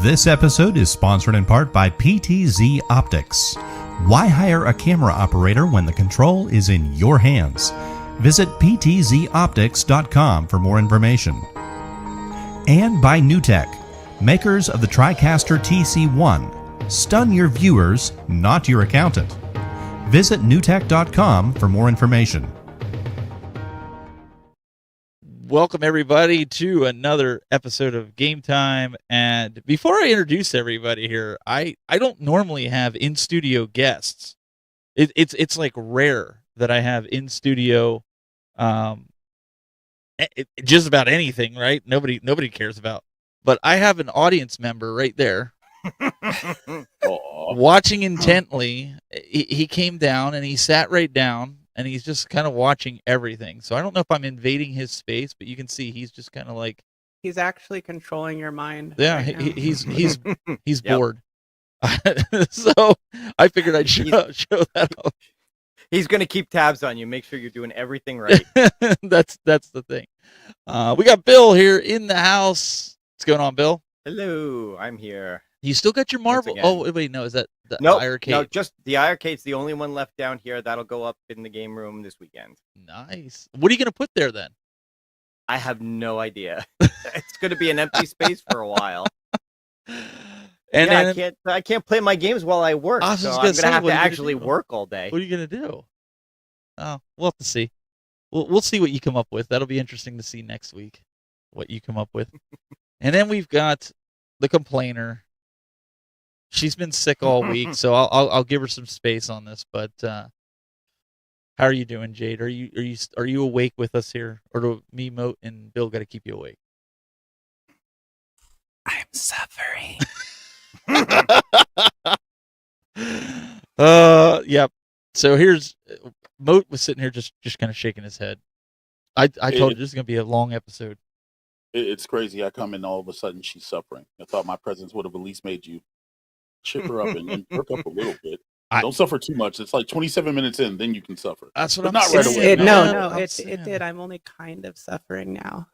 This episode is sponsored in part by PTZ Optics. Why hire a camera operator when the control is in your hands? Visit ptzoptics.com for more information. And by NewTek, makers of the TriCaster TC1. Stun your viewers, not your accountant. Visit newtek.com for more information. Welcome everybody to another episode of Game Time. And before I introduce everybody here, I don't normally have in-studio guests. It's like rare that I have in-studio just about anything, right? Nobody cares about. But I have an audience member right there watching intently. He came down and he sat right down. And he's just kind of watching everything. So I don't know if I'm invading his space, but you can see he's just kind of like... He's actually controlling your mind. Yeah, right he's bored. So I figured I'd show that off. He's going to keep tabs on you. Make sure you're doing everything right. That's the thing. We got Bill here in the house. What's going on, Bill? Hello, I'm here. You still got your Marvel? Oh, wait, no, is that the iArcade? No, just the iArcade's the only one left down here. That'll go up in the game room this weekend. Nice. What are you going to put there then? I have no idea. It's going to be an empty space for a while. And yeah, I can't play my games while I work. So I'm going to have to actually work all day. What are you going to do? Oh, we'll have to see. We'll see what you come up with. That'll be interesting to see next week, what you come up with. And then we've got the complainer. She's been sick all week, so I'll give her some space on this. But how are you doing, Jade? Are you awake with us here, or do me, Moat, and Bill got to keep you awake? I'm suffering. Yep. So here's Moat was sitting here just kind of shaking his head. I told you this is gonna be a long episode. It's crazy. I come in, all of a sudden she's suffering. I thought my presence would have at least made you chip her up and perk up a little bit. Don't suffer too much. It's like 27 minutes in, then you can suffer. That's what I'm not saying. Right away. It did. I'm only kind of suffering now.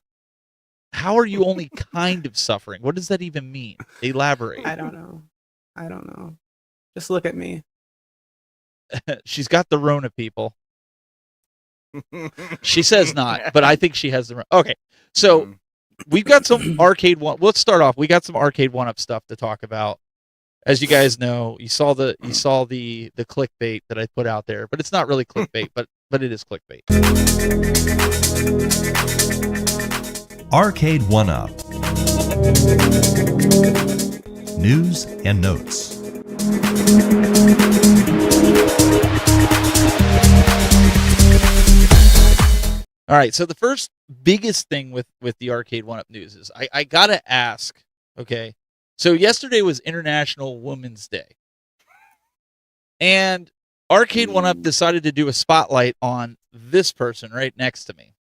How are you only kind of suffering? What does that even mean? Elaborate. I don't know. Just look at me. She's got the Rona, people. She says not, but I think she has the Rona. Okay, so we've got some Arcade1. Let's start off. We got some Arcade1up stuff to talk about. As you guys know, you saw the clickbait that I put out there, but it's not really clickbait, but it is clickbait. Arcade1up. News and notes. All right, so the first biggest thing with the Arcade1up news is I gotta ask, okay. So yesterday was International Women's Day. And Arcade1up decided to do a spotlight on this person right next to me.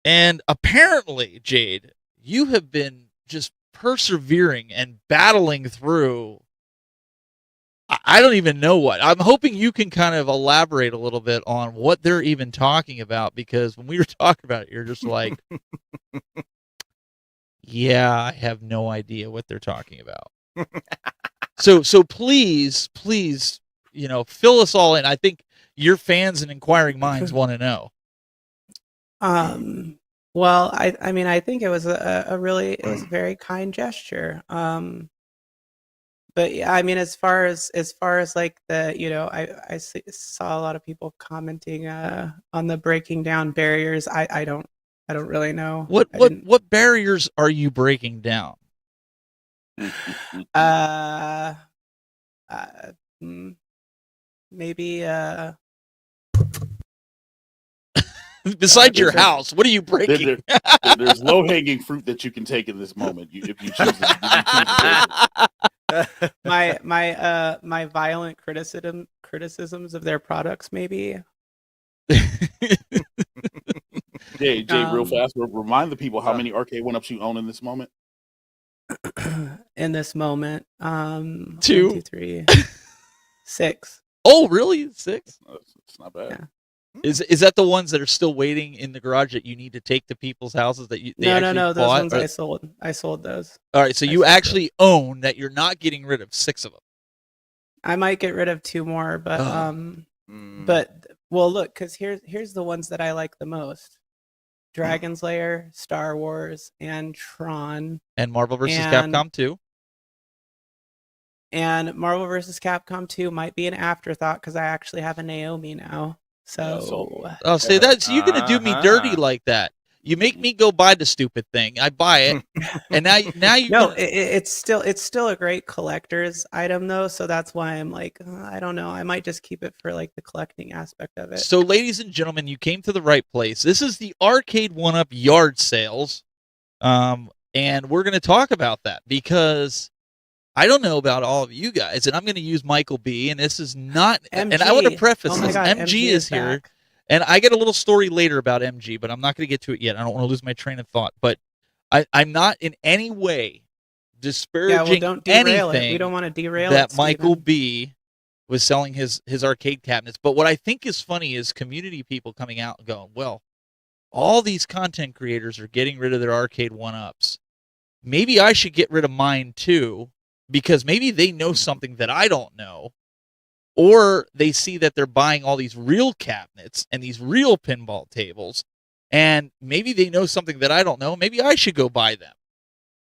And apparently, Jade, you have been just persevering and battling through, I don't even know what. I'm hoping you can kind of elaborate a little bit on what they're even talking about, because when we were talking about it, you're just like... Yeah, I have no idea what they're talking about. So please, fill us all in. I think your fans and inquiring minds want to know. Well, I mean, I think it was a very kind gesture. But yeah, I mean, as far as like the, I saw a lot of people commenting on the breaking down barriers. I don't really know. What barriers are you breaking down? Maybe Besides your there's a- house, what are you breaking? There's low hanging fruit that you can take in this moment. If you choose to take it. My violent criticisms of their products, maybe. Jay, real Um, fast. Remind the people how Uh. many Arcade1ups you own in this moment. in this moment, 2. 1, 2, 3, 6. Oh, really? 6? It's not bad. Yeah. Is that the ones that are still waiting in the garage that you need to take to people's houses that they No, actually those bought? ones I sold. I sold those. All right, so I you sold actually own that. You're not getting rid of 6 of them. I might get rid of 2 more, but Mm. well, look, because here's the ones that I like the most: Dragon's Lair, Star Wars, and Tron, And Marvel vs. And- Capcom 2. and Marvel vs. Capcom 2 might be an afterthought because I actually have a Naomi now. Yeah, So Oh, see, that's you're gonna do me dirty Uh-huh. like that. You make me go buy the stupid thing. I buy it, and now you no, it's still a great collector's item though. So that's why I'm like, I don't know. I might just keep it for like the collecting aspect of it. So, ladies and gentlemen, you came to the right place. This is the Arcade1up yard sales, and we're going to talk about that because I don't know about all of you guys, and I'm going to use Michael B. And this is not. And I want to MG. preface Oh my this: God, MG is here, back. and I get a little story later about MG, but I'm not going to get to it yet. I don't want to lose my train of thought, but I'm not in any way disparaging Yeah, well, don't derail anything it. We don't want to derail that it, Michael Steven. B was selling his arcade cabinets. But what I think is funny is community people coming out and going, well, all these content creators are getting rid of their Arcade1ups. Maybe I should get rid of mine too, because maybe they know something that I don't know. Or they see that they're buying all these real cabinets and these real pinball tables, and maybe they know something that I don't know. Maybe I should go buy them.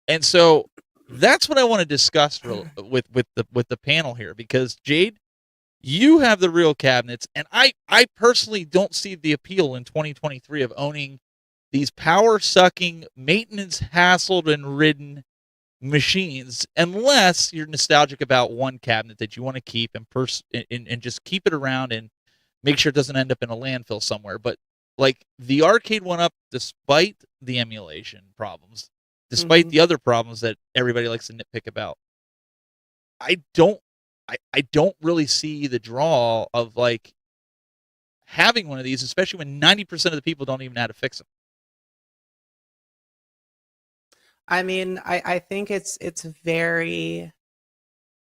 And so that's what I want to discuss with the panel here, because Jayde, you have the real cabinets, and I personally don't see the appeal in 2023 of owning these power-sucking, maintenance-hassled and ridden machines, unless you're nostalgic about one cabinet that you want to keep and just keep it around and make sure it doesn't end up in a landfill somewhere. But like the Arcade1up, despite the emulation problems, despite the other problems that everybody likes to nitpick about, I don't really see the draw of like having one of these, especially when 90% of the people don't even know how to fix them. I mean, I think it's very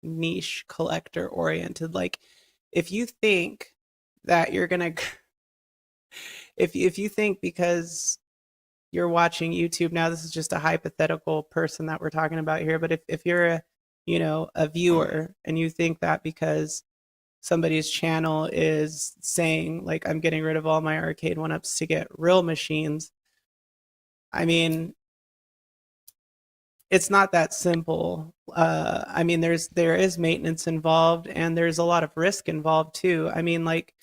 niche collector oriented. Like, if you think that you're gonna, if you think because you're watching YouTube now, this is just a hypothetical person that we're talking about here. But if you're a viewer and you think that because somebody's channel is saying like I'm getting rid of all my Arcade1ups to get real machines, I mean, it's not that simple. I mean, there is maintenance involved, and there's a lot of risk involved too. I mean, like,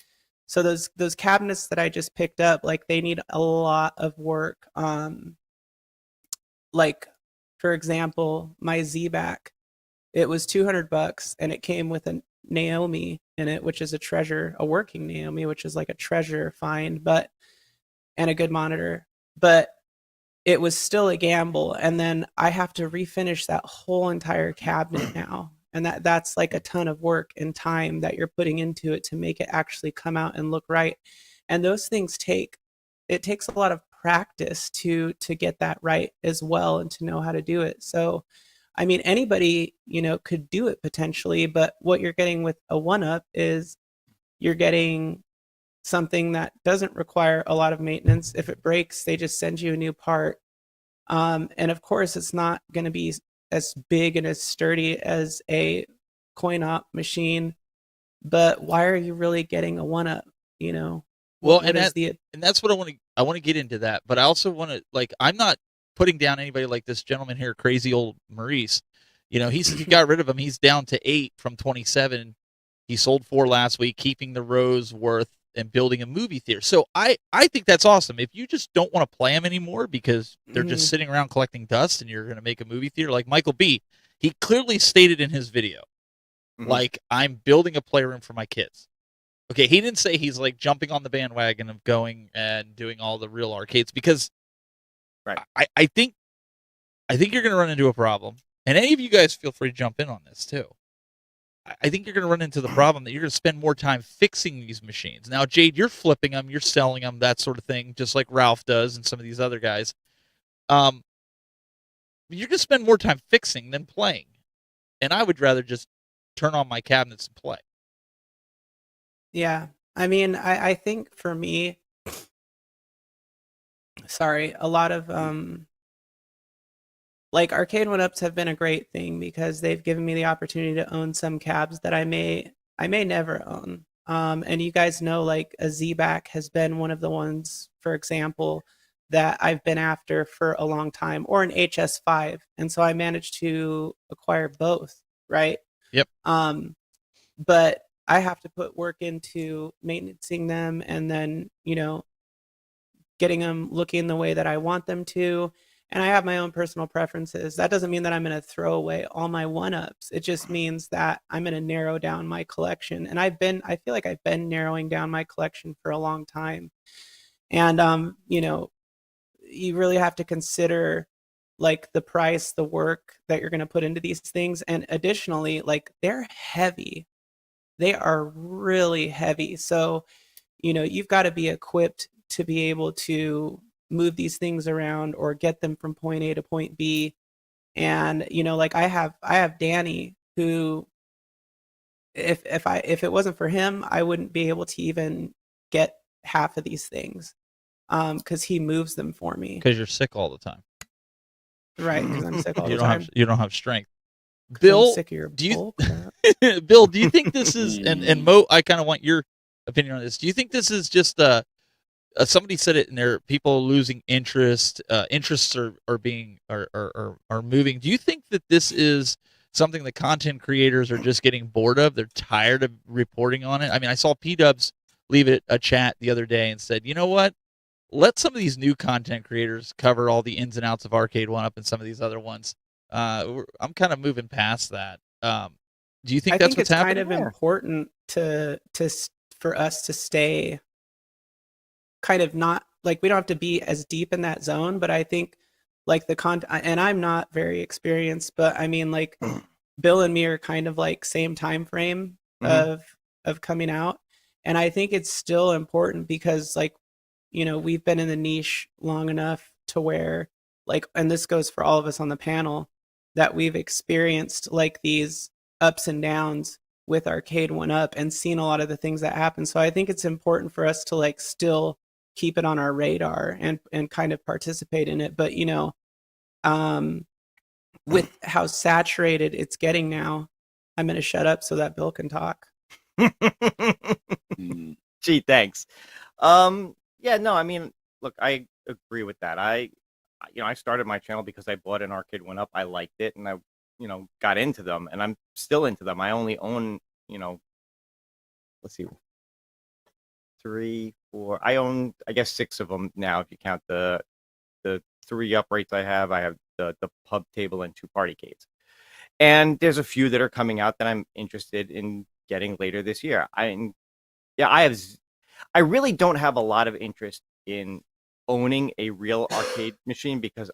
so those cabinets that I just picked up, like, they need a lot of work. Like, for example, my Z-Back, it was $200, and it came with a Naomi in it, which is a working Naomi, which is like a treasure find, and a good monitor. But it was still a gamble, and then I have to refinish that whole entire cabinet now, and that's like a ton of work and time that you're putting into it to make it actually come out and look right. And those things takes a lot of practice to get that right as well, and to know how to do it. So I mean, anybody could do it potentially, but what you're getting with a 1-up is you're getting something that doesn't require a lot of maintenance. If it breaks, they just send you a new part. And of course, it's not going to be as big and as sturdy as a coin-op machine. But why are you really getting a 1-up? Well, and that's what I want to get into that. But I also want to, like, I'm not putting down anybody like this gentleman here, crazy old Maurice. He said he got rid of him. He's down to 8 from 27. He sold 4 last week, keeping the rows worth and building a movie theater. So I think that's awesome. If you just don't want to play them anymore because they're just sitting around collecting dust, and you're going to make a movie theater like Michael B, he clearly stated in his video, like, I'm building a playroom for my kids. Okay, he didn't say he's like jumping on the bandwagon of going and doing all the real arcades, because Right. I think you're going to run into a problem, and any of you guys feel free to jump in on this too. I think you're going to run into the problem that you're going to spend more time fixing these machines. Now, Jayde, you're flipping them, you're selling them, that sort of thing, just like Ralph does and some of these other guys. You're going to spend more time fixing than playing, and I would rather just turn on my cabinets and play. Yeah. I mean, I think for me, sorry, a lot of like Arcade1ups have been a great thing because they've given me the opportunity to own some cabs that I may never own. And you guys know, like, a Z-Back has been one of the ones, for example, that I've been after for a long time, or an HS5. And so I managed to acquire both, right? Yep. But I have to put work into maintaining them, and then, you know, getting them looking the way that I want them to. And I have my own personal preferences. That doesn't mean that I'm going to throw away all my one-ups. It just means that I'm going to narrow down my collection. And I feel like I've been narrowing down my collection for a long time. And, you know, you really have to consider, like, the price, the work that you're going to put into these things. And additionally, like, they're heavy. They are really heavy. So, you know, you've got to be equipped to be able to move these things around or get them from point A to point B. And, you know, like, I have Danny, who, if it wasn't for him, I wouldn't be able to even get half of these things, because he moves them for me. Because you're sick all the time. Right, because I'm sick all You the don't time. have you don't have strength. 'Cause I'm Bill, sick of your do you bull crap. Bill, do you think this is, and Mo, I kind of want your opinion on this. Do you think this is just somebody said it in there, people losing interest, interests are moving. Do you think that this is something that content creators are just getting bored of? They're tired of reporting on it. I mean, I saw P-Dubs leave it a chat the other day and said, you know what? Let some of these new content creators cover all the ins and outs of Arcade1up and some of these other ones. I'm kind of moving past that. Do you think that's what's happening? I think it's kind of important for us to stay kind of, not like, we don't have to be as deep in that zone, but I think, like, the content, and I'm not very experienced, but I mean, like, Bill and me are kind of like same time frame of coming out, and I think it's still important because, like, you know, we've been in the niche long enough to where, like, and this goes for all of us on the panel, that we've experienced, like, these ups and downs with Arcade1up and seen a lot of the things that happen. So I think it's important for us to, like, still keep it on our radar and kind of participate in it. But, you know, with how saturated it's getting now, I'm going to shut up so that Bill can talk. Gee, thanks. Yeah, no, I mean, look, I agree with that. I started my channel because I bought an Arcade1up. I liked it, and I, got into them, and I'm still into them. I only own, let's see, 3, 4. I own, I guess, 6 of them now, if you count the 3 uprights I have. I have the pub table and 2 partycades. And there's a few that are coming out that I'm interested in getting later this year. I really don't have a lot of interest in owning a real arcade machine because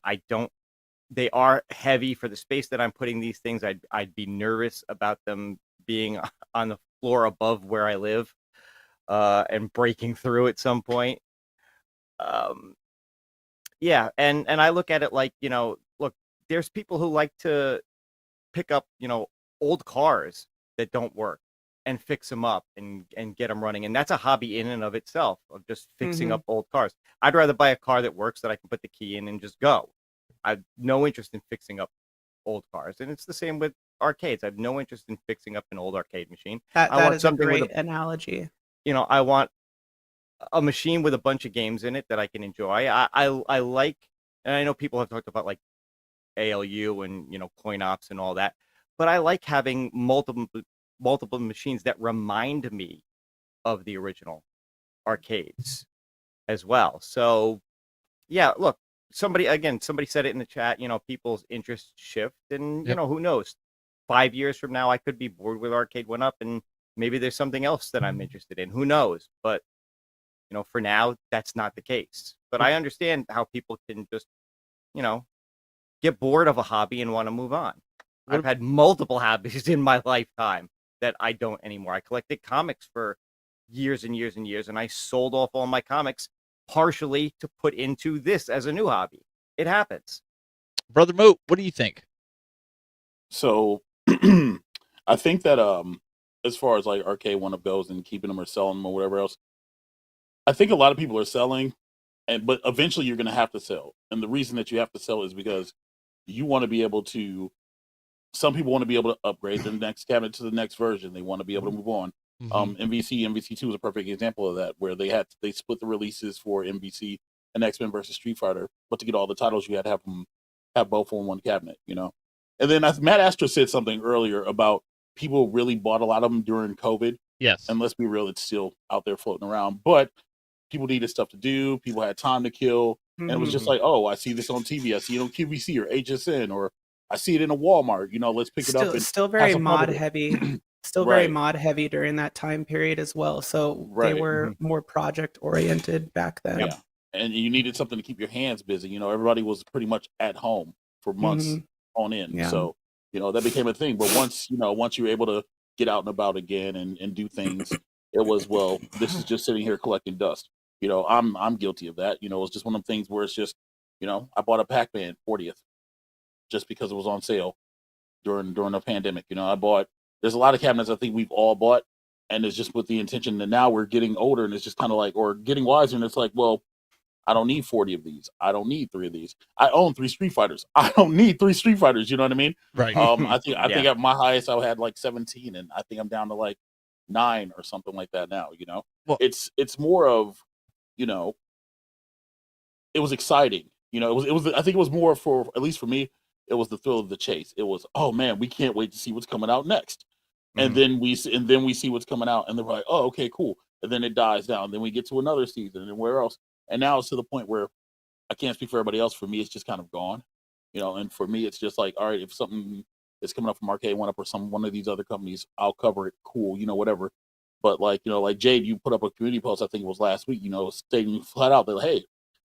they are heavy for the space that I'm putting these things. I'd be nervous about them being on the floor above where I live and breaking through at some point. Yeah, and I look at it like, look, there's people who like to pick up, old cars that don't work and fix them up and get them running. And that's a hobby in and of itself, of just fixing up old cars. I'd rather buy a car that works that I can put the key in and just go. I have no interest in fixing up old cars. And it's the same with arcades. I have no interest in fixing up an old arcade machine. That is a great analogy. I want a machine with a bunch of games in it that I can enjoy. I like, and I know people have talked about, like, ALU and, coin ops and all that, but I like having multiple machines that remind me of the original arcades as well. So yeah, look, somebody said it in the chat, people's interests shift, and who knows, 5 years from now I could be bored with Arcade1up and maybe there's something else that I'm interested in. Who knows? But for now, that's not the case. But I understand how people can just, get bored of a hobby and want to move on. I've had multiple hobbies in my lifetime that I don't anymore. I collected comics for years and years and years, and I sold off all my comics partially to put into this as a new hobby. It happens. Brother Moat, what do you think? So I think that as far as like Arcade1up goes and keeping them or selling them or whatever else, I think a lot of people are selling, but eventually you're going to have to sell. And the reason that you have to sell is because you want to be able to. Some people want to be able to upgrade their next cabinet to the next version. They want to be able to move on. MVC2 is a perfect example of that, where they split the releases for MVC and X-Men versus Street Fighter, but to get all the titles, you had to have both on one cabinet, And then Matt Astor said something earlier about people really bought a lot of them during COVID. Yes. And let's be real, it's still out there floating around. But people needed stuff to do. People had time to kill. And it was just like, oh, I see this on TV. I see it on QVC or HSN, or I see it in a Walmart. Let's pick it up. And still very mod heavy. Still very mod heavy during that time period as well. So they were more project oriented back then. Yeah. And you needed something to keep your hands busy. Everybody was pretty much at home for months on end. Yeah. So, that became a thing. But once you were able to get out and about again and do things, it was, well, this is just sitting here collecting dust. I'm guilty of that. It was just one of the things where it's just, I bought a Pac-Man 40th just because it was on sale during the pandemic. There's a lot of cabinets I think we've all bought, and it's just with the intention that now we're getting older and it's just kind of like, or getting wiser, and it's like, well, I don't need 40 of these. I don't need 3 of these. I own 3 Street Fighters. I don't need 3 Street Fighters. You know what I mean? Right. I think at my highest I had like 17, and I think I'm down to like 9 or something like that now. Well, it's more of, it was exciting. It was. I think it was more for, at least for me, it was the thrill of the chase. It was, oh man, we can't wait to see what's coming out next. And then we see what's coming out, and they're like, oh, okay, cool. And then it dies down. Then we get to another season, and where else? And now it's to the point where I can't speak for everybody else. For me, it's just kind of gone, And for me, it's just like, all right, if something is coming up from Arcade1up or one of these other companies, I'll cover it. Cool, whatever. But like Jayde, you put up a community post, I think it was last week, stating flat out that, hey,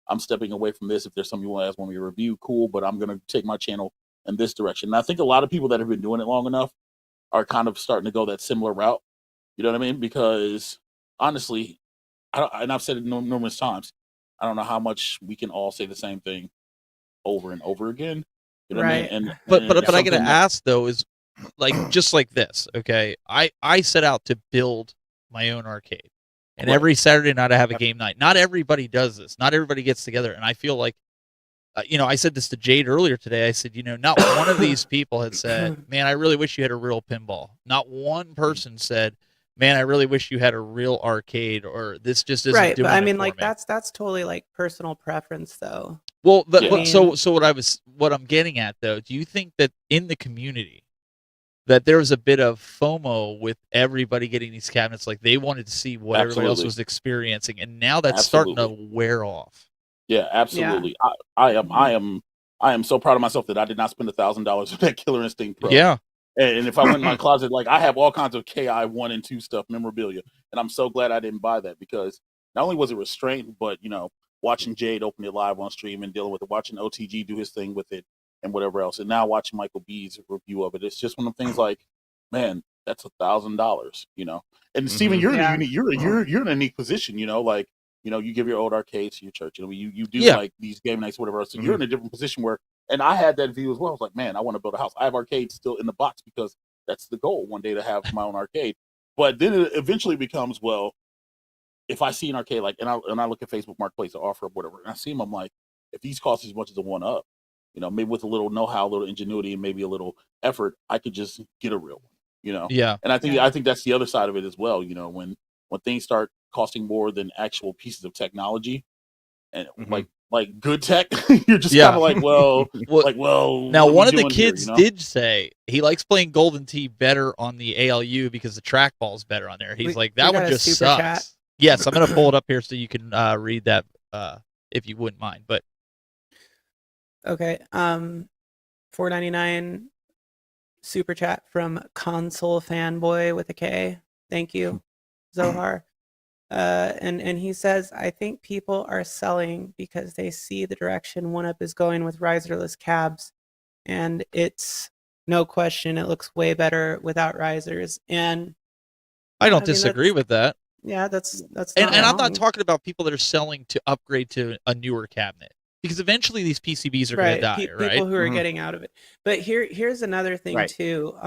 I'm stepping away from this. If there's something you want me to review, cool. But I'm going to take my channel in this direction. And I think a lot of people that have been doing it long enough are kind of starting to go that similar route. You know what I mean? Because honestly, and I've said it numerous times, I don't know how much we can all say the same thing over and over again. You know what I mean? But I got to ask though, is like, just like this, okay? I set out to build my own arcade. And every Saturday night I have a game night. Not everybody does this. Not everybody gets together. And I feel like, I said this to Jayde earlier today. I said, not one of these people had said, man, I really wish you had a real pinball. Not one person said, man, I really wish you had a real arcade, or this just isn't right. doing But I it mean, for like, me. that's totally like personal preference, though. Well, so what I'm getting at though, do you think that in the community that there was a bit of FOMO with everybody getting these cabinets, like they wanted to see what everybody else was experiencing, and now that's starting to wear off? Yeah, absolutely. Yeah. I am so proud of myself that I did not spend $1,000 on that Killer Instinct Pro. Yeah. And if I went in my closet, like I have all kinds of KI 1 and 2 stuff, memorabilia, and I'm so glad I didn't buy that, because not only was it restraint, but watching Jayde open it live on stream and dealing with it, watching OTG do his thing with it, and whatever else, and now watching Michael B's review of it, it's just one of the things like, man, that's $1,000, And Steven, you're in a you're in a unique position, like. You give your old arcades to your church. You do like these game nights, whatever else. So you're in a different position where, and I had that view as well. I was like, man, I want to build a house. I have arcades still in the box because that's the goal one day, to have my own arcade. But then it eventually becomes, well, if I see an arcade, like, and I look at Facebook Marketplace or offer up whatever, and I see them, I'm like, if these cost as much as a 1-up, maybe with a little know-how, a little ingenuity, and maybe a little effort, I could just get a real one. Yeah. And I think that's the other side of it as well. When things start costing more than actual pieces of technology, and like good tech, you're just kind of like, well, now one of the kids did say he likes playing Golden Tee better on the ALU because the trackball's better on there. He's like, that one just sucks. Chat. Yes, I'm gonna pull it up here so you can read that if you wouldn't mind. But okay, $4.99 super chat from Console Fanboy with a K. Thank you, Zohar. And he says, I think people are selling because they see the direction 1UP is going with riserless cabs, and it's no question it looks way better without risers. And I don't disagree with that. Yeah, that's and not I'm not wrong. talking about people that are selling to upgrade to a newer cabinet, because eventually these PCBs are going to die, right? People who are getting out of it. But here's another thing too.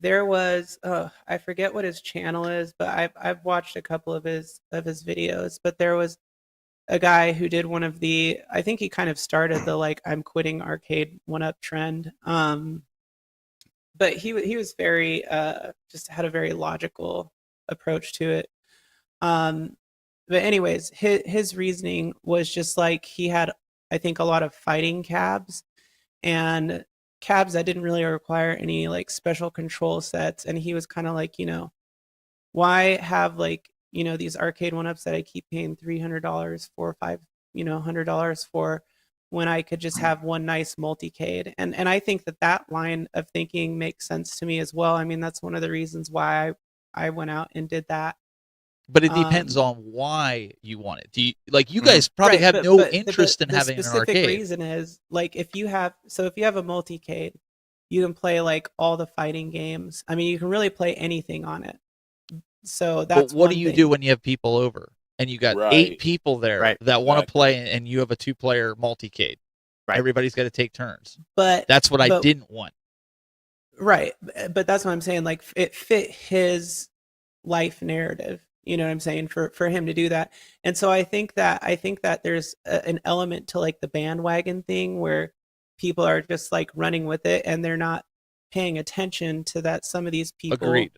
There was I forget what his channel is, but I've watched a couple of his videos. But there was a guy who did one of the, I think he kind of started the like I'm quitting Arcade1up trend. But he was very just had a very logical approach to it. But anyways, his reasoning was just like he had, I think, a lot of fighting cabs and cabs that didn't really require any like special control sets. And he was kind of like, why have like, these Arcade1ups that I keep paying $300, $400 or $500 for, when I could just have one nice multicade. And I think that line of thinking makes sense to me as well. I mean, that's one of the reasons why I went out and did that. But it depends on why you want it. Do you you guys probably have no interest in having an arcade? The specific reason is like if you have a multicade, you can play like all the fighting games. I mean, you can really play anything on it. So that's. But what do you do when you have people over and you got 8 people there that want to play, and you have a 2-player multicade? Right. Everybody's got to take turns. But that's what I didn't want. Right. But that's what I'm saying. Like it fit his life narrative. You know what I'm saying? For him to do that. And so I think that there's an element to like the bandwagon thing where people are just like running with it and they're not paying attention to that. Some of these people,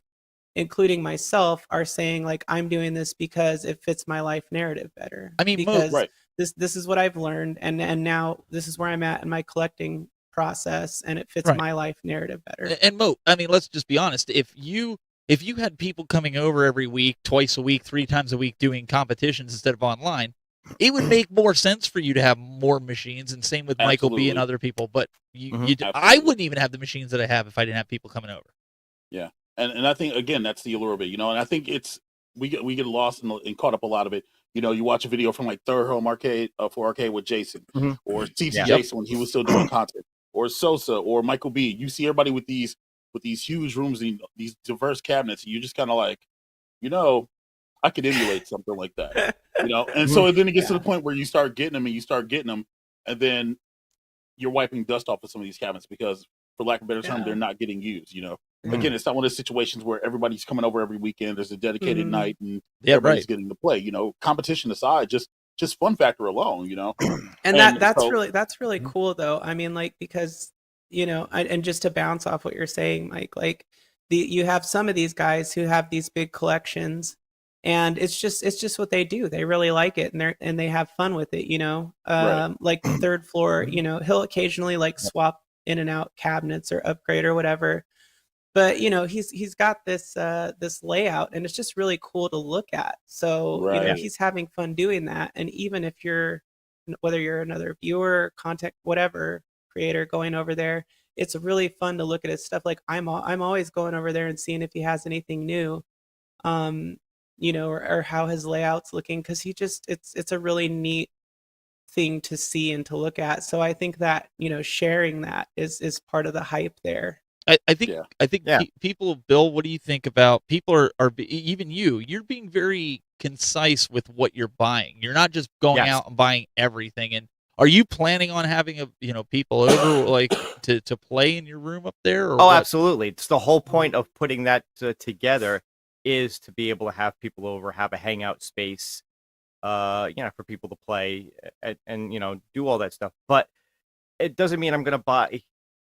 including myself, are saying like, I'm doing this because it fits my life narrative better. I mean, because this is what I've learned. And now this is where I'm at in my collecting process, and it fits my life narrative better. And Mo, I mean, let's just be honest. If you had people coming over every week, twice a week, 3 times a week doing competitions instead of online, it would make more sense for you to have more machines, and same with Michael B and other people. But I wouldn't even have the machines that I have if I didn't have people coming over. Yeah. And I think, again, that's the allure of it, and I think we get lost and caught up a lot of it. You watch a video from like Third Home Arcade for Arcade with Jason, or CC Jason when he was still doing content, or Sosa, or Michael B. You see everybody with these huge rooms and these diverse cabinets, and you're just kind of like, I could emulate something like that, And so then it gets to the point where you start getting them, and then you're wiping dust off of some of these cabinets because, for lack of a better term, they're not getting used. Again, it's not one of those situations where everybody's coming over every weekend. There's a dedicated night, and everybody's getting to play. Competition aside, just fun factor alone. And that's really cool, though. I mean, like, because and just to bounce off what you're saying, Mike, like you have some of these guys who have these big collections, and it's just what they do. They really like it, and they have fun with it. Like the third floor, he'll occasionally like swap in and out cabinets or upgrade or whatever. But he's got this layout, and it's just really cool to look at. So he's having fun doing that. And even if whether you're another viewer, content, whatever creator going over there, it's really fun to look at his stuff. Like I'm always going over there and seeing if he has anything new, or how his layout's looking, because it's a really neat thing to see and to look at. So I think that sharing that is part of the hype there. I think people, Bill, what do you think about people are even you're being very concise with what you're buying. You're not just going out and buying everything. And are you planning on having people over like to play in your room up there? Or absolutely. It's the whole point of putting that together is to be able to have people over, have a hangout space, for people to play and do all that stuff. But it doesn't mean I'm going to buy.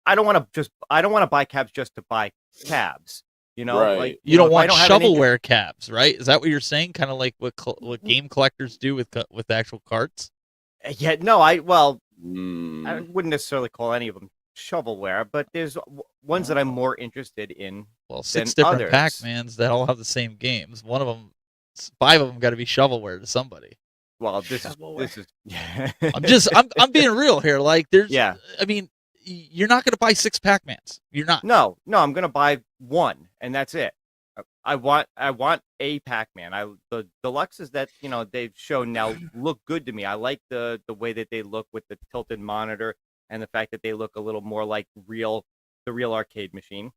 I don't want to buy cabs just to buy cabs. Like you don't want shovelware cabs, right? Is that what you're saying? Kind of like what game collectors do with actual carts? Yeah, no, I wouldn't necessarily call any of them shovelware, but there's ones that I'm more interested in. Well, 6 different Pac-Mans that all have the same games. 5 of them got to be shovelware to somebody. Well, this is. I'm being real here. Like there's. I mean, you're not going to buy 6 Pac-Mans. You're not. No, I'm going to buy one, and that's it. I want a Pac-Man. The deluxes that they've shown now look good to me. I like the way that they look with the tilted monitor and the fact that they look a little more like the real arcade machine.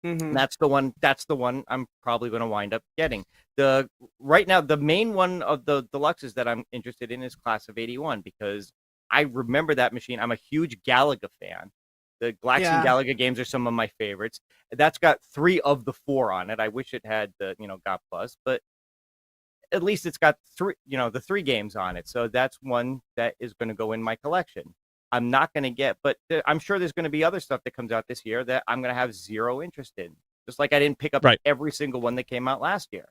Mhm. That's the one. That's the one I'm probably going to wind up getting. Right now, the main one of the deluxes that I'm interested in is Class of '81 because I remember that machine. I'm a huge Galaga fan. The Glax and Yeah. Galaga games are some of my favorites. That's got 3 of the 4 on it. I wish it had the got plus, but at least it's got the 3 games on it. So that's one that is going to go in my collection. I'm not going to get, but I'm sure there's going to be other stuff that comes out this year that I'm going to have zero interest in. Just like I didn't pick up every single one that came out last year.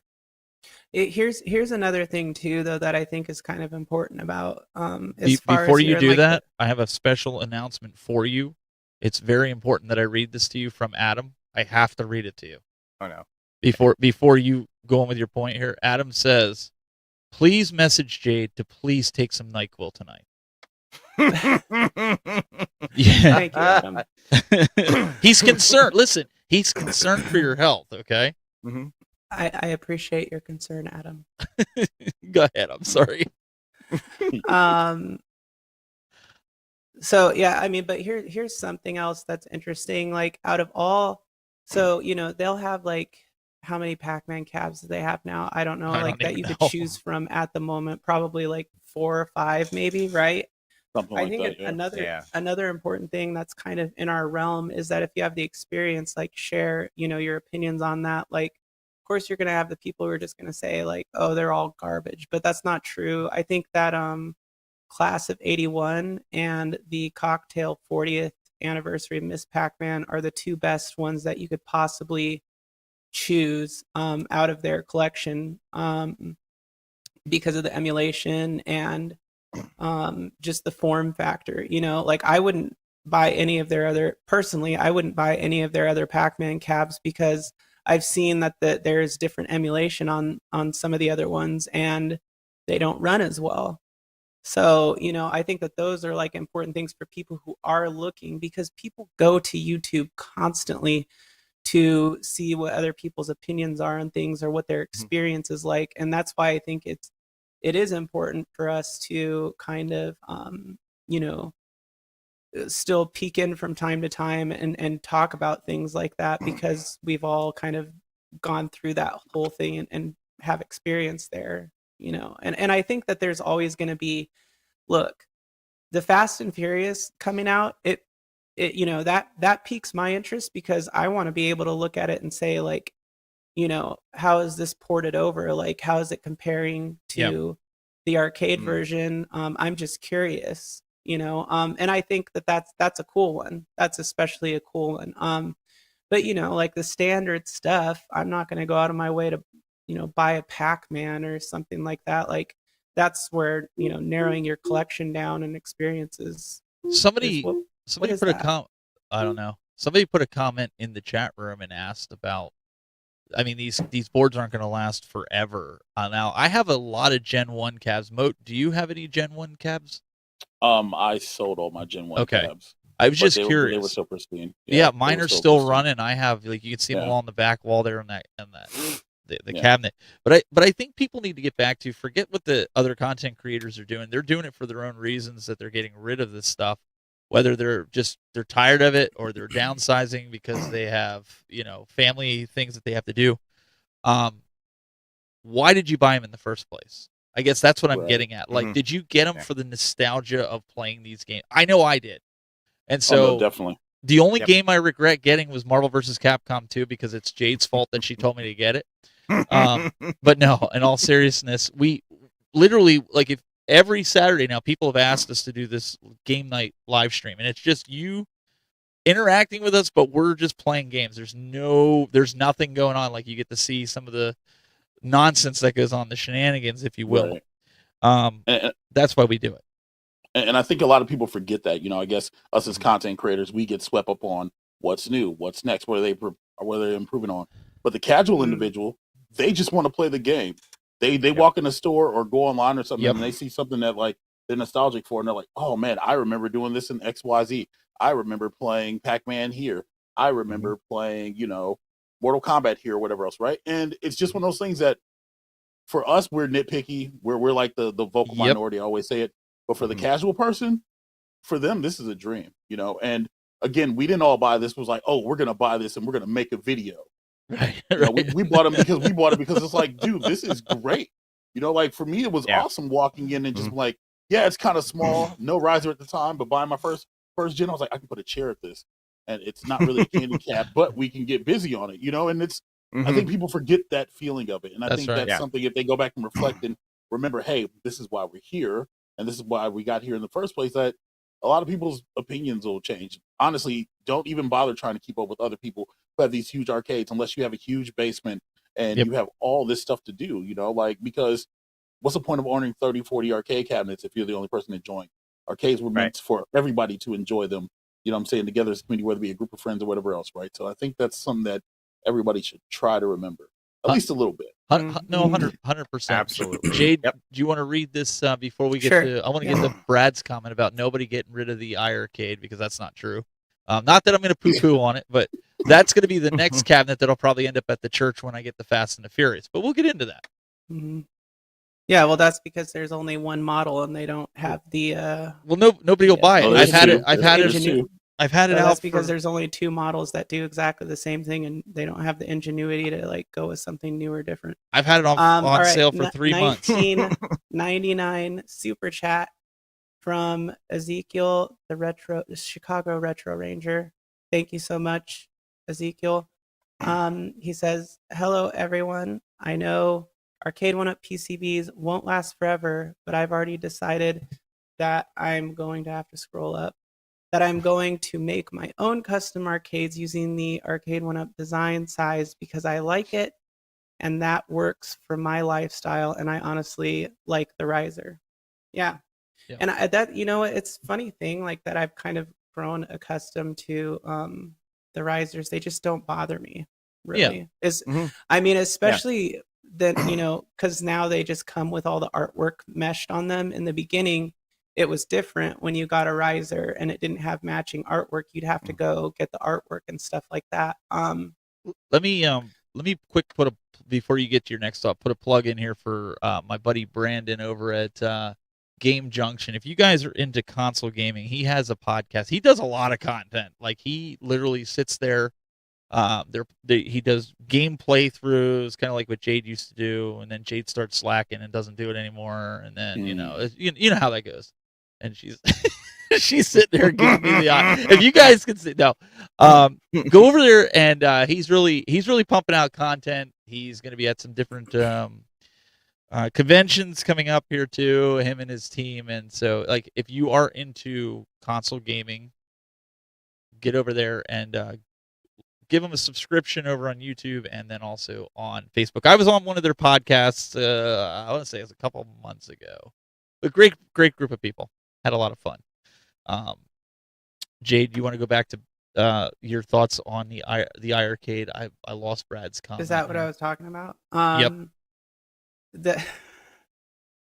Here's another thing too, though, that I think is kind of important about before you do that, I have a special announcement for you. It's very important that I read this to you from Adam. I have to read it to you. Oh no! Before you go on with your point here, Adam says, "Please message Jayde to please take some NyQuil tonight." Yeah. Thank you, Adam. He's concerned. Listen, he's concerned for your health. Okay. Mm-hmm. I appreciate your concern, Adam. Go ahead. I'm sorry. So yeah, I mean, but here's something else that's interesting. Like out of all, so they'll have like how many Pac-Man cabs do they have now? I don't know. Like that you could choose from at the moment, probably like 4 or 5, maybe, right? Something I think like that, another important thing that's kind of in our realm is that if you have the experience, like share, your opinions on that. Like, of course, you're gonna have the people who are just gonna say like, oh, they're all garbage, but that's not true. I think that Class of '81 and the Cocktail 40th anniversary of Miss Pac-Man are the 2 best ones that you could possibly choose out of their collection because of the emulation and just the form factor. Like I wouldn't buy any of their other Pac-Man cabs because I've seen that there's different emulation on some of the other ones and they don't run as well. So, I think that those are like important things for people who are looking, because people go to YouTube constantly to see what other people's opinions are on things or what their experience is like. And that's why I think it is important for us to kind of, still peek in from time to time and talk about things like that, because we've all kind of gone through that whole thing and have experience there. And I think that there's always going to be, look, the Fast and Furious coming out, it that piques my interest because I want to be able to look at it and say like, how is this ported over? Like, how is it comparing to the arcade version? I'm just curious, and I think that that's a cool one. That's especially a cool one. But like the standard stuff, I'm not going to go out of my way to buy a Pac-Man or something like that. Like that's where narrowing your collection down and experiences. Somebody put a comment. I don't know. Somebody put a comment in the chat room and asked about. I mean, these boards aren't going to last forever. Now I have a lot of Gen 1 cabs. Moat, do you have any Gen 1 cabs? I sold all my Gen 1 cabs. I was just curious. They were so pristine. Yeah, mine are still running. I have, like, you can see them all on the back wall there on the cabinet. But I think people need to get back to, forget what the other content creators are doing. They're doing it for their own reasons, that they're getting rid of this stuff, whether they're tired of it or they're downsizing because they have, family things that they have to do. Why did you buy them in the first place? I guess that's what I'm getting at. Like, did you get them for the nostalgia of playing these games? I know I did. And so no, definitely. The only game I regret getting was Marvel vs. Capcom 2 because it's Jayde's fault that she told me to get it. But no, in all seriousness, we literally, like, if every Saturday now people have asked us to do this game night live stream, and it's just you interacting with us, but we're just playing games. There's nothing going on. Like, you get to see some of the nonsense that goes on, the shenanigans, if you will. Right. That's why we do it. And I think a lot of people forget that. I guess us as content creators, we get swept up on what's new, what's next, what are they improving on. But the casual individual, they just want to play the game. They walk in the store or go online or something, and they see something that, like, they're nostalgic for, and they're like, oh man, I remember doing this in XYZ. I remember playing Pac-Man here. I remember playing, Mortal Kombat here or whatever else, right? And it's just one of those things that for us, we're nitpicky. We're like the vocal Yep. minority. I always say it. But for the casual person, for them, this is a dream, you know. And again, we didn't all buy this. It was like, oh, we're gonna buy this and we're gonna make a video. Right. You know, we bought them because we bought it because it's like, dude, this is great. You know, like for me, it was awesome walking in and just like, yeah, it's kind of small, no riser at the time, but buying my first gen, I was like, I can put a chair at this, and it's not really a candy cap, but we can get busy on it, you know. And it's, I think people forget that feeling of it, and I think that's something if they go back and reflect and remember, hey, this is why we're here, and this is why we got here in the first place. That a lot of people's opinions will change. Honestly, don't even bother trying to keep up with other people who have these huge arcades unless you have a huge basement and you have all this stuff to do, you know, like, because what's the point of owning 30, 40 arcade cabinets if you're the only person enjoying? Arcades were meant for everybody to enjoy them, you know what I'm saying, together as a community, whether it be a group of friends or whatever else, right? So I think that's something that everybody should try to remember, at least a little bit. No, 100%. Absolutely. Jade, do you want to read this before we get to, I want to get to Brad's comment about nobody getting rid of the iArcade, because that's not true. Not that I'm going to poo-poo on it, but that's going to be the next cabinet that'll probably end up at the church when I get the Fast and the Furious. But we'll get into that. Yeah, well, that's because there's only one model and they don't have the. Well, nobody will buy it. Oh, I've had two. it. I've had it. I've had it out. That's because there's only two models that do exactly the same thing, and they don't have the ingenuity to like go with something new or different. I've had it on sale for 3 months. 1999 super chat from Ezekiel, the Chicago Retro Ranger. Thank you so much, Ezekiel. He says, "Hello, everyone. I know Arcade1up PCBs won't last forever, but I've already decided that I'm going to have to scroll up. That I'm going to make my own custom arcades using the Arcade1up design size because I like it, and that works for my lifestyle. And I honestly like the riser." Yeah. And that, you know, it's funny thing like that. I've kind of grown accustomed to the risers. They just don't bother me really. I mean, especially that, you know, because now they just come with all the artwork meshed on them. In the beginning, it was different when you got a riser and it didn't have matching artwork. You'd have to go get the artwork and stuff like that. Let me quick before you get to your next thought, put a plug in here for my buddy Brandon over at Game Junction. If you guys are into console gaming, he has a podcast. He does a lot of content. Like, he literally sits there. He does game playthroughs, kind of like what Jade used to do, and then Jade starts slacking and doesn't do it anymore, and then you know how that goes. And she's she's sitting there giving me the eye. If you guys can see, go over there, and he's really pumping out content. He's going to be at some different conventions coming up here too, him and his team. And so, like, if you are into console gaming, get over there and give them a subscription over on YouTube and then also on Facebook. I was on one of their podcasts, I want to say it was a couple months ago. But great group of people. Had a lot of fun. Jade, do you want to go back to your thoughts on the iArcade? I lost Brad's comment. Is that what I was talking about?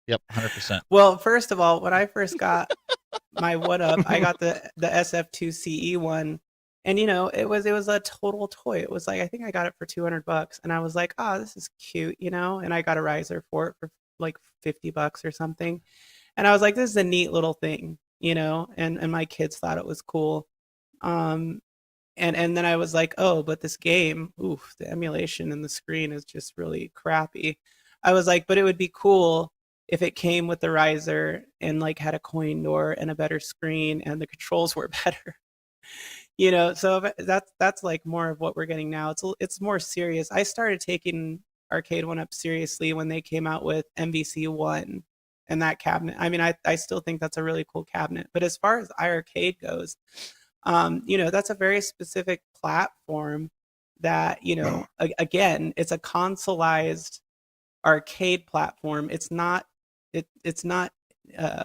Yep, 100%. Well, first of all, when I first got my WiiU, I got the SF2 CE one. And, you know, it was a total toy. It was like, I think I got it for $200, and I was like, oh, this is cute, you know? And I got a riser for it for like $50 or something. And I was like, this is a neat little thing, you know? And my kids thought it was cool. And then I was like, oh, but this game, oof, the emulation and the screen is just really crappy. I was like, but it would be cool if it came with the riser and like had a coin door and a better screen and the controls were better. You know, so that's like more of what we're getting now. It's more serious. I started taking Arcade1up seriously when they came out with MVC1 and that cabinet. I mean, I still think that's a really cool cabinet. But as far as iArcade goes, you know, that's a very specific platform that, you know, again, it's a consoleized arcade platform. It's not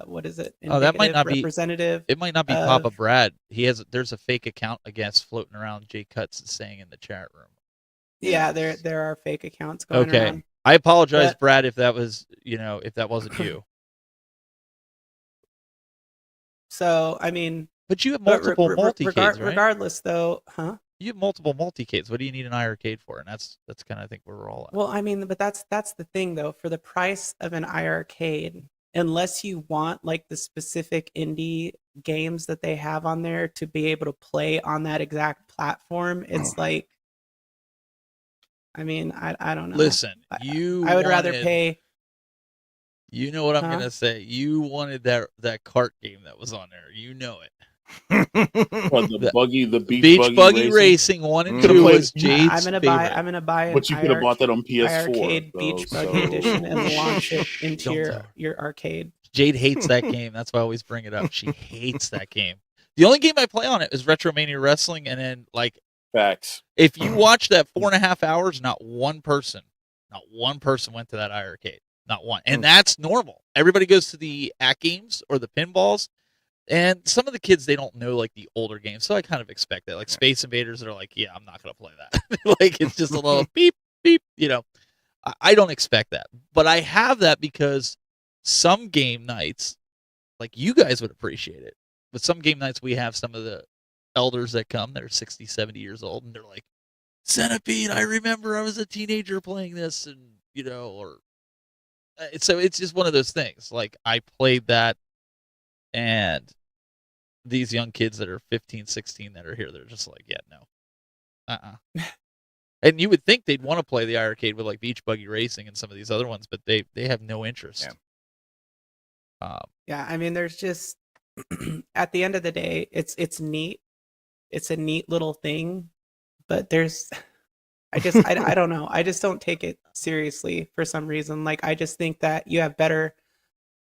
what is it? Oh, that might not representative. It might not be Papa Brad. There's a fake account, I guess, floating around. Jay Cuts is saying in the chat room. Yeah, there are fake accounts going around. I apologize, Brad, if that was, you know, if that wasn't you. So I mean, but you have multiple multi-cades, right? Regardless, though, huh? You have multiple multicades. What do you need an iArcade for? And that's kind of, I think, where we're all at. Well, I mean, but that's the thing though. For the price of an iArcade, unless you want like the specific indie games that they have on there to be able to play on that exact platform, it's like, I mean, I don't know. Listen, I would rather pay. You know what I'm Huh? gonna say. You wanted that kart game that was on there. You know it. What, the beach buggy racing 1 and 2 was Jayde's favorite. I'm gonna buy. But you could have bought that on PS4. iArcade Beach Buggy Edition and launch it into your arcade. Jayde hates that game. That's why I always bring it up. She hates that game. The only game I play on it is Retromania Wrestling, and then like facts. If you watch that 4.5 hours, not one person went to that iArcade. Not one. And that's normal. Everybody goes to the AT games or the pinballs. And some of the kids, they don't know like the older games. So I kind of expect that. Like Space Invaders, they're like, yeah, I'm not going to play that. Like it's just a little beep, beep, you know. I don't expect that. But I have that because some game nights, like you guys would appreciate it. But some game nights we have some of the elders that come that are 60, 70 years old, and they're like, Centipede, I remember I was a teenager playing this, and you know, or so it's just one of those things. Like I played that, and these young kids that are 15, 16 that are here, they're just like, yeah, no. And you would think they'd want to play the iArcade with like Beach Buggy Racing and some of these other ones, but they have no interest. Yeah, I mean, there's just at the end of the day, it's neat. It's a neat little thing, but there's I don't know. I just don't take it seriously for some reason. Like I just think that you have better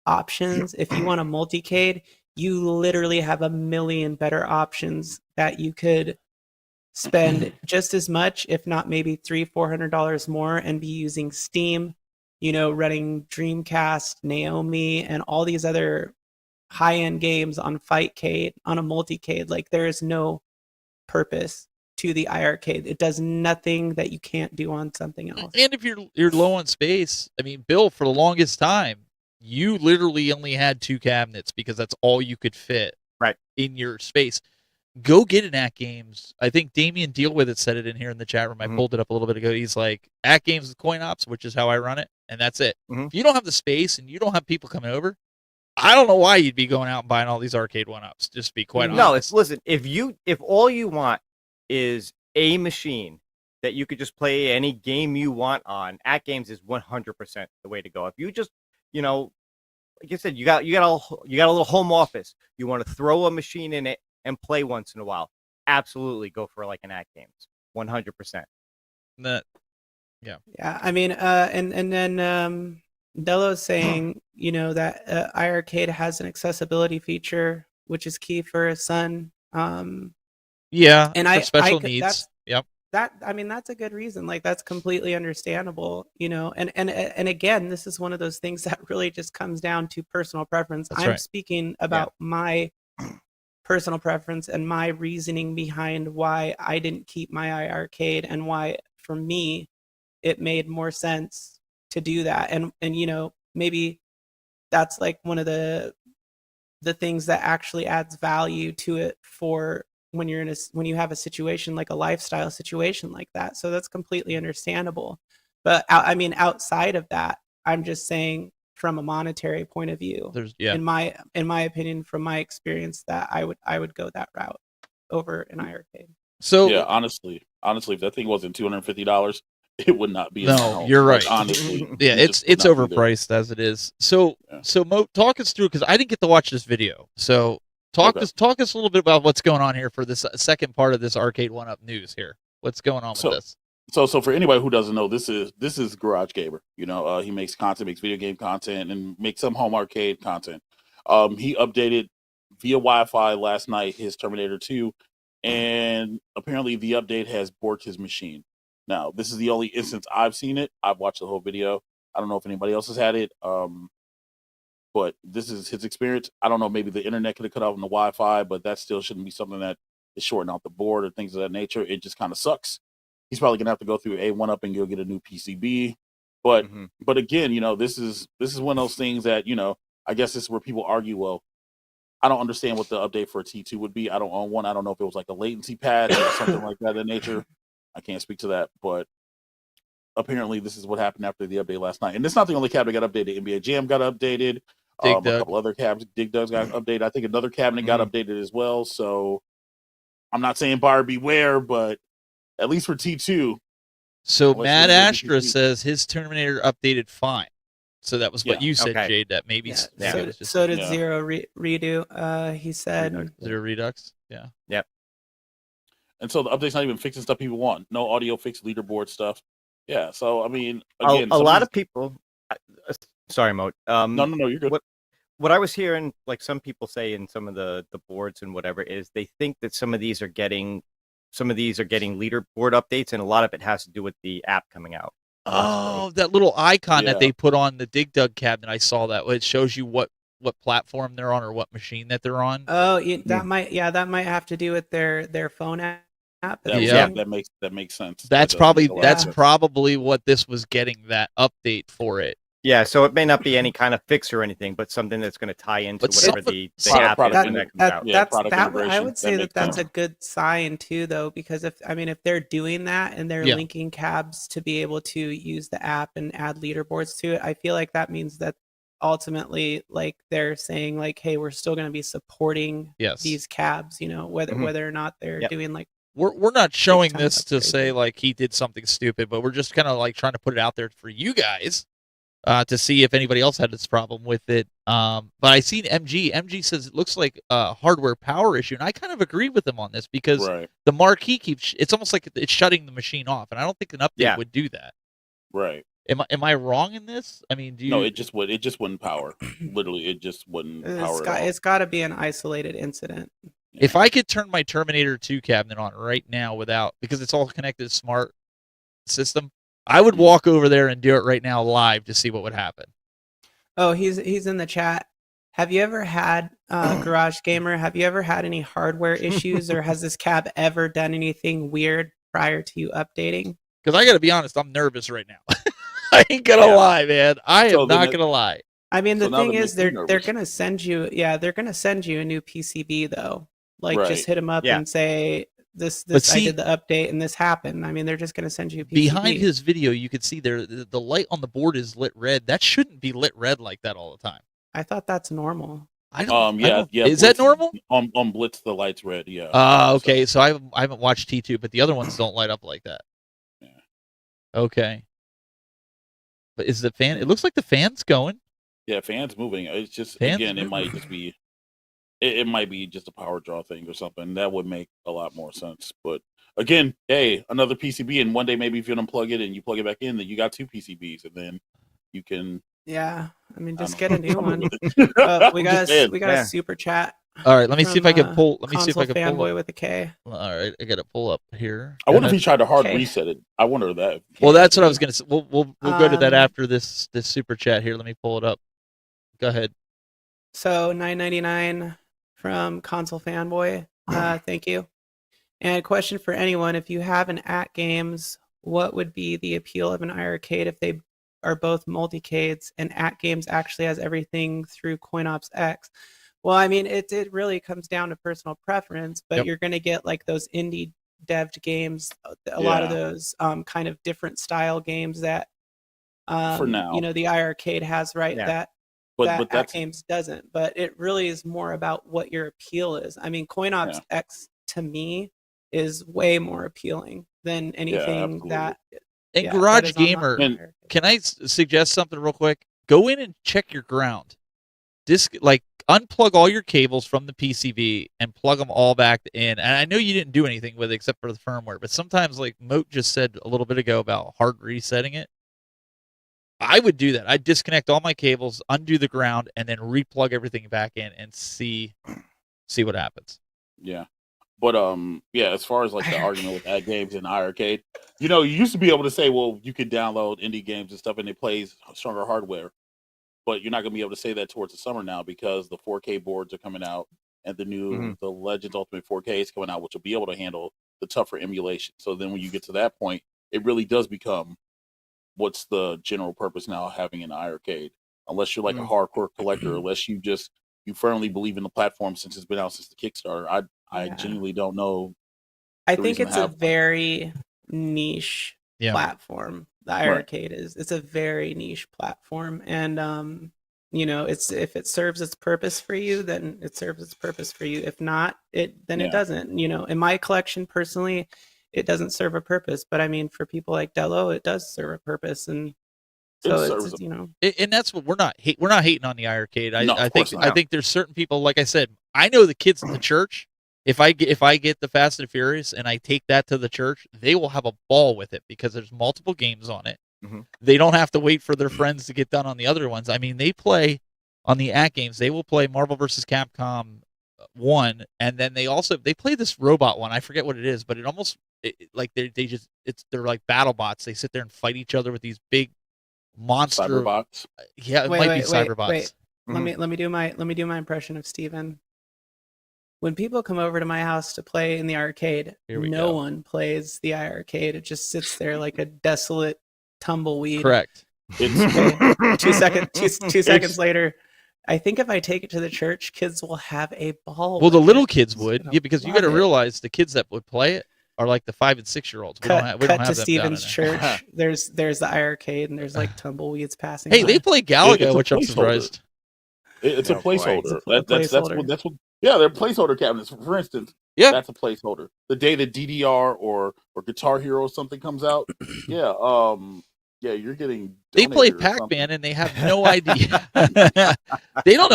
options. If you want a multicade, you literally have a million better options that you could spend just as much, if not maybe $300-$400 more, and be using Steam, you know, running Dreamcast, Naomi, and all these other high-end games on Fightcade, on a multicade. Like there is no purpose to the iArcade. It does nothing that you can't do on something else. And if you're low on space, I mean, Bill, for the longest time, you literally only had 2 cabinets because that's all you could fit in your space. Go get an AT Games. I think Damien Deal With It said it in here in the chat room. I pulled it up a little bit ago. He's like, AT Games with coin ops, which is how I run it, and that's it. If you don't have the space and you don't have people coming over, I don't know why you'd be going out and buying all these Arcade1ups, just to be quite honest. No, listen, if all you want is a machine that you could just play any game you want on, AT Games is 100% the way to go. If you just, you know, like I said, you got a little home office, you want to throw a machine in it and play once in a while, absolutely go for like an AT Games, 100%. Yeah. I mean, and then Delo's saying, you know, that iArcade has an accessibility feature, which is key for his son. Yeah, and for special needs. Yep. That, I mean, that's a good reason. Like that's completely understandable, you know. And again, this is one of those things that really just comes down to personal preference. I'm speaking about my personal preference and my reasoning behind why I didn't keep my iArcade and why, for me, it made more sense to do that. And you know, maybe that's like one of the things that actually adds value to it for when you're when you have a situation like a lifestyle situation like that. So that's completely understandable. But I mean, outside of that, I'm just saying from a monetary point of view, in my opinion, from my experience, that I would go that route over an iArcade. So yeah, honestly, if that thing wasn't $250, it would not be. No, you're right. Like, honestly, yeah, it's overpriced as it is. So Mo, talk us through, because I didn't get to watch this video. So talk us a little bit about what's going on here for this second part of this Arcade1up news here. What's going on with this? So for anybody who doesn't know, this is Garage Gamer. You know, he makes content, makes video game content, and makes some home arcade content. He updated via Wi-Fi last night his Terminator 2, and apparently the update has borked his machine. Now, this is the only instance I've seen it. I've watched the whole video. I don't know if anybody else has had it, but this is his experience. I don't know, maybe the internet could have cut off on the Wi-Fi, but that still shouldn't be something that is shorting out the board or things of that nature. It just kind of sucks. He's probably gonna have to go through A1up and go get a new PCB. But again, you know, this is one of those things that, you know, I guess this is where people argue, well, I don't understand what the update for T2 would be. I don't own one. I don't know if it was like a latency patch or something like that in nature. I can't speak to that, but apparently this is what happened after the update last night. And it's not the only cabinet got updated. NBA Jam got updated. A couple other cabinets, Dig Dug's got updated. I think another cabinet got updated as well. So I'm not saying buyer beware, but at least for T2. So Matt Astra says his Terminator updated fine. So that was what you said, Jade. That maybe so did Zero Redo. He said Zero Redux. Yeah. Yep. And so the update's not even fixing stuff people want. No audio fix, leaderboard stuff. Yeah. So I mean, again, a lot of people. Sorry, Mo. No, you're good. What I was hearing, like some people say in some of the boards and whatever, is they think that some of these are getting leaderboard updates, and a lot of it has to do with the app coming out. Oh, that little icon that they put on the Dig Dug cabinet. I saw that. It shows you what platform they're on or what machine that they're on. Oh, that might have to do with their phone app. That makes sense. That's probably what this was getting, that update for it. Yeah, so it may not be any kind of fix or anything, but something that's going to tie into whatever the app is when that comes out. I would say that's a good sign too, though, because if they're doing that and they're linking cabs to be able to use the app and add leaderboards to it, I feel like that means that ultimately, like, they're saying like, hey, we're still going to be supporting these cabs, whether or not they're doing like. We're not showing this to say like he did something stupid, but we're just kind of like trying to put it out there for you guys. To see if anybody else had this problem with it. But I seen MG. MG says it looks like a hardware power issue, and I kind of agree with him on this because the marquee keeps. It's almost like it's shutting the machine off, and I don't think an update would do that. Right. Am I wrong in this? I mean, No, it just wouldn't power. Literally, it just wouldn't power. It's got to be an isolated incident. Yeah. If I could turn my Terminator 2 cabinet on right now because it's all connected to smart system, I would walk over there and do it right now live to see what would happen. Oh, he's in the chat. Have you ever had Garage Gamer? Have you ever had any hardware issues, or has this cab ever done anything weird prior to you updating? Because I got to be honest, I'm nervous right now. I ain't gonna lie, man. I am not gonna lie. I mean, the thing is, they're gonna send you, they're gonna send you a new PCB though. Like, just hit them up and say, This I did the update and this happened. I mean, they're just going to send you a PCB. Behind his video, you could see there the light on the board is lit red. That shouldn't be lit red like that all the time. I thought that's normal. I don't. Yeah. Is that normal? On Blitz, the light's red. Yeah. Okay. So I haven't watched T2, but the other ones don't light up like that. Yeah. Okay. But is the fan? It looks like the fan's going. Yeah, fan's moving. It's just again, it might just be. It might be just a power draw thing or something. That would make a lot more sense. But again, hey, another PCB, and one day maybe if you unplug it and you plug it back in, then you got two PCBs, and then you can. Yeah, I mean, just get a new one. We got a super chat. All right, let me see if I can pull. Let me see if I can pull. Fanboy with a K. All right, I got to pull up here. I wonder if he tried to hard reset it. I wonder that. Well, that's what I was gonna say. We'll go to that after this super chat here. Let me pull it up. Go ahead. So $9.99 from Console Fanboy. Thank you. And a question for anyone: if you have an at games, what would be the appeal of an iArcade if they are both multicades and at games actually has everything through CoinOps X? Well, I mean, it really comes down to personal preference, but you're going to get like those indie devved games, a lot of those kind of different style games that for now, the iArcade has, right? But that games doesn't. But it really is more about what your appeal is. I mean, CoinOps X to me is way more appealing than anything that. And Garage Gamer, can I suggest something real quick? Go in and check your ground. Unplug all your cables from the PCB and plug them all back in. And I know you didn't do anything with it except for the firmware, but sometimes, like Moat just said a little bit ago about hard resetting it, I would do that. I'd disconnect all my cables, undo the ground, and then replug everything back in and see what happens. Yeah. But as far as like the argument with ad games and iArcade, you used to be able to say, well, you could download indie games and stuff and it plays stronger hardware. But you're not going to be able to say that towards the summer now because the 4K boards are coming out and the new the Legends Ultimate 4K is coming out, which will be able to handle the tougher emulation. So then when you get to that point, it really does become what's the general purpose now of having an iArcade? Unless you're like a hardcore collector, unless you just you firmly believe in the platform since it's been out since the Kickstarter. I Yeah. genuinely don't know. I the think reason to it's a have one. very niche Yeah. platform. The Right. iArcade is. It's a very niche platform, and you know, it's if it serves its purpose for you, then it serves its purpose for you. If not, then Yeah. it doesn't. You know, in my collection personally, it doesn't serve a purpose. But I mean, for people like Dello, it does serve a purpose, and so serves it's you know. And that's what we're not hating on the iArcade. No, I of course think not. I think there's certain people, like I said, I know the kids at the church. If I get the Fast and Furious and I take that to the church, they will have a ball with it because there's multiple games on it. Mhm. They don't have to wait for their friends to get done on the other ones. I mean, they play on the at games. They will play Marvel vs. Capcom 1, and then they play this robot one. I forget what it is, but it almost like they're like battle bots. They sit there and fight each other with these big monster. Cyberbots. Yeah, it might be Cyberbots. Wait. Mhm. Let me do my impression of Steven. When people come over to my house to play in the arcade, Here we no go. one plays the iArcade. It just sits there like a desolate tumbleweed. Correct. It's Two seconds later, I think if I take it to the church, kids will have a ball. Well, the with little it. kids Just would, gonna yeah, because you love got to it. realize the kids that would play it are like the 5 and 6 year olds. We don't have Cut them to down Steven's in there. church. There's the iArcade, and there's like tumbleweeds passing. Hey, by. they play Galaga, It's a which I'm placeholder. surprised. It's a Oh, boy. placeholder. It's a placeholder. That's what. Yeah, they're placeholder cabinets. For instance, Yeah. that's a placeholder. The day that DDR or Guitar Hero or something comes out, yeah, you're getting. They play donated or Pac-Man something. and they have no idea. They don't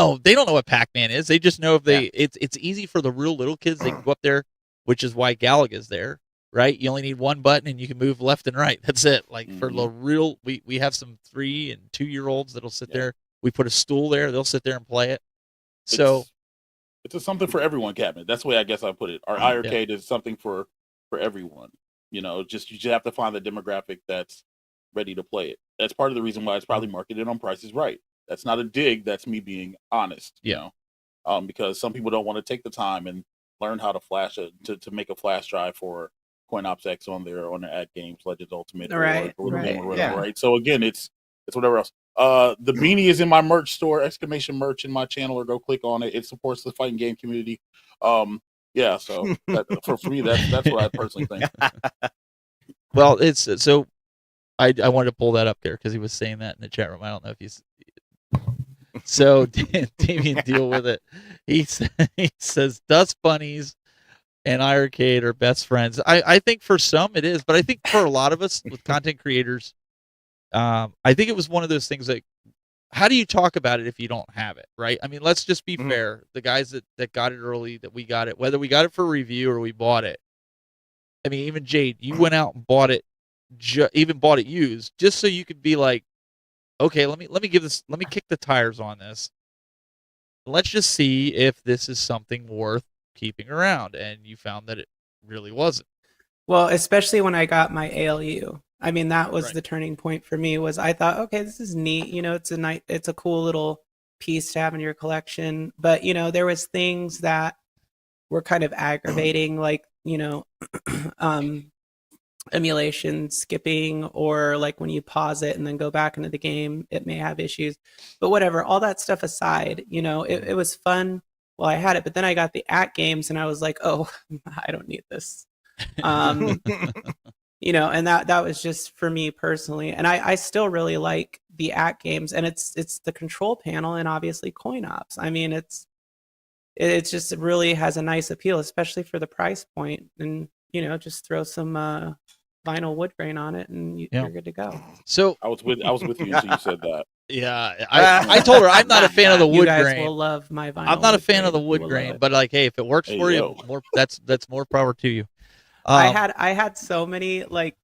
know what Pac-Man is. They just know if they it's easy for the real little kids. They can go up there, which is why Galaga's there, right? You only need one button and you can move left and right. That's it. Like for the real, we have some 3 and 2 year olds that'll sit there. We put a stool there. They'll sit there and play it. So it's a something for everyone cabinet. That's the way I guess I put it. Our iArcade is something for everyone. You know, you just have to find the demographic that's ready to play it. That's part of the reason why it's probably marketed on Price is Right. That's not a dig. That's me being honest. You know, because some people don't want to take the time and learn how to flash to make a flash drive for CoinOps X on their ad games, Legends Ultimate, Right, or right, whatever. yeah. Right. So again, it's whatever else. The beanie is in my merch store, exclamation merch in my channel, or go click on it. It supports the fighting game community. Yeah, so for me, that's what I personally think. well, it's so I wanted to pull that up there because he was saying that in the chat room. I don't know if he's so Damien deal with it. He says Dust Bunnies and iArcade are best friends. I think for some it is, but I think for a lot of us with content creators, I think it was one of those things like, how do you talk about it if you don't have it, right? I mean, let's just be fair. The guys that got it early, that we got it, whether we got it for review or we bought it. I mean, even Jayde, you went out and bought it, even bought it used, just so you could be like, okay, let me kick the tires on this. Let's just see if this is something worth keeping around. And you found that it really wasn't. Well, especially when I got my ALU. I mean, that was Right. the turning point for me. Was I thought, okay, this is neat. You know, it's a cool little piece to have in your collection. But you know, there was things that were kind of aggravating, like you know, emulation skipping, or like when you pause it and then go back into the game, it may have issues. But whatever, all that stuff aside, you know, it was fun while I had it. But then I got the at games, and I was like, oh, I don't need this. You know, and that was just for me personally. And I still really like the at games, and it's the control panel and obviously CoinOps. I mean, it just really has a nice appeal, especially for the price point. And you know, just throw some vinyl wood grain on it, and you're good to go. So I was with you until you said that. yeah, I told her I'm not a fan of the You wood guys grain. will love my vinyl. I'm not a wood fan of the grain. wood You will grain, love it. but like, hey, if it works Hey, for you, yo. that's more power to you. I had so many like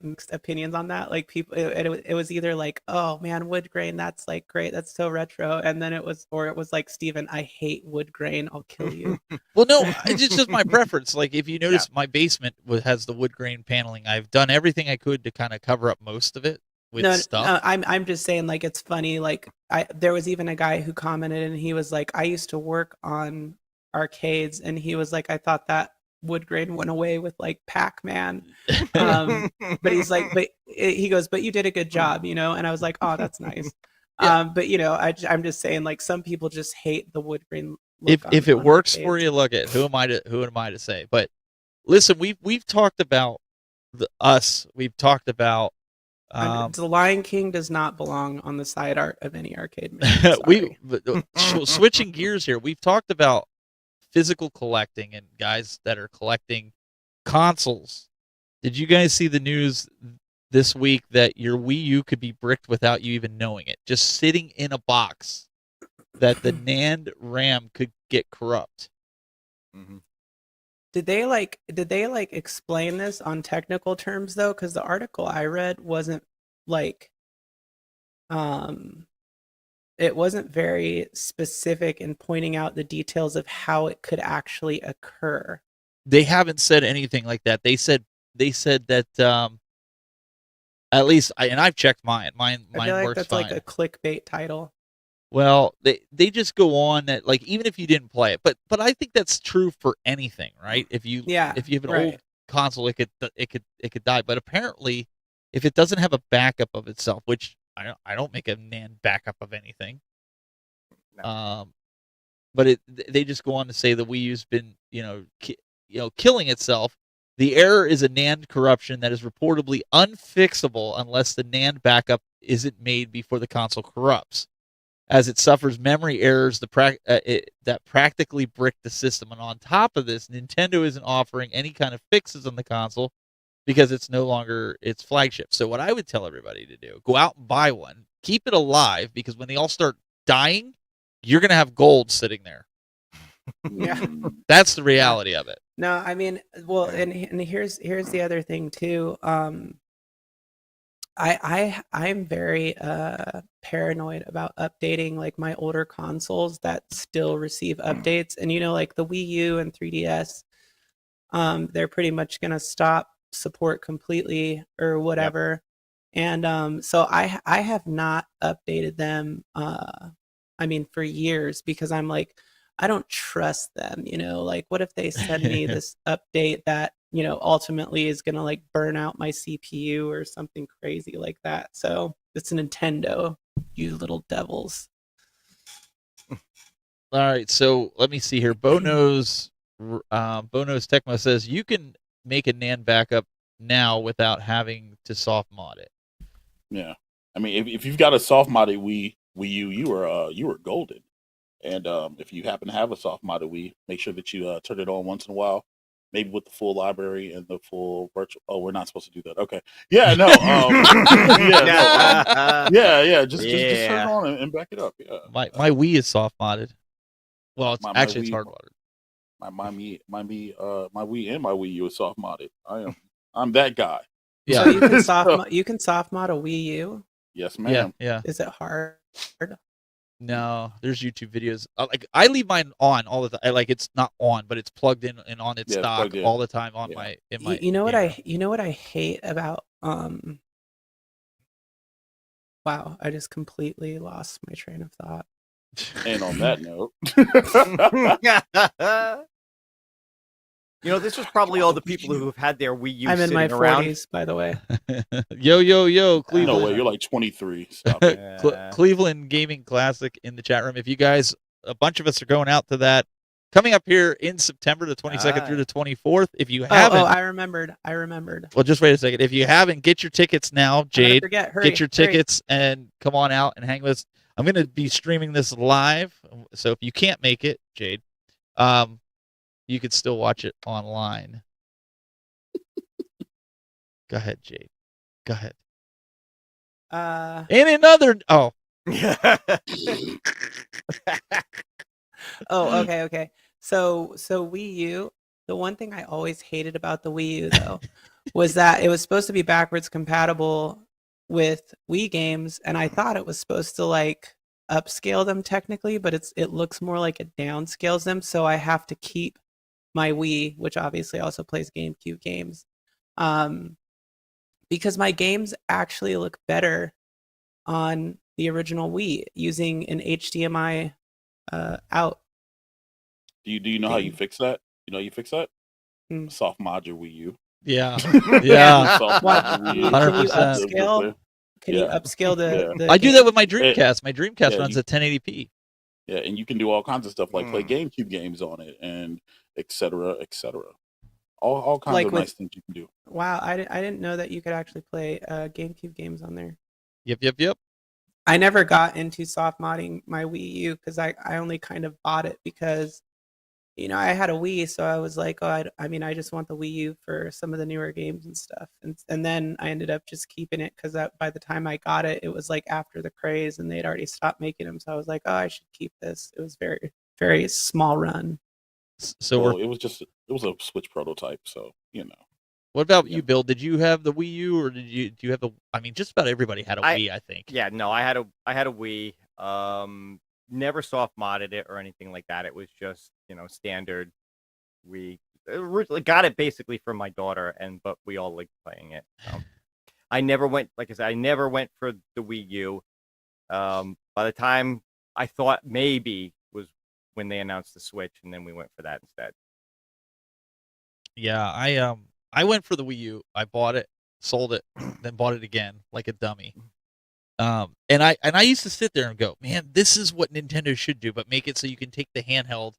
mixed opinions on that. Like people, it was either like, oh man, wood grain, that's like great, that's so retro, and then it was like, Steven, I hate wood grain, I'll kill you. Well, no, it's just my preference. Like, if you notice, my basement has the wood grain paneling. I've done everything I could to kind of cover up most of it with stuff. No, I'm just saying, like, it's funny. Like, there was even a guy who commented, and he was like, I used to work on arcades, and he was like, I thought that wood grain went away with like Pac-Man. But he's like, he goes, but you did a good job, you know? And I was like, oh, that's nice. Yeah. But I'm just saying, like, some people just hate the wood grain If look if it on works for arcades. you, look at who am I to say? But listen, we've talked about us. We've talked about The Lion King does not belong on the side art of any arcade machine. Sorry. Switching gears here. We've talked about physical collecting and guys that are collecting consoles. Did you guys see the news this week that your Wii U could be bricked without you even knowing it, just sitting in a box, that the NAND RAM could get corrupt? Mm-hmm. Did they explain this on technical terms though? Because the article I read wasn't like, it wasn't very specific in pointing out the details of how it could actually occur. They haven't said anything like that. They said that at least I've checked mine. Mine I feel like works that's fine. like a clickbait title. Well, they just go on that, like, even if you didn't play it, but I think that's true for anything, right? If you have an right. old console, it could die. But apparently, if it doesn't have a backup of itself, which I don't make a NAND backup of anything. No. But they just go on to say the Wii U's been killing itself. The error is a NAND corruption that is reportedly unfixable unless the NAND backup isn't made before the console corrupts, as it suffers memory errors that practically brick the system. And on top of this, Nintendo isn't offering any kind of fixes on the console because it's no longer its flagship. So what I would tell everybody to do, go out and buy one, keep it alive, because when they all start dying, you're going to have gold sitting there. Yeah. That's the reality of it. No, I mean, well, and here's the other thing too. I'm very paranoid about updating like my older consoles that still receive updates, and like the Wii U and 3DS, they're pretty much gonna stop support completely or whatever. Yep. And so I have not updated them. I mean, for years, because I'm like, I don't trust them. Like, what if they send me this update that ultimately is gonna like burn out my CPU or something crazy like that? So it's Nintendo, you little devils. All right, so let me see here. Bono's Tecmo says you can make a NAND backup now without having to soft mod it. Yeah, I mean, if you've got a soft modded Wii U, you were golden. And if you happen to have a soft modded Wii, make sure that you turn it on once in a while, maybe with the full library and the full virtual. Oh, we're not supposed to do that. Okay. Yeah, no. Just turn it on and back it up. Yeah. My Wii is soft modded. Well, it's actually it's hard modded. My Wii and my Wii U is soft modded. I'm that guy. Yeah. So you can soft mod a Wii U? Yes, ma'am. Yeah. Is it hard? No, there's YouTube videos. Like, I leave mine on all the time. Like, it's not on, but it's plugged in and on its dock all the time on my. You know what I hate about Wow, I just completely lost my train of thought. And on that note, this was probably all the people who have had their Wii U. I'm in my 40s, around. by the way. Yo, Cleveland. No way, you're like 23. Stop it. Cleveland Gaming Classic in the chat room. If you guys, a bunch of us are going out to that, coming up here in September, the 22nd through the 24th. If you haven't, I remembered. Well, just wait a second. If you haven't, get your tickets now, Jade. Hurry, get your tickets and come on out and hang with us. I'm going to be streaming this live, so if you can't make it, Jade, you could still watch it online. Go ahead, Jade. Go ahead. And another. Oh. Oh, okay. So Wii U. The one thing I always hated about the Wii U though was that it was supposed to be backwards compatible with Wii games, and I thought it was supposed to like upscale them technically, but it looks more like it downscales them. So I have to keep my Wii, which obviously also plays GameCube games, because my games actually look better on the original Wii using an HDMI out. Do you know how you fix that? You know how you fix that? Soft mod your Wii U. Yeah. Yeah. 100%. can you upscale the I do that with my And- Dreamcast. My Dreamcast yeah, runs you- at 1080p. Yeah, and you can do all kinds of stuff like play GameCube games on it, and et cetera, et cetera. All kinds Like of with- nice things you can do. Wow, I didn't know that you could actually play GameCube games on there. Yep. I never got into soft modding my Wii U because I only kind of bought it because, you know, I had a Wii, so I was like, oh, I mean, I just want the Wii U for some of the newer games and stuff. And then I ended up just keeping it because by the time I got it, it was like after the craze and they'd already stopped making them. So I was like, oh, I should keep this. It was very, very small run. So Well, it was a Switch prototype, so you know. what about you, Bill? Did you have the Wii U, or do you have the? I mean, just about everybody had a Wii, I think. Yeah, no, I had a Wii. Never soft modded it or anything like that. It was just, you know, standard. We originally got it basically from my daughter, but we all liked playing it. So. I never went, like I said, I never went for the Wii U. By the time I thought maybe was when they announced the Switch, and then we went for that instead. Yeah, I went for the Wii U. I bought it, sold it, then bought it again like a dummy. And I used to sit there and go, man, this is what Nintendo should do, but make it so you can take the handheld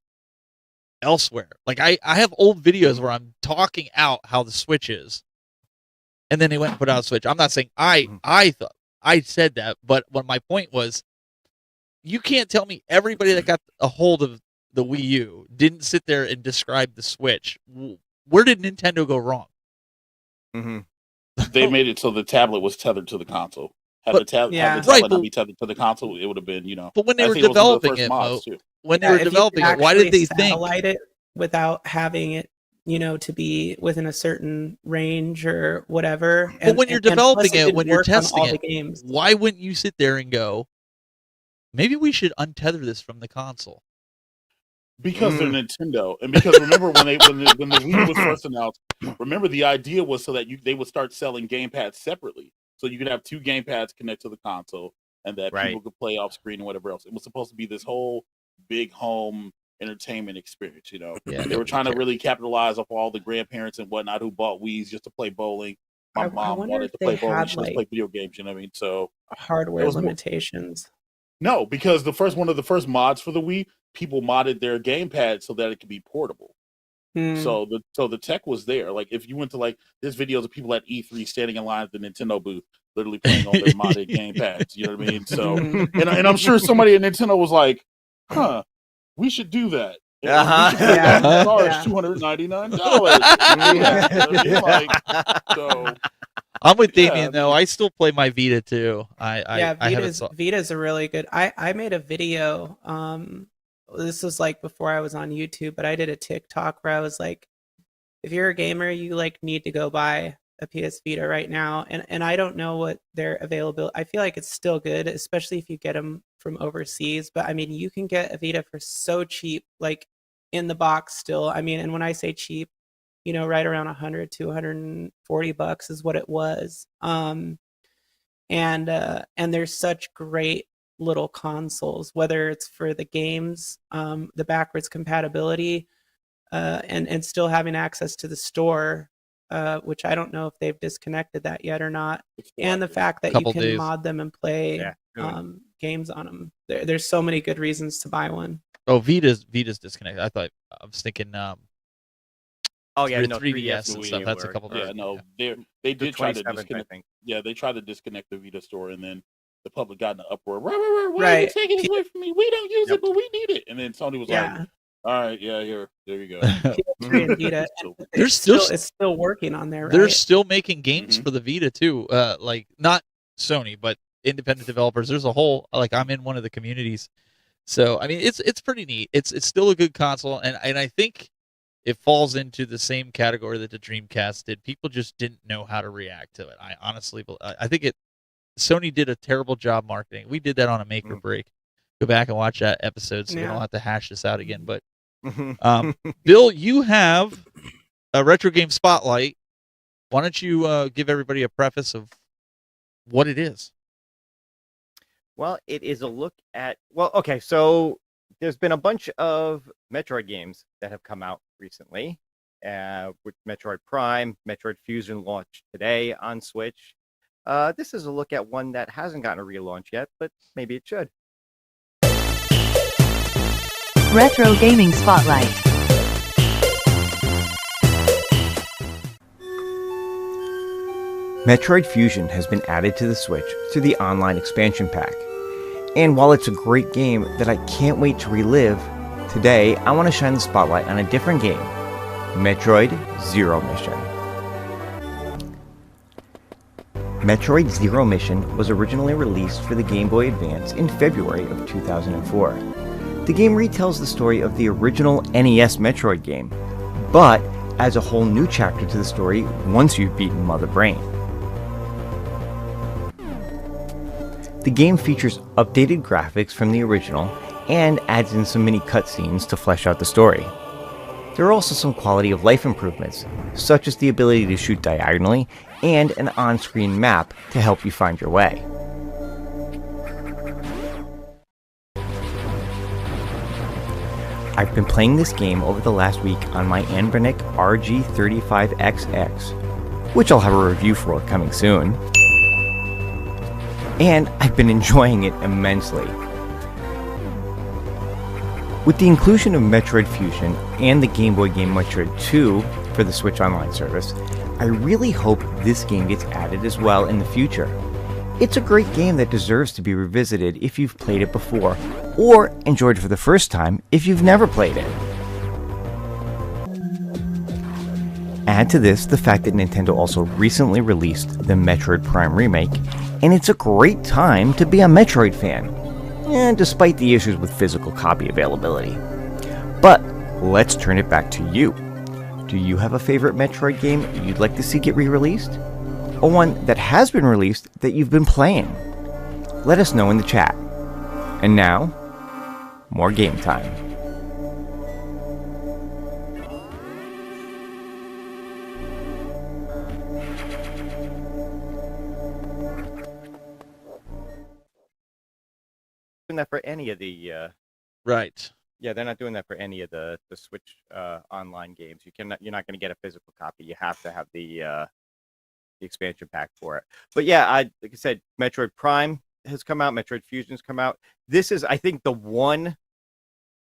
elsewhere. Like I have old videos where I'm talking out how the Switch is, and then they went and put out a Switch. I'm not saying I thought I said that, but what my point was, you can't tell me everybody that got a hold of the Wii U didn't sit there and describe the Switch. Where did Nintendo go wrong? They made it so the tablet was tethered to the console. Had the tablet not be tethered to the console, it would have been, you know. But when they were developing it, when they were developing it, why did they satellite it without having it, you know, to be within a certain range or whatever? But when you're developing it, when you're testing it, games. Why wouldn't you sit there and go, maybe we should untether this from the console? Because they're Nintendo, and because remember when the Wii was first announced, remember the idea was so that they would start selling gamepads separately, so you could have two gamepads connect to the console, and that people could play off screen and whatever else. It was supposed to be this whole big home entertainment experience, you know. Yeah, they were trying to really capitalize off all the grandparents and whatnot who bought Wii's just to play bowling. My mom wanted to play bowling; she just play video games. You know what I mean? So hardware limitations. No, because one of the first mods for the Wii, people modded their gamepad so that it could be portable. So the tech was there. Like if you went to there's videos of people at E3 standing in line at the Nintendo booth, literally playing on their modded gamepads. You know what I mean? So and I'm sure somebody at Nintendo was like, "Huh, we should do that." Charge $299. So. I'm with Damien though. I still play my Vita too. Vita's a really good. I made a video. This was like before I was on YouTube, but I did a TikTok where I was like, if you're a gamer, you need to go buy a PS Vita right now. And I don't know what their availability. I feel like it's still good, especially if you get them from overseas. But I mean, you can get a Vita for so cheap, like in the box still. I mean, and when I say cheap, you know, right around 100 to 140 bucks is what it was. And there's such great little consoles, whether it's for the games, the backwards compatibility, and still having access to the store, which I don't know if they've disconnected that yet or not. And the fact that you can mod them and play games on them. There's so many good reasons to buy one. Oh, Vita's disconnected. I was thinking 3DS and stuff. That's a couple days. Yeah, no, they did try to disconnect. Yeah, they tried to disconnect the Vita store, and then the public got in an uproar. Why are you taking it away from me? We don't use it, but we need it. And then Sony was like, "All right, here, there you go." PS3 and Vita. It's still working on there. Right? They're still making games for the Vita too. Like not Sony, but independent developers. There's a whole I'm in one of the communities. So I mean, it's pretty neat. It's still a good console, and I think it falls into the same category that the Dreamcast did. People just didn't know how to react to it. I honestly, I think Sony did a terrible job marketing. We did that on a make or break. Go back and watch that episode so we don't have to hash this out again. But Bill, you have a retro game spotlight. Why don't you give everybody a preface of what it is? Well, it is a look at so there's been a bunch of Metroid games that have come out recently, with Metroid Prime, Metroid Fusion launched today on Switch. This is a look at one that hasn't gotten a relaunch yet, but maybe it should. Retro Gaming Spotlight. Metroid Fusion has been added to the Switch through the online expansion pack. And while it's a great game that I can't wait to relive, today I want to shine the spotlight on a different game, Metroid Zero Mission. Metroid Zero Mission was originally released for the Game Boy Advance in February of 2004. The game retells the story of the original NES Metroid game, but adds a whole new chapter to the story once you've beaten Mother Brain. The game features updated graphics from the original and adds in some mini cutscenes to flesh out the story. There are also some quality of life improvements, such as the ability to shoot diagonally and an on-screen map to help you find your way. I've been playing this game over the last week on my Berndt RG35XX, which I'll have a review for coming soon. And I've been enjoying it immensely. With the inclusion of Metroid Fusion and the Game Boy game Metroid 2 for the Switch Online service, I really hope this game gets added as well in the future. It's a great game that deserves to be revisited if you've played it before, or enjoyed for the first time if you've never played it. Add to this the fact that Nintendo also recently released the Metroid Prime remake, and it's a great time to be a Metroid fan, despite the issues with physical copy availability. But let's turn it back to you. Do you have a favorite Metroid game you'd like to see get re-released? Or one that has been released that you've been playing? Let us know in the chat. And now, more game time. Doing that for any of the Right. yeah, they're not doing that for any of the Switch online games. You're not going to get a physical copy. You have to have the expansion pack for it. But yeah, like I said, Metroid Prime has come out. Metroid Fusion's come out. This is, I think, the one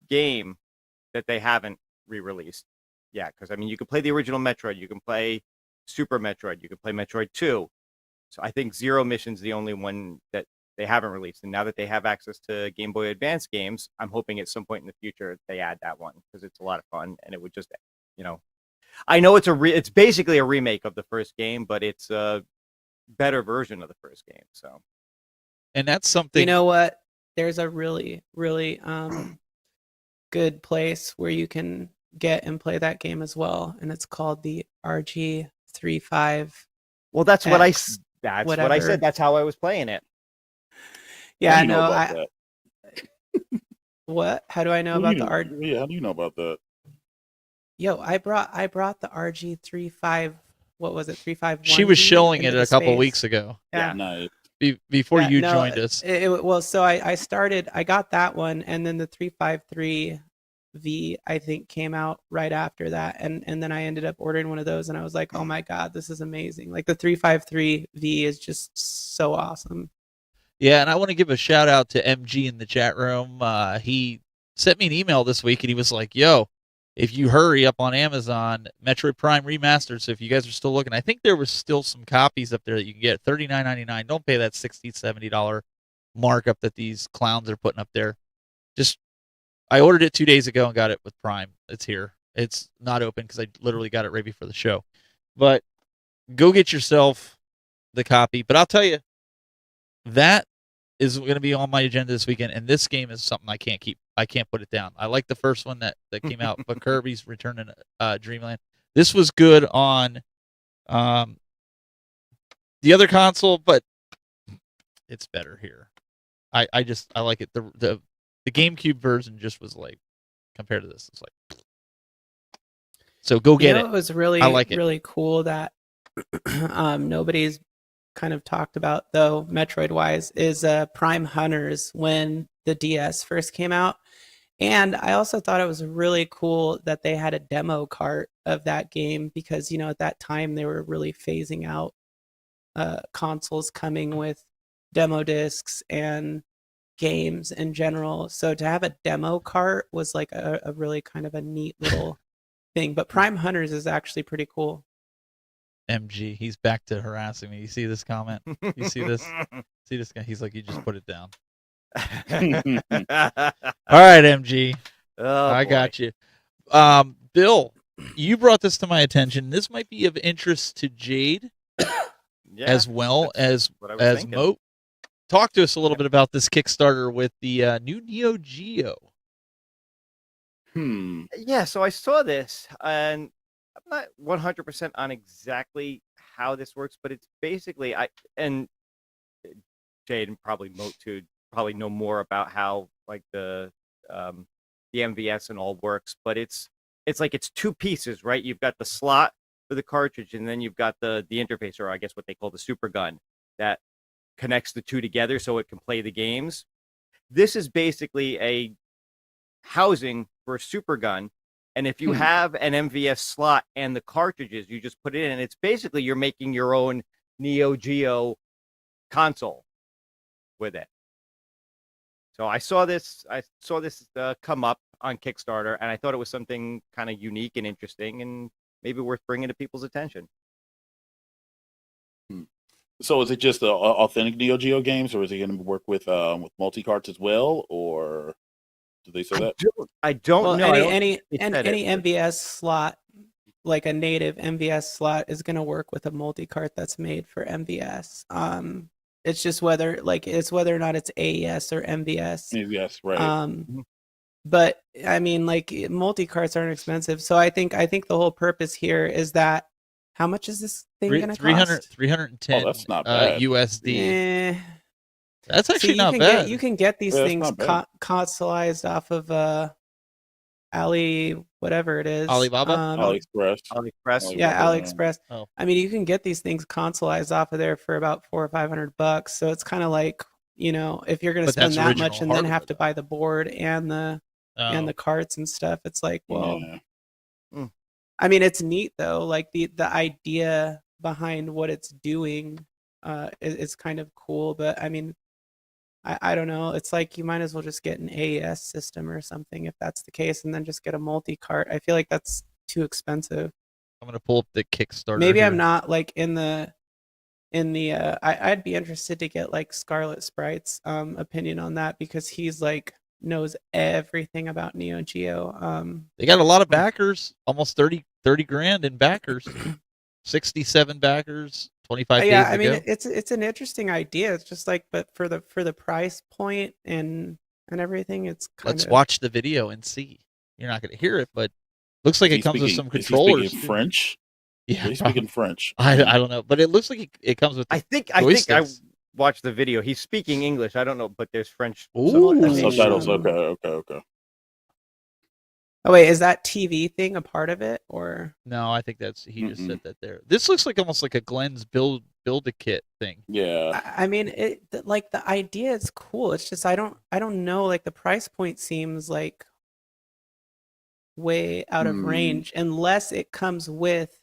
game that they haven't re-released. Yeah, because I mean, you can play the original Metroid, you can play Super Metroid, you can play Metroid 2. So I think Zero Mission's the only one that they haven't released. And now that they have access to Game Boy Advance games, I'm hoping at some point in the future they add that one, because it's a lot of fun and it would just, I know it's basically a remake of the first game, but it's a better version of the first game. So, And that's something. You know what? There's a really, really good place where you can get and play that game as well, and it's called the RG35. Well, that's what I X, that's whatever. what I said. That's how I was playing it. Yeah, How I do you know know. about that? What? How do I know How do about you the know- RG? Yeah, how do you know about that? Yo, I brought the RG35. What was it? 351. She was showing it a couple weeks ago. Yeah. Nice. Before Yeah, you no, joined us. Well, so I got that one, and then the 353V I think came out right after that, and then I ended up ordering one of those, and I was like, oh my god, this is amazing! Like the 353V is just so awesome. Yeah, and I want to give a shout out to MG in the chat room. He sent me an email this week, and he was like, yo, if you hurry up on Amazon, Metroid Prime Remastered, so if you guys are still looking, I think there was still some copies up there that you can get, $39.99. Don't pay that $60, $70 markup that these clowns are putting up there. I ordered it 2 days ago and got it with Prime. It's here. It's not open because I literally got it right before the show. But go get yourself the copy. But I'll tell you, that is going to be on my agenda this weekend, and this game is something I can't keep. I can't put it down. I like the first one that came out, but Kirby's Return to Dreamland. This was good on the other console, but it's better here. I like it. The GameCube version just was like, compared to this, it's like, so go get it. It was really, I like it. really cool that nobody's kind of talked about, though, Metroid wise, is Prime Hunters when the DS first came out. And I also thought it was really cool that they had a demo cart of that game, because at that time they were really phasing out consoles coming with demo discs and games in general. So to have a demo cart was like a really kind of a neat little thing. But Prime Hunters is actually pretty cool. MG, he's back to harassing me. You see this comment? You see this? See this guy? He's like, you just put it down. All right, MG. I got you. Bill, you brought this to my attention. This might be of interest to Jayde as well as Moat. Talk to us a little bit about this Kickstarter with the new Neo Geo. Yeah, so I saw this, and I'm not 100% on exactly how this works, but it's basically and Jayde and probably Moat too probably know more about how like the MVS and all works, but it's like it's two pieces, right? You've got the slot for the cartridge, and then you've got the interface, or I guess what they call the super gun, that connects the two together so it can play the games. This is basically a housing for a super gun, and if you have an MVS slot and the cartridges, you just put it in, and it's basically you're making your own Neo Geo console with it. So I saw this come up on Kickstarter, and I thought it was something kind of unique and interesting, and maybe worth bringing to people's attention. So is it just the authentic Neo Geo games, or is it going to work with multi-carts as well, or did they say that? I don't know. Any MVS slot, like a native MVS slot, is going to work with a multi-cart that's made for MVS. It's just whether or not it's AES or MVS. MVS, right? But I mean, like, multi-carts aren't expensive, so I think the whole purpose here is that. How much is this thing going to cost? 310 that's not bad. USD. That's actually not bad. You can get these things consoleized off of whatever it is. Alibaba? AliExpress. Yeah, AliExpress. Oh. I mean, you can get these things consoleized off of there for about $400 or $500. So it's kind of like, if you're going to spend that much and then have to buy the board and the carts and stuff, it's like, well. Yeah. I mean, it's neat though. Like the idea behind what it's doing is kind of cool. But I mean, I don't know. It's like you might as well just get an AES system or something if that's the case, and then just get a multi-cart. I feel like that's too expensive. I'm gonna pull up the Kickstarter. Maybe here. I'm not like in the. I'd be interested to get like Scarlet Sprite's opinion on that, because he's like knows everything about Neo Geo. They got a lot of backers, almost 30 grand in backers, 67 backers, 25 days yeah, I ago. mean, it's an interesting idea. It's just like, but for the price point and everything, it's kind Let's watch the video and see. You're not going to hear it, but looks like it comes with some controllers. Is he speaking French? Yeah, he's speaking French. I don't know, but it looks like it comes with. I think I watched the video. He's speaking English. I don't know, but there's French subtitles. Okay. Oh wait, is that TV thing a part of it, or no? I think he just said that there. This looks like almost like a Glenn's build a kit thing. Yeah. I mean, like the idea is cool. It's just I don't know. Like the price point seems like way out of range, unless it comes with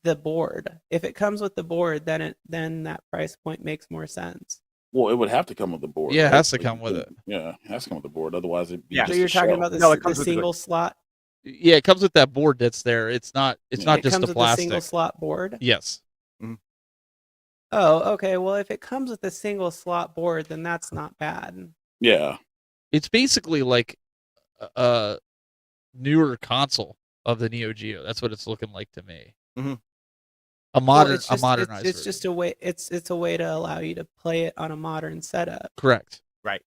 the board. If it comes with the board, then that price point makes more sense. Well, it would have to come with the board. Yeah, it has to come with it. Yeah, it has to come with the board. Otherwise, it'd be so you're talking about the single slot. Yeah, it comes with that board that's there. It's not just the plastic. With the single slot board. Yes. Mm-hmm. Oh, okay. Well, if it comes with a single slot board, then that's not bad. Yeah, it's basically like a newer console of the Neo Geo. That's what it's looking like to me. Mm-hmm. A modernized it's just a way. It's a way to allow you to play it on a modern setup. Correct. Right.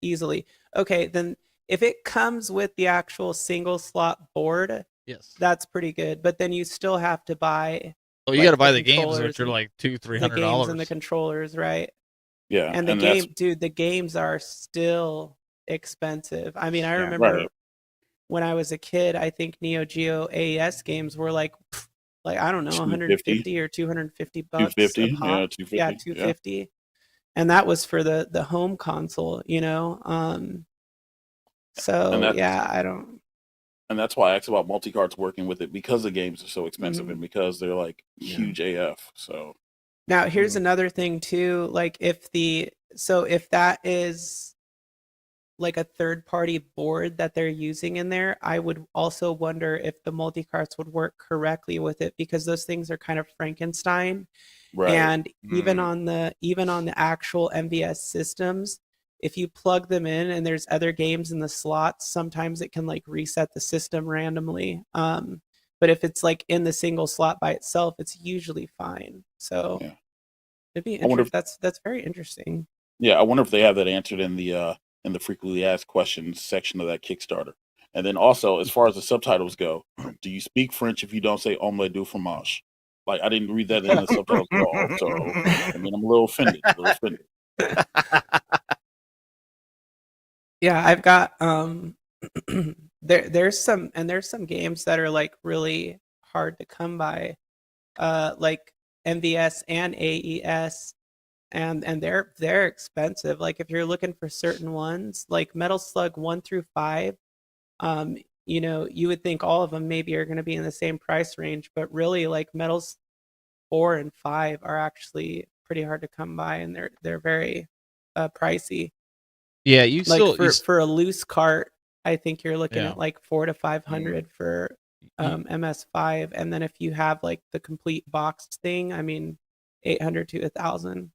Easily. Okay, then if it comes with the actual single slot board, yes, that's pretty good. But then you still have to buy. Oh, you got to buy the games, which are like $200-$300. The games and the controllers, right? Yeah, and the games are still expensive. I mean, I remember when I was a kid, I think Neo Geo AES games were like I don't know, 150 or $250 $250, a pop. Yeah, $250. Yeah. And that was for the home console, So I don't. And that's why I asked about multi-carts working with it, because the games are so expensive Mhm. and because they're like Yeah. huge AF. So Now, here's Mhm. another thing too. Like, if that is like a third party board that they're using in there, I would also wonder if the multi-carts would work correctly with it, because those things are kind of Frankenstein. right. And even Mm. on the actual MVS systems, if you plug them in and there's other games in the slots, sometimes it can like reset the system randomly. But if it's like in the single slot by itself, it's usually fine. So Yeah. it'd be I wonder interesting. That's very interesting. Yeah, I wonder if they have that answered in the frequently asked questions section of that Kickstarter. And then also, as far as the subtitles go, do you speak French if you don't say omelette du fromage? Like, I didn't read that in the subtitles at all. So, I mean, I'm a little offended. Yeah, I've got there's some games that are like really hard to come by, like MVS and AES, and they're expensive. Like, if you're looking for certain ones, like Metal Slug 1 through 5, um, you would think all of them maybe are going to be in the same price range, but really, like, Metals 4 and 5 are actually pretty hard to come by, and they're very pricey. Yeah, you Like, still for a loose cart, I think you're looking Yeah. at like 400 to 500 for MS5, and then if you have like the complete boxed thing, I mean, 800 to 1,000.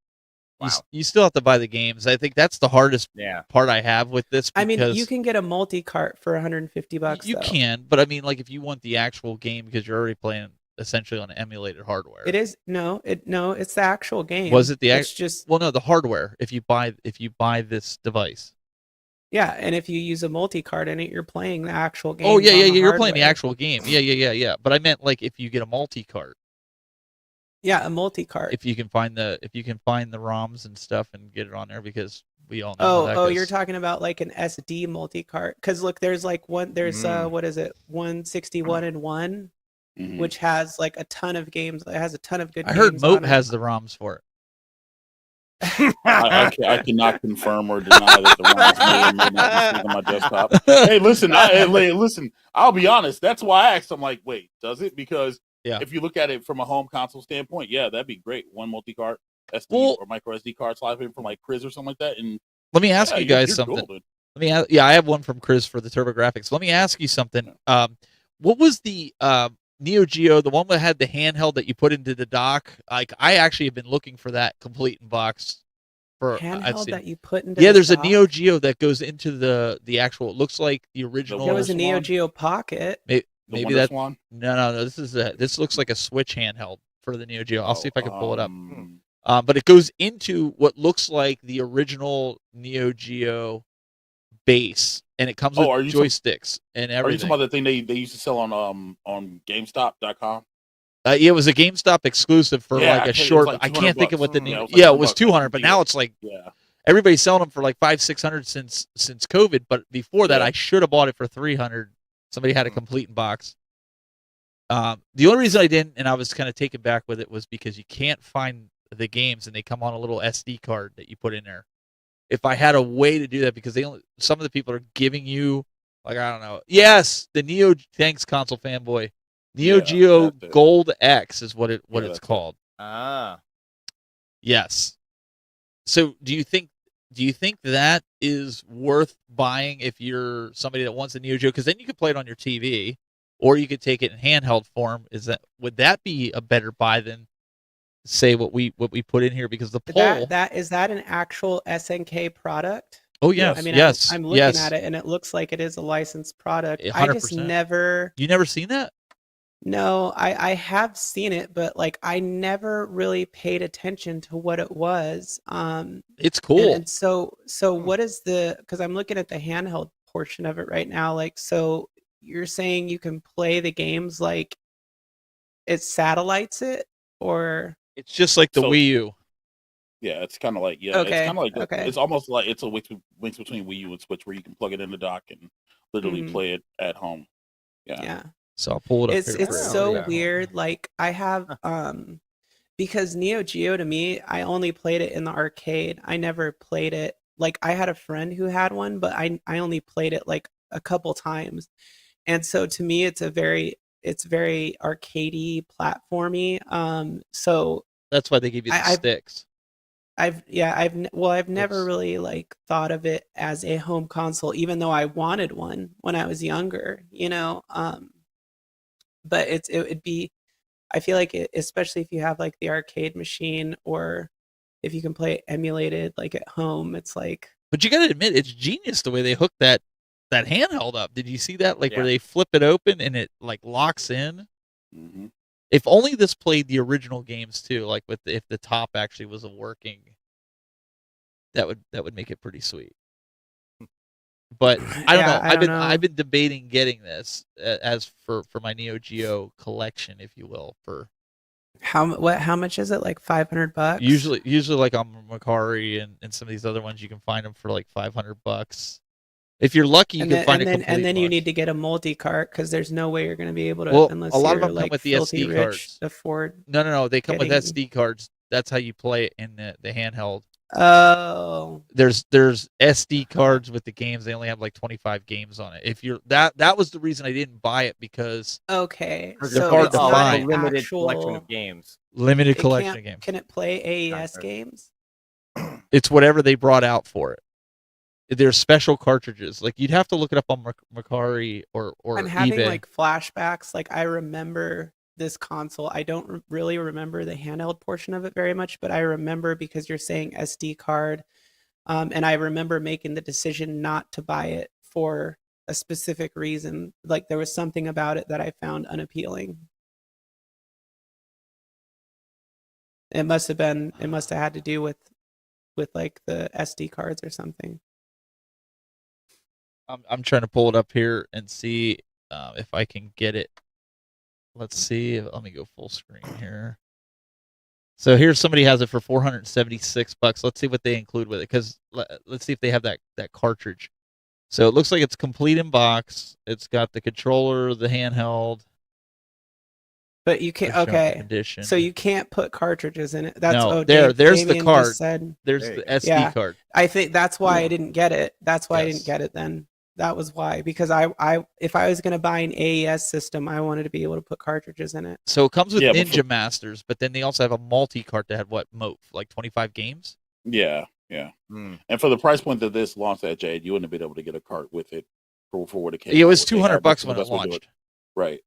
Wow. you still have to buy the games. I think that's the hardest Yeah. part I have with this. I mean, you because can get a multi cart for 150 bucks. you though. can, but I mean, like, if you want the actual game, because you're already playing essentially on emulated hardware. It is it's the actual game. Was it the It's just Well, no, the hardware. If you buy this device. yeah, and if you use a multi cart in it, you're playing the actual game. Oh yeah, you're playing the actual game. Yeah. But I meant, like, if you get a multi-cart. Yeah, a multi cart. If you can find the ROMs and stuff and get it on there, because we all know. how that goes. You're talking about like an SD multi cart. Because look, there's like what is it, 161 and 1, which has like a ton of games. It has a ton of good. I heard games Moat on it. has the ROMs for it. I cannot confirm or deny that the ROMs may or may not be on my desktop. Hey, listen. I'll be honest. That's why I asked. I'm like, wait, does it? Because if you look at it from a home console standpoint, yeah, that'd be great. One multi-cart SD or micro SD card slide in from like Chris or something like that. And let me ask you guys you're something. golden. I have one from Chris for the TurboGrafx. Let me ask you something. What was the Neo Geo, the one that had the handheld that you put into the dock? Like, I actually have been looking for that complete in box for handheld that you put into. Yeah, there's dock? a Neo Geo that goes into the actual. It looks like the original. There was a Neo Geo Pocket. Maybe that one. No. This looks like a Switch handheld for the Neo Geo. I'll see if I can pull it up. But it goes into what looks like the original Neo Geo base, and it comes with joysticks and everything. Are you talking about the thing they used to sell on GameStop.com? It was a GameStop exclusive for like a short. Like I can't think of what the name. Yeah, it was 200, but now it's like everybody's selling them for like 500-600 since COVID. But before that, I should have bought it for 300. Somebody had a complete in box. The only reason I didn't, and I was kind of taken back with it, was because you can't find the games, and they come on a little SD card that you put in there. If I had a way to do that, because some of the people are giving you, like, I don't know. Yes, the Neo. Thanks, console fanboy. Neo Geo Gold X is what it's called. Yes. So do you think that is worth buying if you're somebody that wants a Neo Geo? Because then you could play it on your TV, or you could take it in handheld form. Would that be a better buy than, say, what we put in here? Because the poll is that an actual SNK product? Oh yeah, I mean, yes. I'm looking at it, and it looks like it is a licensed product. 100%. I just never. You never seen that? No, I have seen it, but like I never really paid attention to what it was. It's cool. And so what is because I'm looking at the handheld portion of it right now. Like, so you're saying you can play the games like it satellites it, or it's just like the WiiU. Yeah, it's kind of like it's kind of like it's almost like it's a mix between Wii U and Switch, where you can plug it in the dock and literally play it at home. Yeah. So I'll pull it up. It's so weird. Like, I have because Neo Geo, to me, I only played it in the arcade. I never played it. Like, I had a friend who had one, but I only played it like a couple times. And so to me, it's very arcadey, platformy. So That's why they give you the I've sticks. I've never Oops. really like thought of it as a home console, even though I wanted one when I was younger, you know. But it would be, I feel like especially if you have like the arcade machine, or if you can play it emulated like at home, it's like. But you got to admit, it's genius the way they hooked that handheld up. Did you see that? Like where Yeah. they flip it open and it like locks in. Mm-hmm. If only this played the original games too. Like if the top actually was a working, that would make it pretty sweet. But I don't know. I don't know. I've been debating getting this as for my Neo Geo collection, if you will. For How much is it? Like $500? usually like on Macari and some of these other ones, you can find them for like $500. If you're lucky, you can find a complete and then you box. need to get a multi-cart, because there's no way you're going to be able to, Well, unless a lot of you're them come like with the filthy SD rich, cards. afford. No. They come with getting- SD cards. That's how you play it in the handheld. Oh, There's SD cards with the games. They only have like 25 games on it. If you're that was the reason I didn't buy it, because okay. They're So hard it's to not find. an Limited collection actual of games. limited it collection can't- of games. Can it play AES Sure. games? It's whatever they brought out for it. There's special cartridges. Like you'd have to look it up on Macari or I'm having eBay. like flashbacks. Like I remember this console. I don't really remember the handheld portion of it very much, but I remember because you're saying SD card, and I remember making the decision not to buy it for a specific reason. Like there was something about it that I found unappealing. It must have had to do with like the SD cards or something. I'm trying to pull it up here and see if I can get it. Let's see. Let me go full screen here. So here somebody has it for $476. Let's see what they include with it, because let's see if they have that cartridge. So it looks like it's complete in box. It's got the controller, the handheld. But you can't. They're showing the Okay, condition. so you can't put cartridges in it. That's No, Damien there's the just card. said. There's There you the go. SD Yeah. card. I think that's why I didn't get it. That's why I Yes. didn't get it then. That was why, because I if I was gonna buy an AES system, I wanted to be able to put cartridges in it. So it comes with Yeah, but Ninja Masters, but then they also have a multi-cart that had what, like 25 games? Yeah. Mm. And for the price point that this launched at, Jade, you wouldn't have been able to get a cart with it for what it came. It was out with. They had $200 the when it best way to do launched. Right.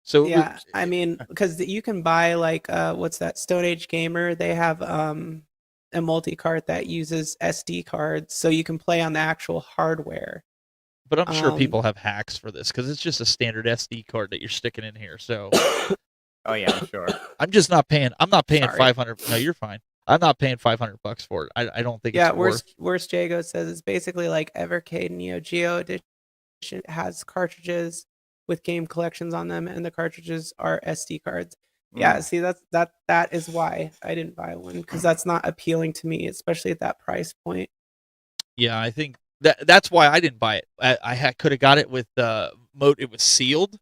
So Yeah, I mean, because you can buy like what's that, Stone Age Gamer? They have a multi-cart that uses SD cards, so you can play on the actual hardware. But I'm sure Um, people have hacks for this, because it's just a standard SD card that you're sticking in here. So Oh yeah, I'm sure. I'm not paying Sorry. 500. No, you're fine. I'm not paying $500 for it. I don't think Yeah, it's worth. worst Jago says it's basically like Evercade Neo Geo Edition has cartridges with game collections on them, and the cartridges are SD cards. Yeah, see, that is why I didn't buy one, because that's not appealing to me, especially at that price point. Yeah, I think that's why I didn't buy it. I could have got it with it was sealed,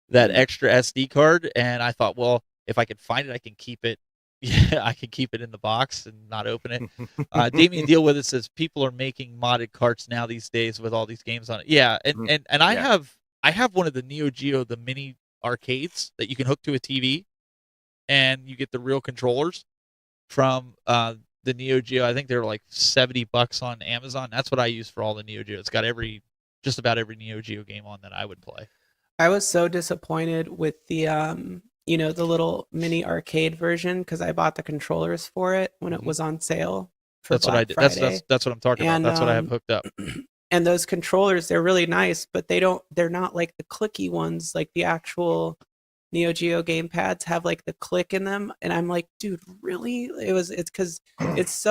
that extra SD card, and I thought, well, if I could find it, I can keep it. Yeah, I can keep it in the box and not open it. Damien Deal with it says people are making modded carts now these days with all these games on it. Yeah, and I have one of the Neo Geo, the mini arcades that you can hook to a TV, and you get the real controllers from the Neo Geo. I think they're like $70 on Amazon. That's what I use for all the Neo Geo. It's got just about every Neo Geo game on that I would play. I was so disappointed with the the little mini arcade version, because I bought the controllers for it when it was on sale for That's what I Black did. Friday. That's what I'm talking And, about. That's what I have hooked up. And those controllers, they're really nice, but they're not like the clicky ones, like the actual Neo Geo gamepads have like the click in them. And I'm like, dude, really? It's because it's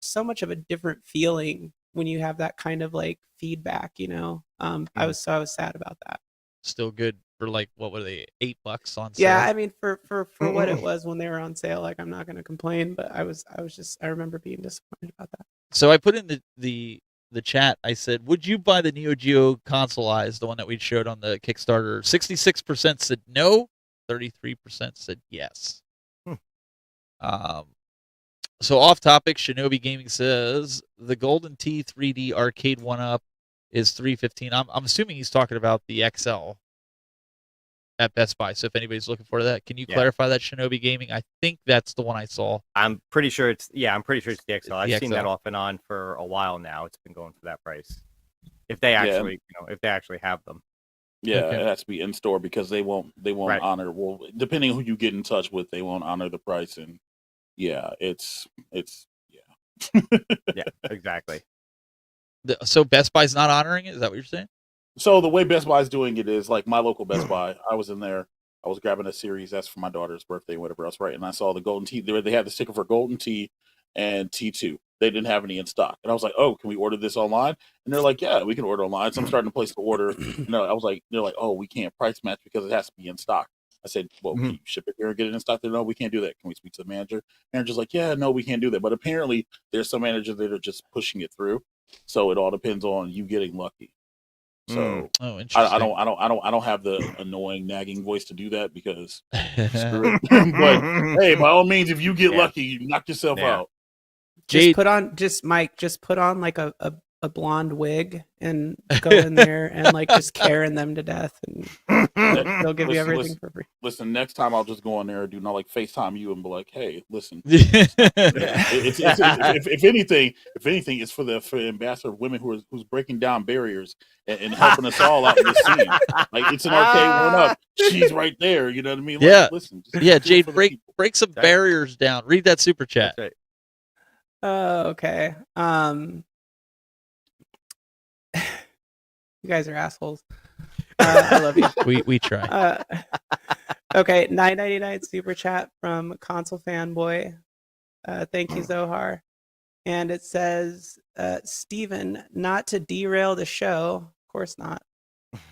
so much of a different feeling when you have that kind of like feedback, I was sad about that. Still good for like, what were they, $8 on sale? Yeah, I mean, for what it was when they were on sale, like, I'm not going to complain, but I remember being disappointed about that. So I put in the chat, I said, would you buy the Neo Geo consoleized, the one that we showed on the Kickstarter? 66% said no, 33% said yes. So off topic, Shinobi Gaming says, the Golden Tee 3D Arcade1up is $315. I'm assuming he's talking about the XL at Best Buy. So if anybody's looking for that, can you clarify that Shinobi Gaming? I think that's the one I saw. I'm pretty sure it's the XL. I've the seen XL. that off and on for a while now. It's been going for that price. If they actually, if they actually have them. Yeah, Okay. it has to be in store because they won't Right. honor. Well, depending on who you get in touch with, they won't honor the price. And yeah, it's Yeah, exactly. So Best Buy's not honoring it? Is that what you're saying? So the way Best Buy is doing it is like my local Best Buy. I was in there. I was grabbing a Series S for my daughter's birthday, whatever else, right? And I saw the Golden Tee. They had the sticker for Golden Tee and T2. They didn't have any in stock, and I was like, "Oh, can we order this online?" And they're like, "Yeah, we can order online." So I'm starting to place the order. And I was like, "They're like, oh, we can't price match because it has to be in stock." I said, "Well, can you ship it here and get it in stock?" They're, "No, we can't do that. Can we speak to the manager?" Manager's like, "Yeah, no, we can't do that." But apparently, there's some managers that are just pushing it through. So it all depends on you getting lucky. So Oh, interesting. I don't have the annoying nagging voice to do that because screw it. But hey, by all means, if you get lucky, you knock yourself out. Mike, just put on like a blonde wig and go in there and like just Karen them to death, and they'll give you everything for free. Listen, next time I'll just go on there and do not like FaceTime you and be like, "Hey, listen." If anything, it's for the ambassador of women who's breaking down barriers and helping us all out in this scene. Like it's an Arcade1up. She's right there. You know what I mean? Like, Yeah. Listen. Jayde, break some barriers down. Read that super chat. That's right. Okay. You guys are assholes. I love you. We try. Okay, $9.99 super chat from Console Fanboy. Thank you, Zohar. And it says, Steven, not to derail the show, of course not.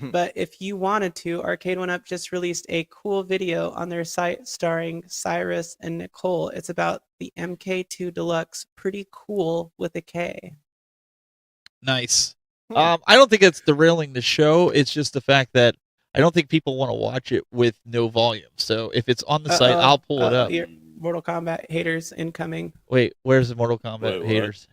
But if you wanted to, Arcade1up just released a cool video on their site starring Cyrus and Nicole. It's about the MK2 Deluxe. Pretty cool with a K. Nice. I don't think it's derailing the show. It's just the fact that I don't think people want to watch it with no volume. So if it's on the site, I'll pull it up. Mortal Kombat haters incoming. Wait, where's the Mortal Kombat haters?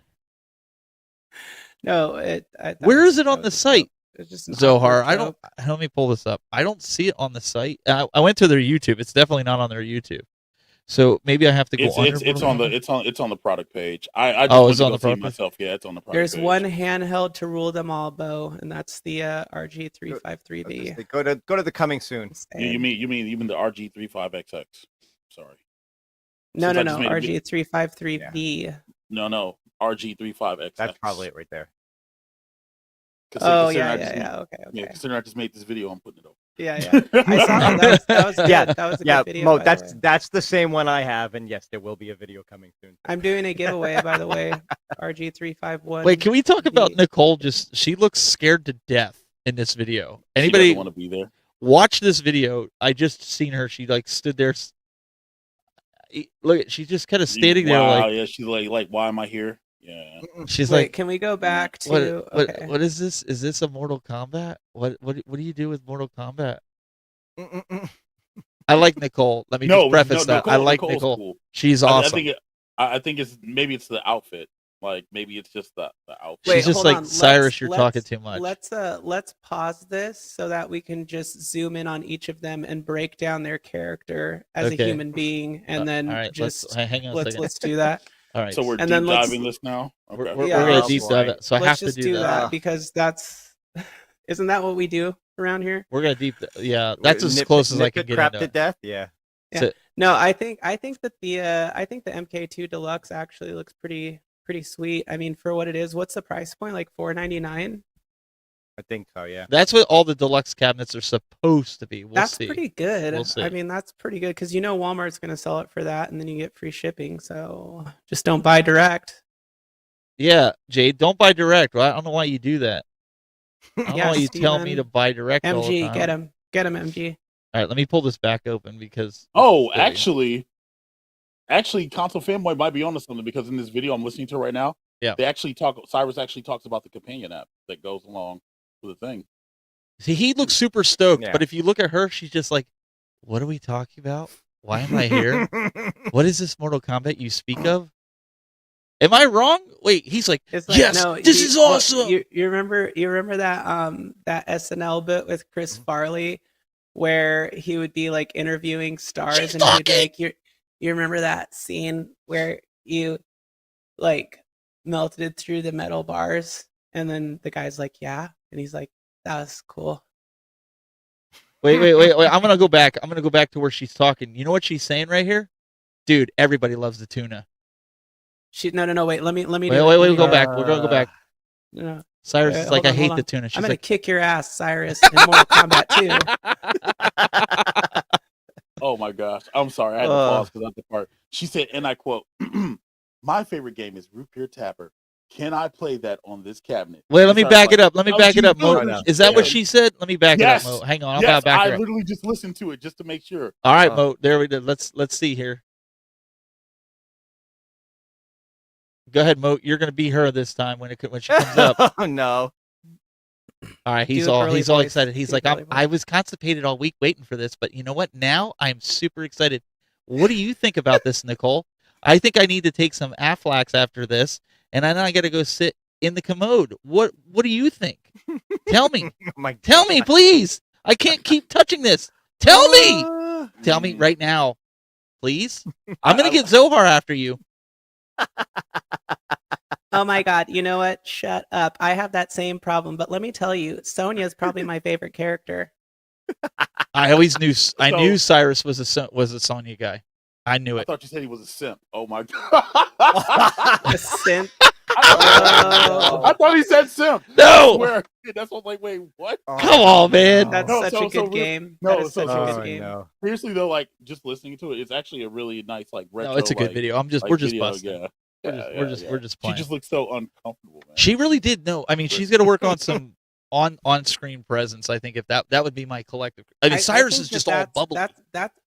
No, where is it on the site? It's just Zohar, let me pull this up. I don't see it on the site. I went to their YouTube. It's definitely not on their YouTube. So maybe I have to go. It's on the product page. I just it's on the product myself. Yeah, it's on the product There's page. one handheld to rule them all, Bo, and that's the RG353V. Go to the coming soon. You mean the RG35XX? Sorry. No, RG353V. No, RG35XX. That's probably it right there. Oh yeah. Okay. Yeah, considering I just made this video, I'm putting it up. Yeah. I saw that. That was good. That was a good video. Mo, that's the same one I have, and yes, there will be a video coming soon. I'm doing a giveaway, by the way. RG351. Wait, can we talk about Nicole? She looks scared to death in this video. Anybody she doesn't want to be there? Watch this video. I just seen her. She like stood there. Look, she's just kind of standing there. Like, yeah, she's like, why am I here? Yeah. She's Wait, like, can we go back to what is this? Is this a Mortal Kombat? What do you do with Mortal Kombat? I like Nicole. Let me just preface that. I like Nicole's Nicole. Cool. She's awesome. I think it's the outfit. Like maybe it's just the outfit. Wait, she's just like Cyrus. You're talking too much. Let's pause this so that we can just zoom in on each of them and break down their character as a human being, and then hang on. Let's do that. All right. So we're deep diving this now. Okay. We're gonna deep dive it. So I have to do that because isn't that what we do around here? We're gonna that's as close as I can get crap into to death. Yeah. No, I think that the MK2 Deluxe actually looks pretty sweet. I mean, for what it is, what's the price point? Like $499? I think so, yeah. That's what all the deluxe cabinets are supposed to be. That's pretty good. We'll see. I mean, that's pretty good because Walmart's going to sell it for that, and then you get free shipping. So just don't buy direct. Yeah, Jayde, don't buy direct. Well, I don't know why you do that. I don't know why you tell me to buy direct. MG, all the time. get him, MG. All right, let me pull this back open because. Actually, Console Fanboy might be onto something because in this video I'm listening to right now, Cyrus actually talks about the companion app that goes along with the thing. See, he looks super stoked, but if you look at her, she's just like, "What are we talking about? Why am I here? What is this Mortal Kombat you speak of?" Am I wrong? Wait, he's like, It's like, yes, no, this is awesome. You remember that that SNL bit with Chris Farley where he would be like interviewing stars She's and he'd be talking! like, you remember that scene where you like melted through the metal bars? And then the guy's like, yeah. And he's like, that was cool. Wait. I'm gonna go back. I'm gonna go back to where she's talking. You know what she's saying right here? Dude, everybody loves the tuna. No, wait, let me Wait, do it. we'll Let me go do back. it. We're gonna go back. No. Cyrus is like, hold I on, hate hold the on. tuna. She's I'm gonna like, kick your ass, Cyrus, in Mortal Kombat 2. Oh my gosh. I'm sorry. I had to pause because that's the part. She said, and I quote, my favorite game is Root Beer Tapper. Can I play that on this cabinet? wait, let me back it up. Let me back it up, Mo. Mo. Is that what she said? Let me back it up, Yes. Mo. Hang on, I'll Yes, back I her up. literally just listened to it just to make sure. All right, Mo. There we go. Let's see here. Go ahead, Mo. You're gonna be her this time when she comes up. Oh no. All right, he's Do a all girly voice. excited. He's Do a like, girly I was constipated all week waiting for this, but you know what? Now I'm super excited. What do you think about this, Nicole? I think I need to take some Aflax after this, and then I got to go sit in the commode. What do you think? Tell me. Tell me, please. I can't keep touching this. Tell me. Tell me right now, please. I'm gonna get Zohar after you. Oh my god, you know what? Shut up. I have that same problem, but let me tell you, Sonya's probably my favorite character. I always knew. I knew Cyrus was a Sonya guy. I knew I it. thought you said he was a simp. Oh my god. A simp? I thought he said simp. No. I swear. That's what I was like, wait, what? Come on, man. That's No, such so- a good so re- game. no, That is so- such so- a good Oh, game. no. Seriously though, like just listening to it, it's actually a really nice like retro. No, it's a good like, video. like We're just video, busting. Yeah. We're just She playing. just looks so uncomfortable, man. She really did know. I mean, she's going to work on some on screen presence. I think if that would be my collective. I mean, Cyrus think is just that's, all bubbly.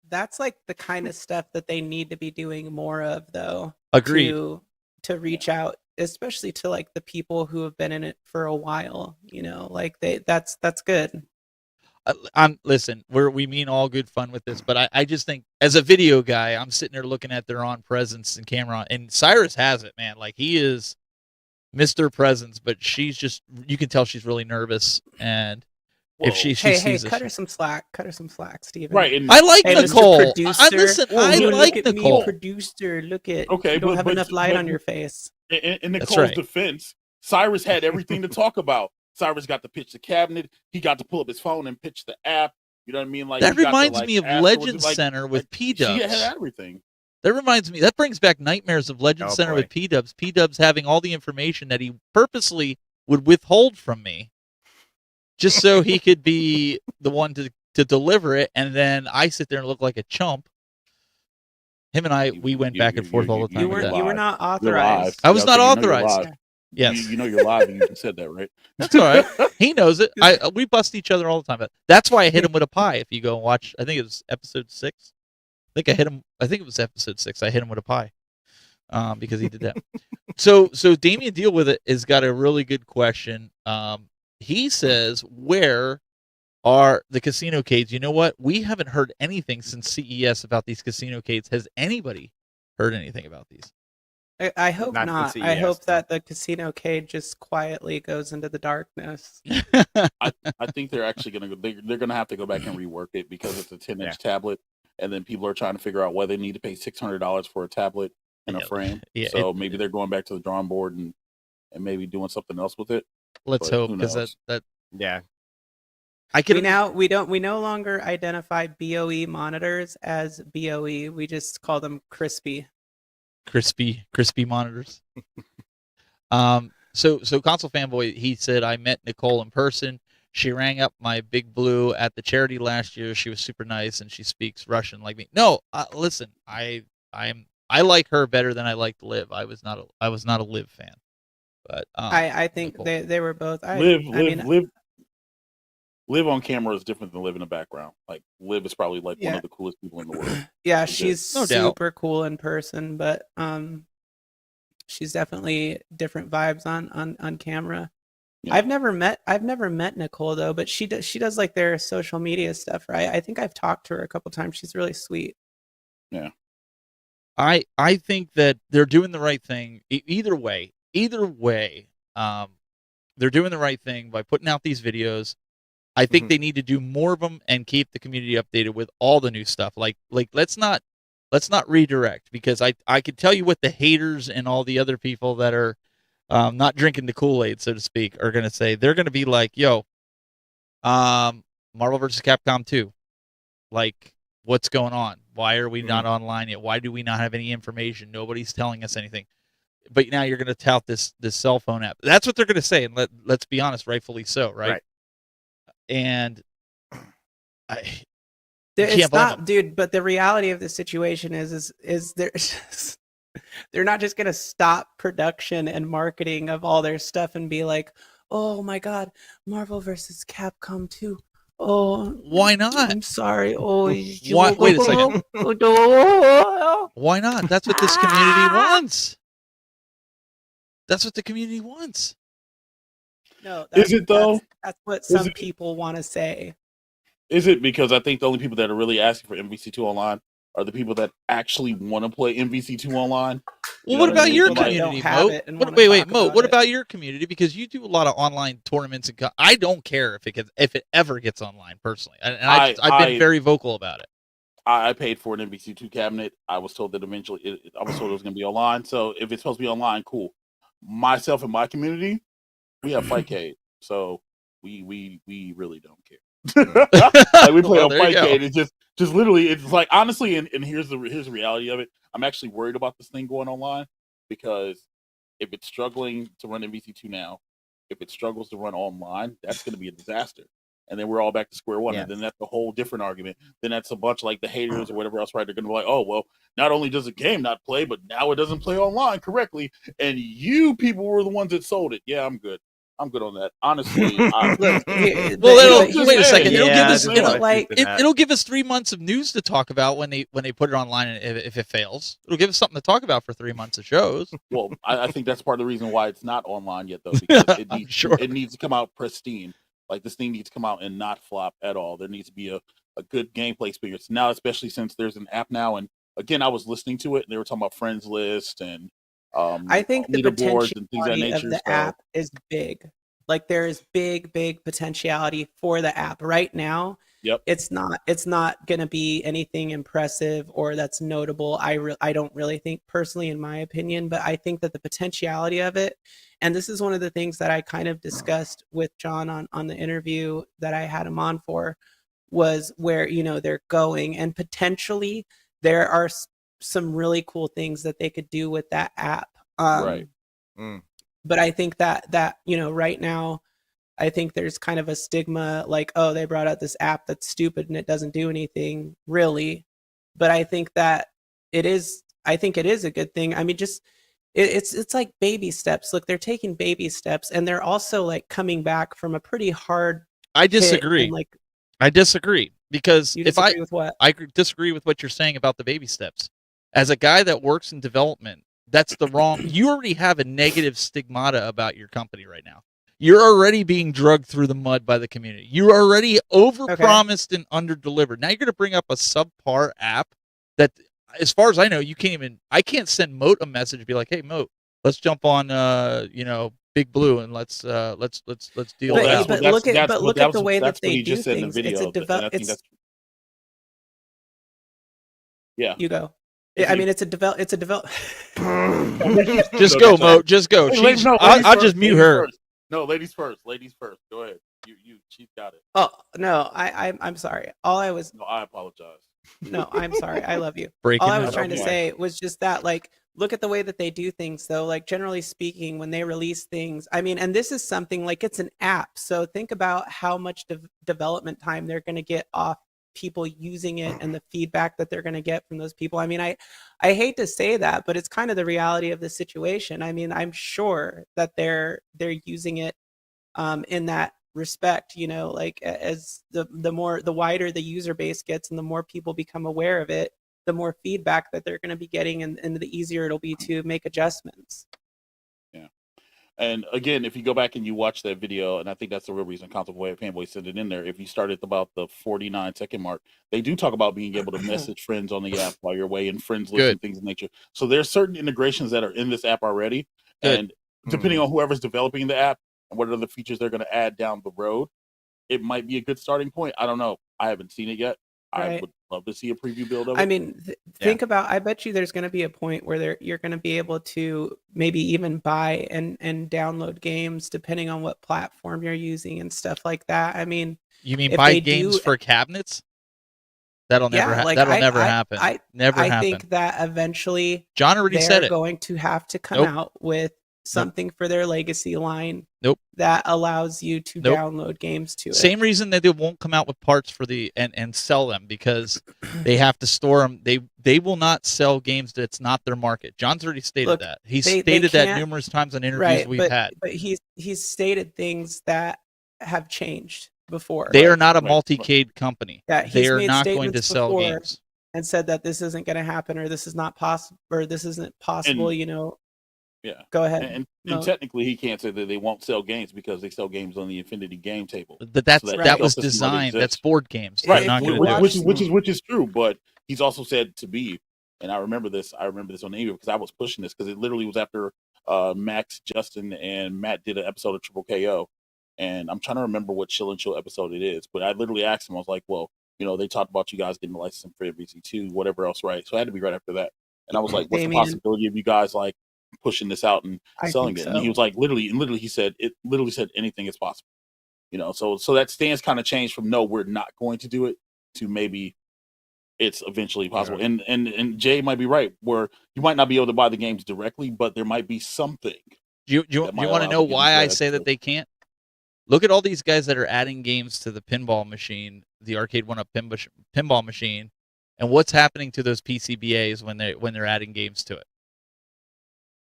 That's like the kind of stuff that they need to be doing more of, though. Agreed. To reach out, especially to like the people who have been in it for a while. You know, like that's good. Listen, we mean all good fun with this, but I just think as a video guy, I'm sitting there looking at their on presence and camera, and Cyrus has it, man. Like he is Mr. Presence, but she's just, you can tell she's really nervous, and if she Hey, sees cut it, her some slack, Steven. Right. And I like Hey, Mr. Nicole. Producer. Listen, I Look like at Nicole. me, producer. Look at Okay, you don't but- have but- enough light but- on your face. in That's Nicole's right. defense, Cyrus had everything to talk about. Cyrus got to pitch the cabinet. He got to pull up his phone and pitch the app. You know what I mean? Like That he got to, reminds like, me of ask Legend what- like- Center with like, P-Dubs. She had everything. That brings back nightmares of Legend Oh, Center boy. with P-Dubs. P-Dubs having all the information that he purposely would withhold from me, just so he could be the one to deliver it, and then I sit there and look like a chump. Him and I, we went back and forth all the time. You with were that. you were not You're live. authorized. I was Yeah, not okay, you know you're authorized. live. Yes, You know you're live and you just said that, right? that's all right. He knows it. We bust each other all the time. But that's why I hit him with a pie. If you go and watch, I think it was episode 6. I think I hit him. I think it was episode 6. I hit him with a pie, because he did that. So Damien Deal with it has got a really good question. He says, "Where are the casino cades?" You know what? We haven't heard anything since CES about these casino cades. Has anybody heard anything about these? I hope Not not. since I CES, hope no. that the casino cade just quietly goes into the darkness. I think they're actually going to go. They're going to have to go back and rework it because it's a 10-inch tablet, and then people are trying to figure out whether they need to pay $600 for a tablet and Yeah. a frame. Yeah, So maybe they're going back to the drawing board and maybe doing something else with it. Let's But hope, who because knows? that Yeah. I We can no longer identify BOE monitors as BOE. We just call them crispy. crispy monitors. So console fanboy, he said, I met Nicole in person. She rang up my Big Blue at the charity last year. She was super nice, and she speaks Russian like me. No, listen, I like her better than I liked Liv. I was not a Liv fan, but I think Nicole. they were both. Live on camera is different than live in the background. Like Liv is probably like one Yeah. of the coolest people in the world. Yeah, Legit. she's No doubt. super cool in person, but she's definitely different vibes on camera. Yeah. I've never met Nicole though, but she does like their social media stuff, right? I think I've talked to her a couple times. She's really sweet. Yeah. I think that they're doing the right thing. Either way, they're doing the right thing by putting out these videos. I think they need to do more of them and keep the community updated with all the new stuff. Like let's not redirect, because I can tell you what the haters and all the other people that are not drinking the Kool-Aid, so to speak, are going to say. They're going to be like, yo, Marvel vs. Capcom 2, like, what's going on? Why are we not online yet? Why do we not have any information? Nobody's telling us anything. But now you're going to tout this cell phone app. That's what they're going to say, and let's be honest, rightfully so, right? And it's not, dude. But the reality of the situation is they're not just going to stop production and marketing of all their stuff and be like, oh my God, Marvel vs. Capcom 2. Oh, why not? I'm sorry. Oh, wait a second. Why not? That's what this community wants. That's what the community wants. No, is it though? That's what some people want to say. Is it? Because I think the only people that are really asking for MVC2 online are the people that actually want to play MVC2 online. Well, what about your community, Mo? Wait, Mo. What about your community? Because you do a lot of online tournaments, and I don't care if it ever gets online, personally. And I've been very vocal about it. I paid for an MVC2 cabinet. I was told that eventually I was told it was going to be online. So if it's supposed to be online, cool. Myself and my community, we have Fightcade, so we really don't care. Like, we play on Fightcade. It's just literally, it's like, honestly, and here's the reality of it. I'm actually worried about this thing going online, because if it's struggling to run MVC2 now, if it struggles to run online, that's going to be a disaster. And then we're all back to square one. And then that's a whole different argument. Then that's a bunch like the haters or whatever else, right? They're going to be like, oh, well, not only does the game not play, but now it doesn't play online correctly. And you people were the ones that sold it. Yeah, I'm good. I'm good on that. Honestly. Wait a second. It'll give us 3 months of news to talk about when they put it online. And if it fails, it'll give us something to talk about for 3 months of shows. Well, I think that's part of the reason why it's not online yet, though, because it needs to come out pristine. Like, this thing needs to come out and not flop at all. There needs to be a good gameplay experience now, especially since there's an app now. And again, I was listening to it, and they were talking about friends list and I think the potentiality of the app is big. Like, there is big potentiality for the app right now. Yep. It's not going to be anything impressive or that's notable. I don't really think, personally, in my opinion, but I think that the potentiality of it, and this is one of the things that I kind of discussed with John on the interview that I had him on for, was where, they're going, and potentially there are some really cool things that they could do with that app. Right. But I think that right now, I think there's kind of a stigma, like, oh, they brought out this app that's stupid and it doesn't do anything really. But I think that it is a good thing. I mean, just it's like baby steps. Look, they're taking baby steps, and they're also like coming back from a pretty hard. I disagree. I disagree, because with what? I disagree with what you're saying about the baby steps. As a guy that works in development, that's the wrong. You already have a negative stigmata about your company right now. You're already being drugged through the mud by the community. You're already overpromised and underdelivered. Now you're going to bring up a subpar app that, as far as I know, I can't send Moat a message and be like, hey, Moat, let's jump on, Big Blue, and let's deal with that. But look at the way that they do things. Yeah. You go. I mean, it's a develop. Just go, Moat. Just go. I'll just mute her. No, ladies first. Ladies first. Go ahead. She's got it. Oh no, I'm sorry. No, I apologize. No, I'm sorry. I love you. Breaking all I was trying to say was just that, like, look at the way that they do things, though. Like, generally speaking, when they release things, I mean, and this is something like, it's an app, so think about how much development time they're going to get off people using it and the feedback that they're going to get from those people. I mean, I hate to say that, but it's kind of the reality of the situation. I mean, I'm sure that they're using it in that respect, like, as the wider the user base gets and the more people become aware of it, the more feedback that they're going to be getting, and the easier it'll be to make adjustments. Yeah. And again, if you go back and you watch that video, and I think that's the real reason Console Boy Fanboy said it in there. If you start at about the 49-second mark, they do talk about being able to message friends on the app while you're away and friends list and things of nature. So there's certain integrations that are in this app already. Good. And depending on whoever's developing the app and what other features they're going to add down the road, it might be a good starting point. I don't know. I haven't seen it yet. I Right. would love to see a preview build of it. I mean, think about. I bet you there's going to be a point where you're going to be able to maybe even buy and download games depending on what platform you're using and stuff like that. I mean, You mean if buy they games do- for cabinets? That'll never. Yeah, like, that'll I- never I- happen. I- never I happen. think that eventually John already they're said it. going to have to come Nope. out with something for their legacy line. Nope. That allows you to Nope. download games to it. Same reason that they won't come out with parts for the and sell them, because they have to store them. They will not sell games that's not their market. John's already stated Look, that. He's they stated that can't- numerous times on interviews Right, we've had. but he's stated things that have changed before. They are not a right, multicade company. Yeah, he's They are made not going to statements sell before games. and said that this isn't going to happen, or this is not possible, or this isn't possible. And- Yeah. Go ahead. And No. technically, he can't say that they won't sell games because they sell games on the Infinity game table. But that's So that was ecosystem already designed. That's exists. board games. Right, They're not if gonna you do it. watch- which is true. But he's also said to be, and I remember this. I remember this on the email because I was pushing this because it literally was after Max, Justin, and Matt did an episode of Triple KO, and I'm trying to remember what Chill and Chill episode it is. But I literally asked him. I was like, well, they talked about you guys getting the license for MVC2, whatever else, right? So it had to be right after that. And I was like, what's Damien. the possibility of you guys like pushing this out and I selling think it? And he so. was like, literally he said anything is possible. So that stance kind of changed from no, we're not going to do it to maybe it's eventually possible. Yeah. And Jay might be right, where you might not be able to buy the games directly, but there might be something. You that might want to allow know the games why to I add say to that it. they can't? Look at all these guys that are adding games to the pinball machine, the Arcade1up pinball machine, and what's happening to those PCBAs when they're adding games to it?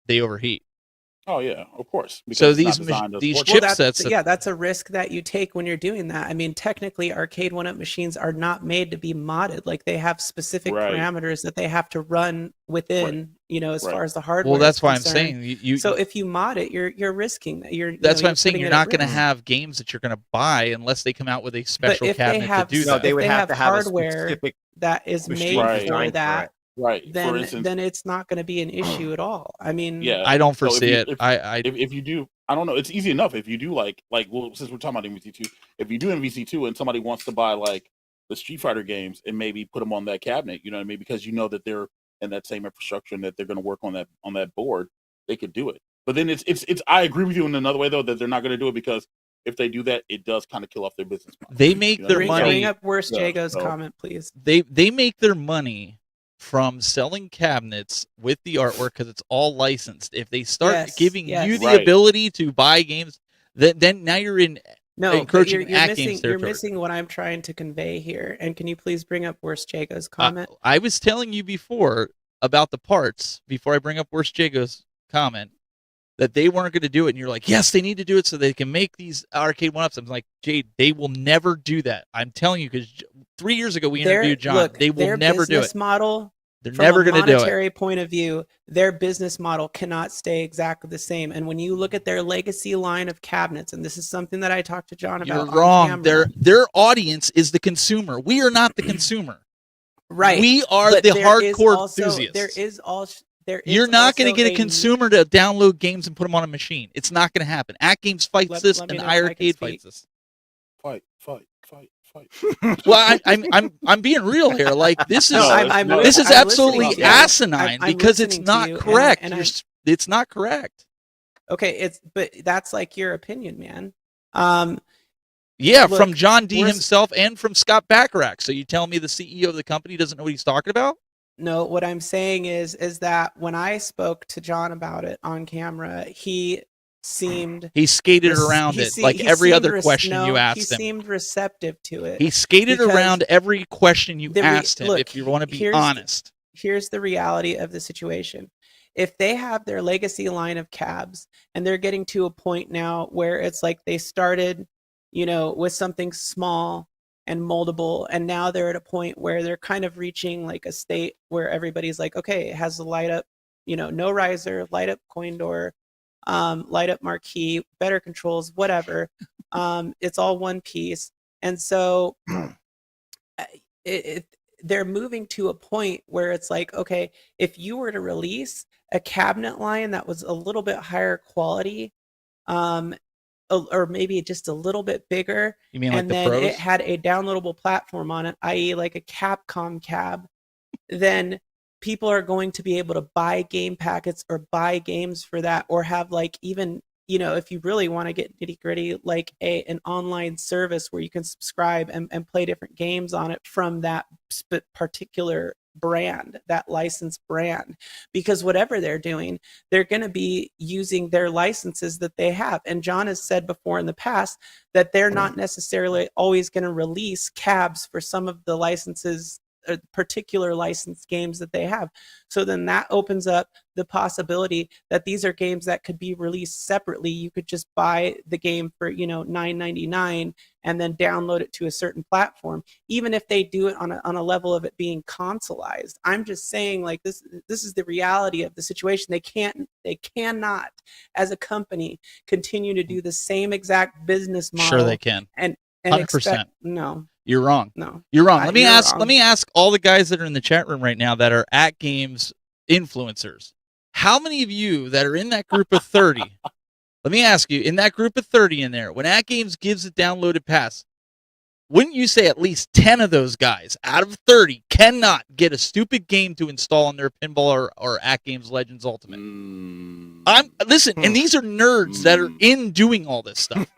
They overheat. Oh yeah, of course. So because it's these not designed as these portable. chipsets. That's a risk that you take when you're doing that. I mean, technically, Arcade1up machines are not made to be modded. Like, they have specific Right. parameters that they have to run within. As Right. far as the hardware. Well, that's is why I'm concerned. saying you. So if you mod it, you're risking that. That's why I'm saying putting you're it at not going to risk. have games that you're going to buy unless they come out with a special if they cabinet have to do so that. they if would they have have to have hardware a specific that is machine made Right. for designed for that, it. Right. For then instance, then it's not going to be an issue at all. I mean, yeah. I don't So if foresee you- it. if you do, I don't know. It's easy enough if you do well, since we're talking about MVC2, if you do MVC2 and somebody wants to buy like the Street Fighter games and maybe put them on that cabinet, you know what I mean? Because that they're in that same infrastructure and that they're going to work on that board, they could do it. But then it's I agree with you in another way though that they're not going to do it because if they do that, it does kind of kill off their business model. They make You know their what I mean? money. bring up worst Yeah, Jago's so- comment, please. They make their money from selling cabinets with the artwork because it's all licensed. If they start Yes, giving yes. you the Right. ability to buy games, then now you're in. No, but encroaching you're at missing games you're territory. missing what I'm trying to convey here. And can you please bring up worst Jago's comment? I was telling you before about the parts before I bring up worst Jago's comment that they weren't going to do it, and you're like, yes, they need to do it so they can make these Arcade1ups. I'm like, Jade, they will never do that. I'm telling you because 3 years ago we interviewed John. Look, They will their never do business it. model, They're from never a going to do it. monetary point of view, their business model cannot stay exactly the same. And when you look at their legacy line of cabinets, and this is something that I talked to John You're about. on wrong. camera, Their audience is the consumer. We are not the consumer. right. We are But the there is hardcore also- enthusiasts. There is You're not going to also get a consumer to download games and put them on a machine. It's not going to happen. At Games fights Let- this, let me and know when I can iArcade speak. fights this. Fight. Well, I'm being real here. Like this is No, this is I'm absolutely listening to you. asinine I'm because it's listening to not you, and correct. and It's not correct. okay, but that's like your opinion, man. Yeah, Look, from John D we're- himself and from Scott Bacharach. So you tell me the CEO of the company doesn't know what he's talking about? No, what I'm saying is that when I spoke to John about it on camera, he seemed He skated around it like every other question you asked he him. seemed receptive to it. He skated because around every question you asked him. look, If you want to be here's- honest, Here's the reality of the situation. If they have their legacy line of cabs and they're getting to a point now where it's like they started, with something small and moldable, and now they're at a point where they're kind of reaching like a state where everybody's like, okay, it has the light up, no riser, light up coin door, light up marquee, better controls, whatever. It's all one piece. And so they're moving to a point where it's like, okay, if you were to release a cabinet line that was a little bit higher quality, or maybe just a little bit bigger, You mean like and the then pros? it had a downloadable platform on it, i.e. like a Capcom cab, then people are going to be able to buy game packets or buy games for that, or have like, even, you know, if you really want to get nitty gritty, like an online service where you can subscribe and play different games on it from that particular brand, that licensed brand. Because whatever they're doing, they're going to be using their licenses that they have. And John has said before in the past that they're not necessarily always going to release cabs for some of the licenses, particular licensed games that they have. So then that opens up the possibility that these are games that could be released separately. You could just buy the game for, you know, $9.99 and then download it to a certain platform, even if they do it on a level of it being consoleized. I'm just saying, like, this is the reality of the situation. They cannot, as a company, continue to do the same exact business model. Sure they can. And 100%. expect, no. You're wrong. No. You're wrong. Let me You're ask wrong. let me ask all the guys that are in the chat room right now that are at games influencers. How many of you that are in that group of 30? Let me ask you, in that group of 30 in there, when At Games gives a downloaded pass, wouldn't you say at least 10 of those guys out of 30 cannot get a stupid game to install on their pinball or At Games Legends Ultimate? Listen, and these are nerds that are in doing all this stuff.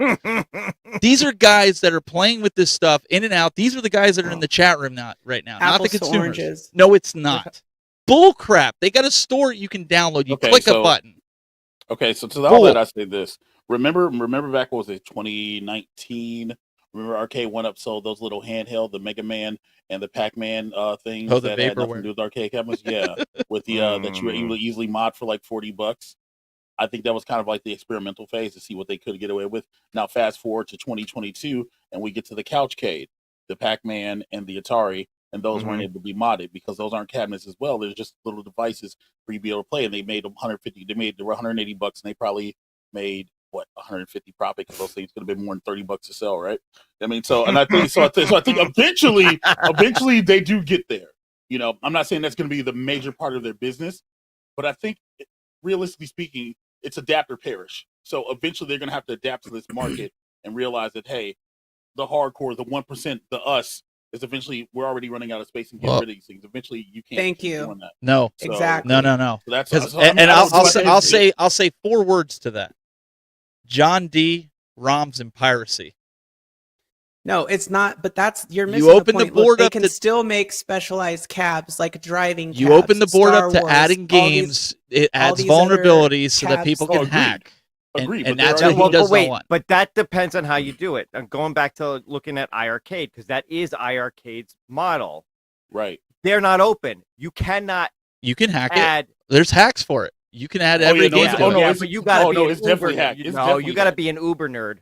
These are guys that are playing with this stuff in and out. These are the guys that are in the chat room right now, not the Apples to consumers. oranges. No, it's not. Bull crap. They got a store you can download. You click a button. Okay, so to all that, I say this. Remember back, what was it, 2019? Remember Arcade1up sold those little handheld, the Mega Man and the Pac-Man things the that had nothing to vaporware. do with arcade cabinets? Yeah, with the that you were able to easily mod for like $40. I think that was kind of like the experimental phase to see what they could get away with. Now fast forward to 2022, and we get to the Couchcade, the Pac-Man and the Atari, and those weren't able to be modded because those aren't cabinets as well. They're just little devices for you to be able to play, and they made them 150. They were $180, and they probably made 150 profit, because those things could have been more than $30 to sell, right? I mean, I think eventually they do get there. You know, I'm not saying that's going to be the major part of their business, but I think, realistically speaking, it's adapt or perish. So eventually they're going to have to adapt to this market and realize that, hey, the hardcore, the 1%, the us, is eventually, we're already running out of space and getting rid of these things. Eventually, you can't keep doing that. No, So, exactly. No. So that's I'll say 4 words to that. John D. ROMs and piracy. No, it's not. But that's, you're missing. You open the the point. board Look, up they can to still make specialized cabs, like driving. You cabs, open the board Star up to Wars, adding all games. these- It adds these other vulnerabilities so that cabs. people Oh, can agreed. hack. Agreed, And but that's there what are- he does wait, not want. but that depends on how you do it. I'm going back to looking at iArcade, because that is iArcade's model. Right. They're not open. You cannot You can hack it. add. There's hacks for it. You can add Oh, every yeah, no, game it's- to oh, it. no, yeah, it's- but you gotta oh, be no, an it's definitely Uber hacked. nerd. It's No, definitely you gotta hacked. be an Uber nerd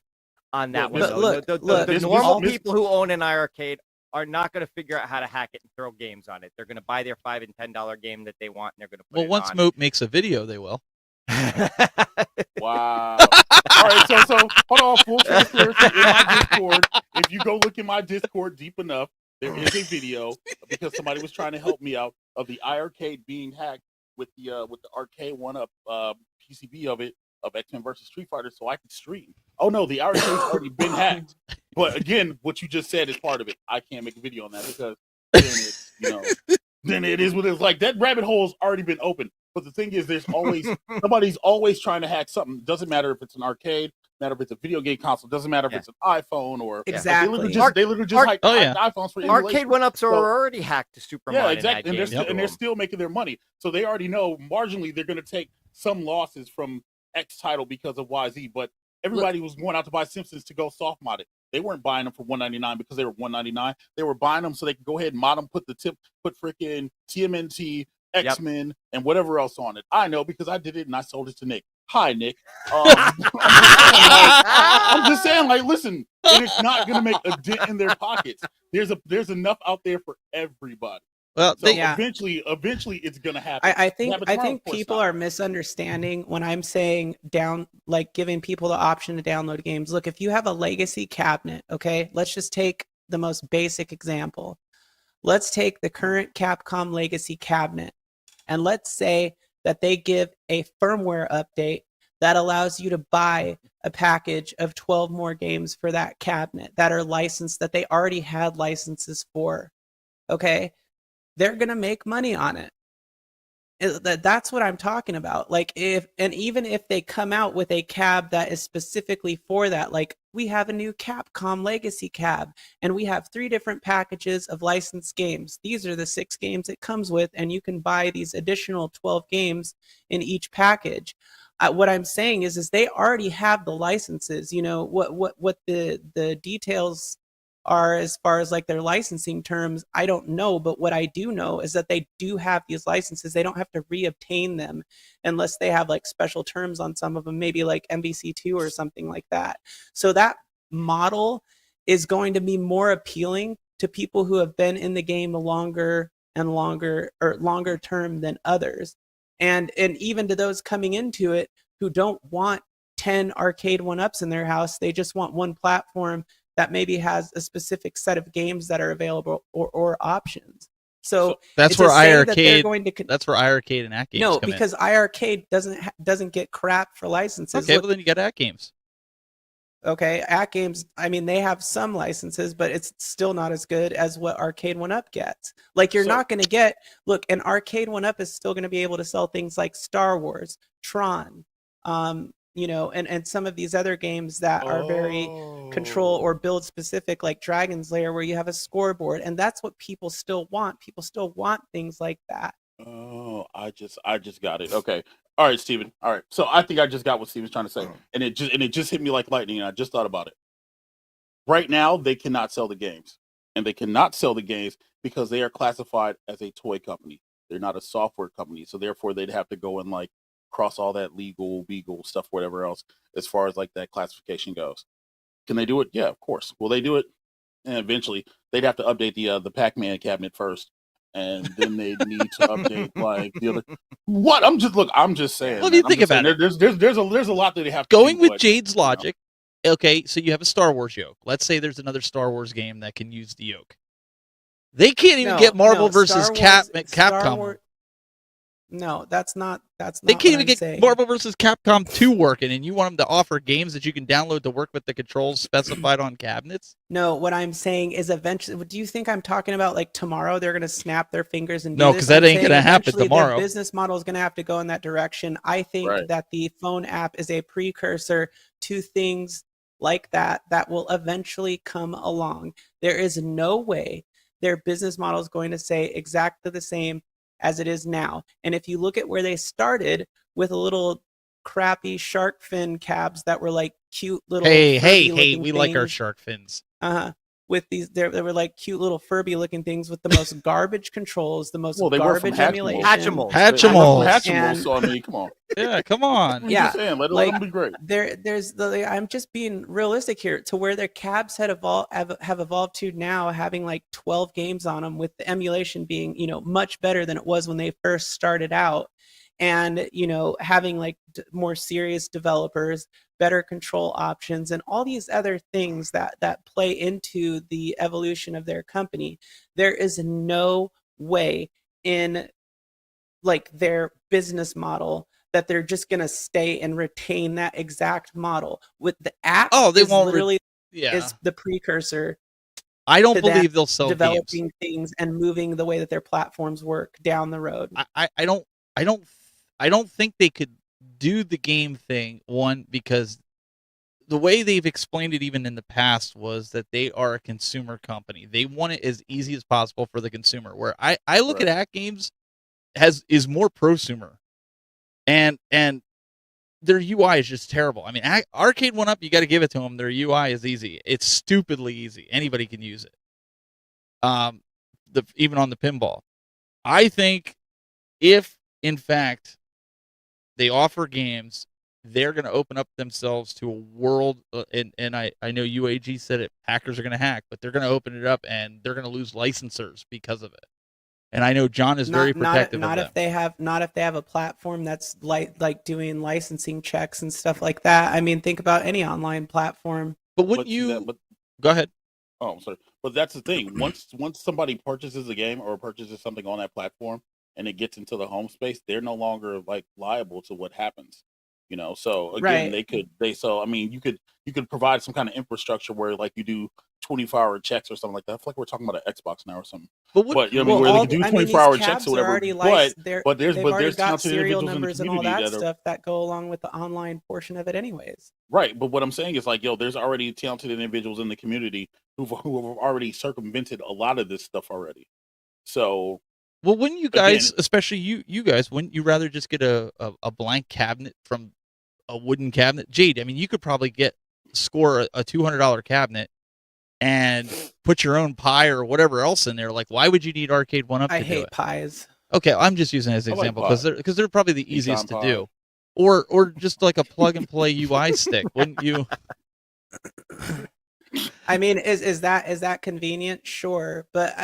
on that one. But though. look, the look, normal this- people who own an iArcade are not going to figure out how to hack it and throw games on it. They're going to buy their $5 and $10 game that they want, and they're going to put Well, it once on. Moot makes a video, they will. Wow. All right, so hold on, full transparency, in my Discord. If you go look in my Discord deep enough, there is a video, because somebody was trying to help me out, of the iArcade being hacked with the Arcade1up PCB of X-Men versus Street Fighter, so I could stream. Oh no, the iArcade's already been hacked. But again, what you just said is part of it. I can't make a video on that, because then it's, then it is what it's like. That rabbit hole's already been opened. But the thing is, there's always somebody's always trying to hack something. Doesn't matter if it's an arcade, matter if it's a video game console, doesn't matter if it's an iPhone or Exactly. They literally just hacked iPhones for emulation. Arcade1ups are already hacked to super Yeah, mod exactly. in that game. And they're still making their money. So they already know marginally they're going to take some losses from X title because of YZ. But everybody was going out to buy Simpsons to go soft mod it. They weren't buying them for $199 because they were $199. They were buying them so they could go ahead and mod them, put freaking TMNT, X-Men, and whatever else on it. I know, because I did it and I sold it to Nick. Hi, Nick. I'm just saying, like, listen, and it's not going to make a dent in their pockets. There's enough out there for everybody. Well, So Yeah. eventually, it's gonna happen. I It think happens I tomorrow? think Of course people not. are misunderstanding when I'm saying giving people the option to download games. Look, if you have a legacy cabinet, okay, let's just take the most basic example. Let's take the current Capcom legacy cabinet, and let's say that they give a firmware update that allows you to buy a package of 12 more games for that cabinet that are licensed, that they already had licenses for. Okay, they're gonna make money on it. That's what I'm talking about. Like, even if they come out with a cab that is specifically for that, like we have a new Capcom Legacy cab, and we have 3 different packages of licensed games. These are the 6 games it comes with, and you can buy these additional 12 games in each package. What I'm saying is they already have the licenses. You know what the details are as far as like their licensing terms, I don't know, but what I do know is that they do have these licenses. They don't have to reobtain them unless they have like special terms on some of them, maybe like MVC2 or something like that. So that model is going to be more appealing to people who have been in the game longer and longer, or longer term than others. And even to those coming into it who don't want 10 Arcade1ups in their house, they just want one platform that maybe has a specific set of games that are available, or options. So that's where iArcade. That's where iArcade and At Games No, come because in. iArcade doesn't get crap for licenses. Okay, well then you got At Games. Okay, At Games, I mean, they have some licenses, but it's still not as good as what Arcade1up gets. Like, you're not going to get, look, and Arcade1up is still going to be able to sell things like Star Wars, Tron, you know, and some of these other games that are very control or build specific, like Dragon's Lair, where you have a scoreboard, and that's what people still want. People still want things like that. Oh, I just got it. Okay. All right, Steven. All right. So I think I just got what Steven's trying to say. And it just hit me like lightning, and I just thought about it. Right now, they cannot sell the games. And they cannot sell the games because they are classified as a toy company. They're not a software company. So therefore they'd have to go and like cross all that legal stuff, whatever else, as far as like that classification goes. Can they do it? Yeah, of course. Will they do it? And eventually they'd have to update the Pac-Man cabinet first. And then they need to update like the other. What I'm just saying. Well, if you think about it, there's a lot that they have to going do, with but, Jayde's logic. Okay, so you have a Star Wars yoke. Let's say there's another Star Wars game that can use the yoke. They can't even get Marvel versus Capcom. No, that's not. They can't even get saying. Marvel versus Capcom 2 working, and you want them to offer games that you can download to work with the controls specified on cabinets? No, what I'm saying is eventually. Do you think I'm talking about like tomorrow they're going to snap their fingers and do no? this? Because that ain't going to happen tomorrow. Their business model is going to have to go in that direction. I think that the phone app is a precursor to things like that will eventually come along. There is no way their business model is going to say exactly the same as it is now. And if you look at where they started with a little crappy shark fin cabs that were like cute little we like our shark fins. With these, they were like cute little Furby looking things with the most garbage controls, the most garbage emulation. Hatchimals. So I mean, come on. Yeah, come on. I'm just saying, let them be great. I'm just being realistic here to where their cabs have evolved to now having like 12 games on them, with the emulation being, you know, much better than it was when they first started out. And, you know, having like more serious developers, better control options, and all these other things that play into the evolution of their company. There is no way in like their business model that they're just going to stay and retain that exact model. With the app, they won't literally is the precursor. I don't believe they'll sell developing things and moving the way that their platforms work down the road. I don't think they could do the game thing, one, because the way they've explained it even in the past was that they are a consumer company. They want it as easy as possible for the consumer. Where I look at At Games is more prosumer. And their UI is just terrible. I mean, Arcade1up, you got to give it to them. Their UI is easy. It's stupidly easy. Anybody can use it. Even on the pinball. I think if, in fact, they offer games, they're going to open up themselves to a world, and I know UAG said it, hackers are going to hack, but they're going to open it up, and they're going to lose licensors because of it. And I know John is very protective not of if them. not if they have a platform that's like doing licensing checks and stuff like that. I mean, think about any online platform. But wouldn't you? Go ahead. Oh, I'm sorry. But that's the thing. Once somebody purchases a game or purchases something on that platform and it gets into the home space, they're no longer like liable to what happens. You know, so again, Right. so I mean, you could provide some kind of infrastructure where like you do 24-hour checks or something like that. I feel like we're talking about an Xbox now or something. But you know, I mean, where they can do 24-hour checks or these whatever. cabs are already But they've already there's got talented serial individuals in the numbers and all community that that are stuff that go along with the online portion of it anyways. right. But what I'm saying is like, yo, there's already talented individuals in the community who have already circumvented a lot of this stuff already. So, well, wouldn't you guys, especially you guys, wouldn't you rather just get a blank cabinet from a wooden cabinet? Jayde, I mean, you could probably score a $200 cabinet and put your own pie or whatever else in there. Like, why would you need Arcade1up to do it? I hate pies. Okay, I'm just using it as an example because they're probably the easiest to do, or just like a plug and play UI stick, wouldn't you? I mean, is that convenient? Sure, but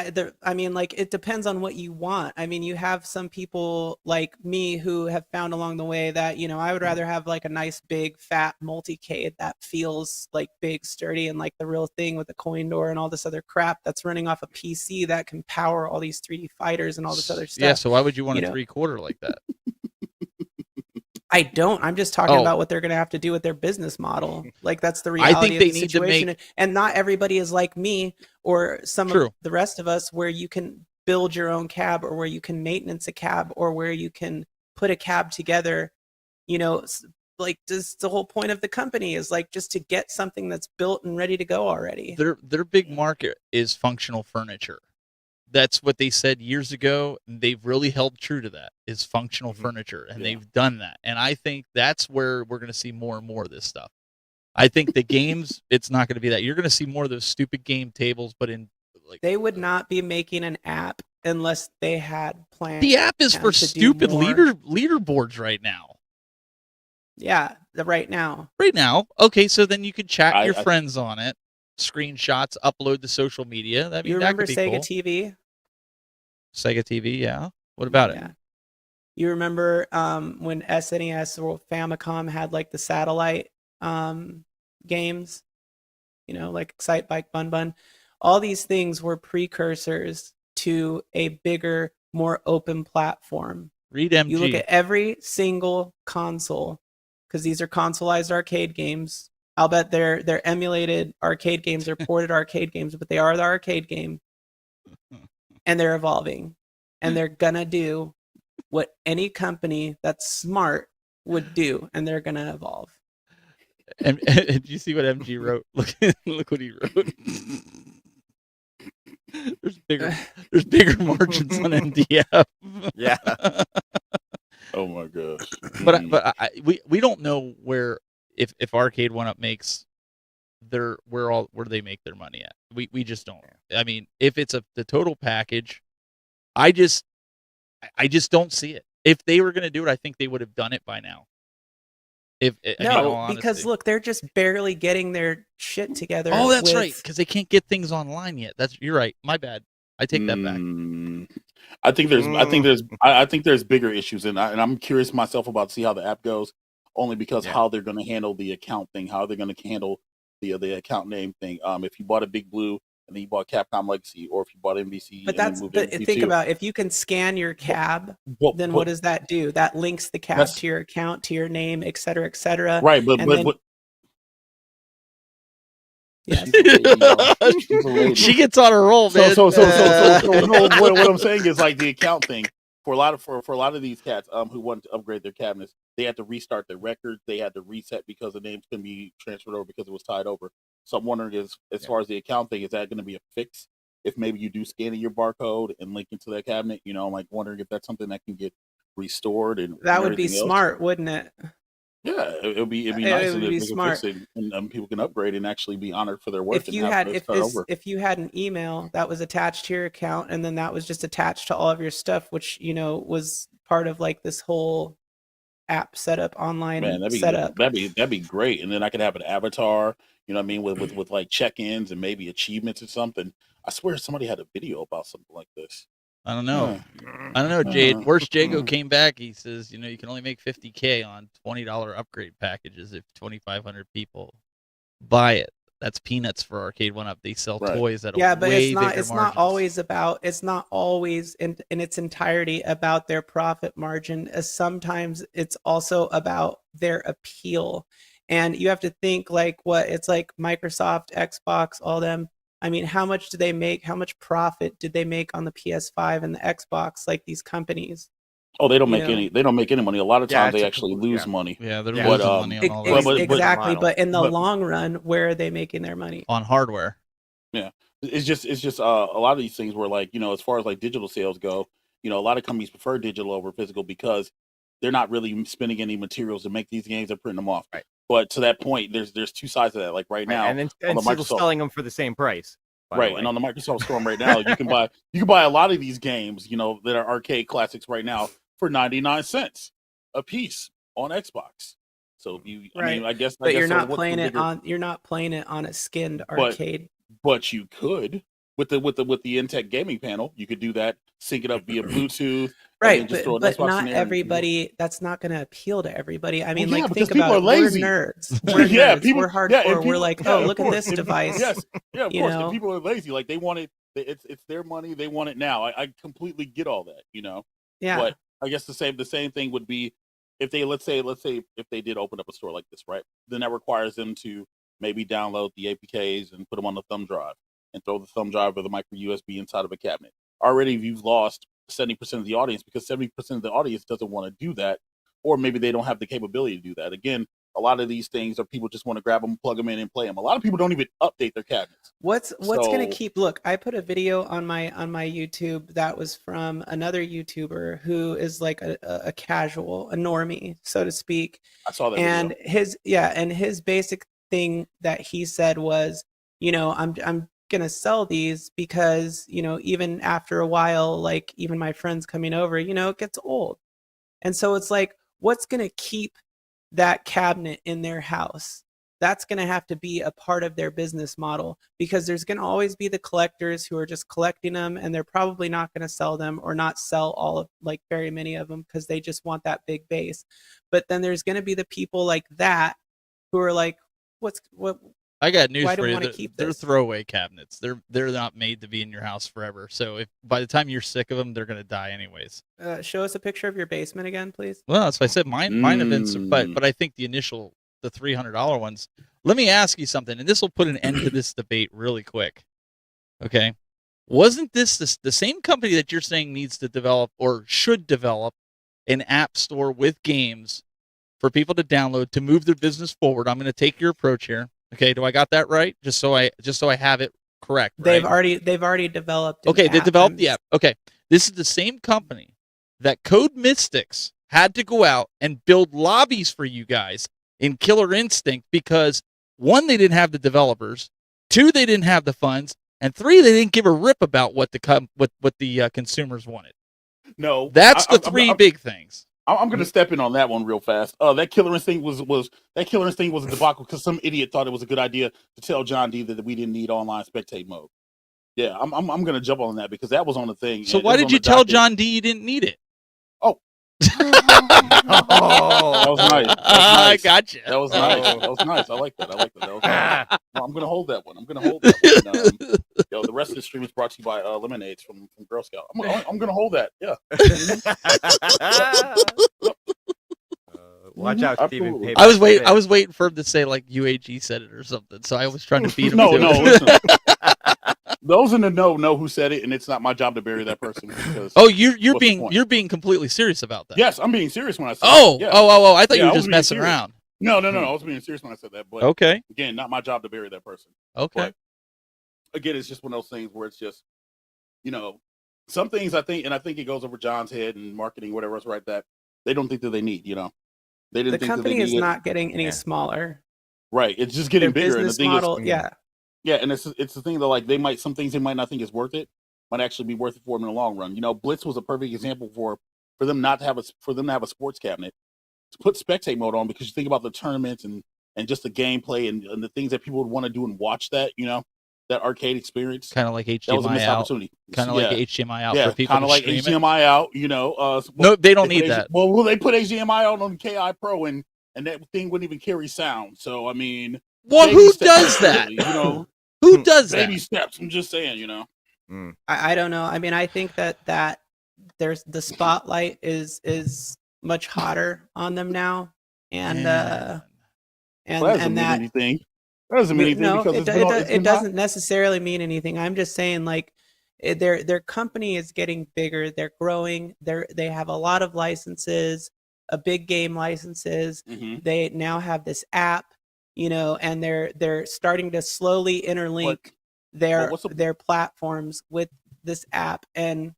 I mean, like, it depends on what you want. I mean, you have some people like me who have found along the way that, you know, I would rather have like a nice big fat multicade that feels like big, sturdy, and like the real thing with the coin door and all this other crap that's running off a PC that can power all these 3D fighters and all this other stuff. Yeah, so why would you want a 3/4 like that? I don't. I'm just talking about what they're going to have to do with their business model. Like, that's the reality of the situation. And not everybody is like me or some of the rest of us where you can build your own cab or where you can maintenance a cab or where you can put a cab together. You know, like, just the whole point of the company is like just to get something that's built and ready to go already. Their big market is functional furniture. That's what they said years ago, and they've really held true to that, is functional furniture, and they've done that. And I think that's where we're going to see more and more of this stuff. I think the games, it's not going to be that. You're going to see more of those stupid game tables, but in like, they would not be making an app unless they had plans. The app is for stupid leaderboards right now. Yeah, right now. Right now. Okay, so then you could chat your friends on it, screenshots, upload to social media. That you remember Sega TV? Sega TV, yeah. What about it? You remember when SNES or Famicom had like the satellite games? You know, like Excite Bike Bun Bun. All these things were precursors to a bigger, more open platform. Read MG. You look at every single console, because these are consoleized arcade games. I'll bet they're emulated arcade games or ported arcade games, but they are the arcade game. And they're evolving. And they're gonna do what any company that's smart would do, and they're gonna evolve. And did you see what MG wrote? Look what he wrote. There's bigger margins on MDF. Yeah. Oh my gosh. But we don't know where if Arcade1up makes where they make their money at. We just don't. I mean, if it's the total package, I just don't see it. If they were going to do it, I think they would have done it by now. Because look, they're just barely getting their shit together. Oh, that's right, because they can't get things online yet. You're right. My bad. I take that back. I think there's bigger issues, and I'm curious myself about to see how the app goes. Only because how they're going to handle the account thing, how they're going to handle the account name thing. If you bought a Big Blue and then you bought Capcom Legacy, or if you bought NBC, think about if you can scan your cab, then what does that do? That links the cab to your account, to your name, et cetera, et cetera. Right, but yes. She gets on a roll, man. So what I'm saying is like the account thing for a lot of these cats who want to upgrade their cabinets, they had to restart their records, they had to reset because the names couldn't be transferred over because it was tied over. So I'm wondering as far as the account thing, is that going to be a fix? If maybe you do scan your barcode and link into that cabinet, you know, I'm like wondering if that's something that can get restored and that would be smart, wouldn't it? Yeah, it'd be nice if they could fix it and people can upgrade and actually be honored for their work. If you had an email that was attached to your account and then that was just attached to all of your stuff, which, you know, was part of like this whole app setup, online setup. That'd be great. And then I could have an avatar, you know what I mean, with like check-ins and maybe achievements or something. I swear somebody had a video about something like this. I don't know. Huh. I don't know, Jade. Worst Jago came back. He says, you can only make $50K on $20 upgrade packages if 2,500 people buy it. That's peanuts for Arcade1up. They sell Right. toys at a Yeah, but way it's not bigger it's margins. not always in its entirety about their profit margin. Sometimes it's also about their appeal. And you have to think like what it's like Microsoft, Xbox, all them. I mean, how much do they make? How much profit did they make on the PS5 and the Xbox, like these companies? Oh, they don't You make know? any. They don't make any money. A lot of Yeah, times they it's a actually complete- lose yeah. money. Yeah, they're Yeah. losing But, money on all Well, that. Exactly, model. but in the But- long run, where are they making their money? On hardware. Yeah, it's just a lot of these things where, like, as far as like digital sales go, a lot of companies prefer digital over physical because they're not really spending any materials to make these games. They're printing them off. Right. But to that point, there's two sides of that. Like right now, and then on the still Microsoft, selling them for the same price. by the right, way. and on the Microsoft Store right now, you can buy a lot of these games, that are arcade classics right now for 99 cents a piece on Xbox. So if you, I mean, Right. I guess, But you're so not what's the playing it bigger- on a skinned But- arcade. But you could with the Intech gaming panel, you could do that, sync it up via Bluetooth, and Right, then just but, throw an but Xbox not in there. everybody. That's not going to appeal to everybody. I mean, yeah, like because think about people it. are lazy. We're nerds. We're Yeah, nerds. people- We're yeah, and hardcore. We're people- like, yeah, oh, of look at course. this And- device. Yes, yeah, of You course. know? And people are lazy. Like they want it. It's their money. They want it now. I completely get all that. Yeah. But I guess the same thing would be if they let's say if they did open up a store like this, right? Then that requires them to maybe download the APKs and put them on the thumb drive and throw the thumb drive or the micro USB inside of a cabinet. Already, you've lost 70% of the audience because 70% of the audience doesn't want to do that, or maybe they don't have the capability to do that. Again, a lot of these things are people just want to grab them, plug them in, and play them. A lot of people don't even update their cabinets. What's going to So- keep? Look, I put a video on my YouTube that was from another YouTuber who is like a casual, a normie, so to speak. I saw that And video. his basic thing that he said was, I'm gonna sell these because even after a while, like even my friends coming over, it gets old. And so it's like, what's gonna keep that cabinet in their house? That's going to have to be a part of their business model, because there's going to always be the collectors who are just collecting them, and they're probably not going to sell them or not sell all of, like, very many of them, because they just want that big base. But then there's going to be the people like that who are like, what I got news Why do for we you. wanna They're, keep they're this? throwaway cabinets. They're not made to be in your house forever. So if by the time you're sick of them, they're gonna die anyways. show us a picture of your basement again, please? Well, that's what I said. Mine have been, but I think the $300 ones. Let me ask you something, and this will put an end to this debate really quick. Okay, wasn't this the same company that you're saying needs to develop or should develop an app store with games for people to download to move their business forward? I'm going to take your approach here. Okay, do I got that right? Just so I have it correct. They've right? already developed. An Okay, they app. developed the app. Okay, this is the same company that Code Mystics had to go out and build lobbies for you guys in Killer Instinct because, one, they didn't have the developers, two, they didn't have the funds, and three, they didn't give a rip about what the consumers wanted. No, That's the three big things. I'm going to step in on that one real fast. That Killer Instinct was a debacle because some idiot thought it was a good idea to tell John D that we didn't need online spectate mode. Yeah, I'm going to jump on that because that was on the thing. So and why it was did on you the tell docket. John D you didn't need it? That was nice. That was I nice. gotcha. That was nice. That was nice. I like that. That was nice. Well, I'm gonna hold that one. The rest of the stream is brought to you by Lemonades from Girl Scout. I'm gonna hold that. Yeah. Watch out, Steven. Absolutely. Payback. I was waiting for him to say like UAG said it or something. So I was trying to beat him. No, to no. it. Listen. Those in the know who said it, and it's not my job to bury that person. Because Oh, you're what's the point? you're being completely serious about that. Yes, I'm being serious when I say. Oh, yeah. I thought Yeah, you I were was just being messing serious. around. No. I was being serious when I said that. But Okay. again, not my job to bury that person. Okay. But again, it's just one of those things where it's just, some things I think it goes over John's head and marketing, whatever else, right? That they don't think that they need. They didn't The think that company they is needed. not getting any Yeah. smaller. Right. It's just getting Their bigger. And the business thing model, is, yeah. yeah, and it's the thing that like some things they might not think is worth it, might actually be worth it for them in the long run. Blitz was a perfect example for them not to have a sports cabinet to put spectate mode on, because you think about the tournaments and just the gameplay and the things that people would want to do and watch that. that arcade experience. Kind of like That was a HDMI missed out. opportunity. Kind of like HDMI out Yeah, for people kind to of like stream it. HDMI out. No, they don't need put that. Well, they put HDMI out on the KI Pro, and that thing wouldn't even carry sound. So I mean, Well, baby who steps, does that? really, Who does that? baby steps. I'm just saying, I don't know. I mean, I think that there's the spotlight is much hotter on them now, and Well, that doesn't mean anything. That doesn't mean anything no, because it doesn't necessarily mean anything. I'm just saying, like, their company is getting bigger. They're growing. They have a lot of licenses, a big game licenses. Mhm. They now have this app, and they're starting to slowly interlink their platforms with this app, and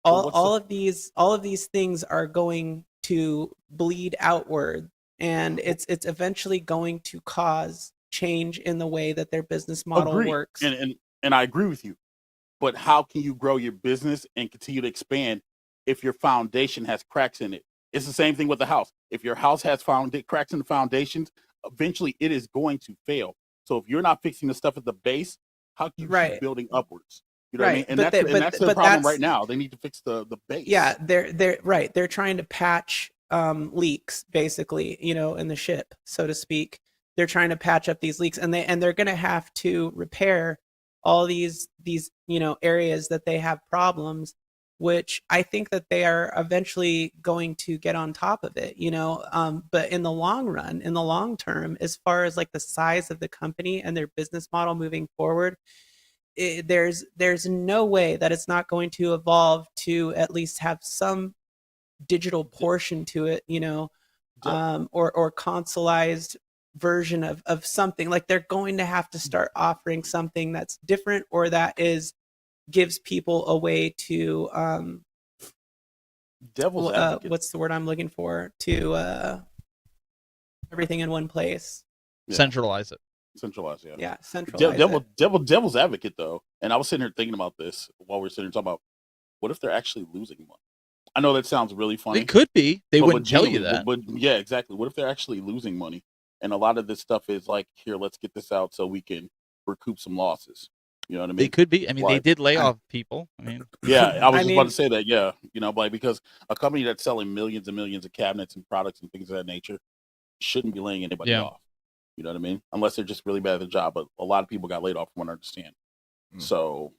all of these things are going to bleed outward, and it's eventually going to cause change in the way that their business model Agreed. works. And I agree with you. But how can you grow your business and continue to expand if your foundation has cracks in it? It's the same thing with the house. If your house has cracks in the foundations, eventually it is going to fail. So if you're not fixing the stuff at the base, how can you keep building upwards? You know what I mean? And that's the problem right now. They need to fix the base. Yeah, they're trying to patch leaks, basically, in the ship, so to speak. They're trying to patch up these leaks, and they're going to have to repair all these areas that they have problems, which I think that they are eventually going to get on top of it, but in the long run, in the long term, as far as like the size of the company and their business model moving forward, there's no way that it's not going to evolve to at least have some digital portion to it, or consoleized version of something. Like, they're going to have to start offering something that's different, or that gives people a way to devil's advocate. What's the word I'm looking for? To everything in one place. Centralize it. Centralize, yeah. Yeah, centralize devil's advocate, though. And I was sitting here thinking about this while we are sitting here talking about, what if they're actually losing money? I know that sounds really funny. It could be. They wouldn't tell you that. But yeah, exactly. What if they're actually losing money? And a lot of this stuff is like, here, let's get this out so we can recoup some losses. You know what I mean? They could be. I mean, they did lay off people. I mean, yeah, I was just about to say that. Yeah, like, because a company that's selling millions and millions of cabinets and products and things of that nature shouldn't be laying anybody off. You know what I mean? Unless they're just really bad at the job. But a lot of people got laid off, from what I understand. So,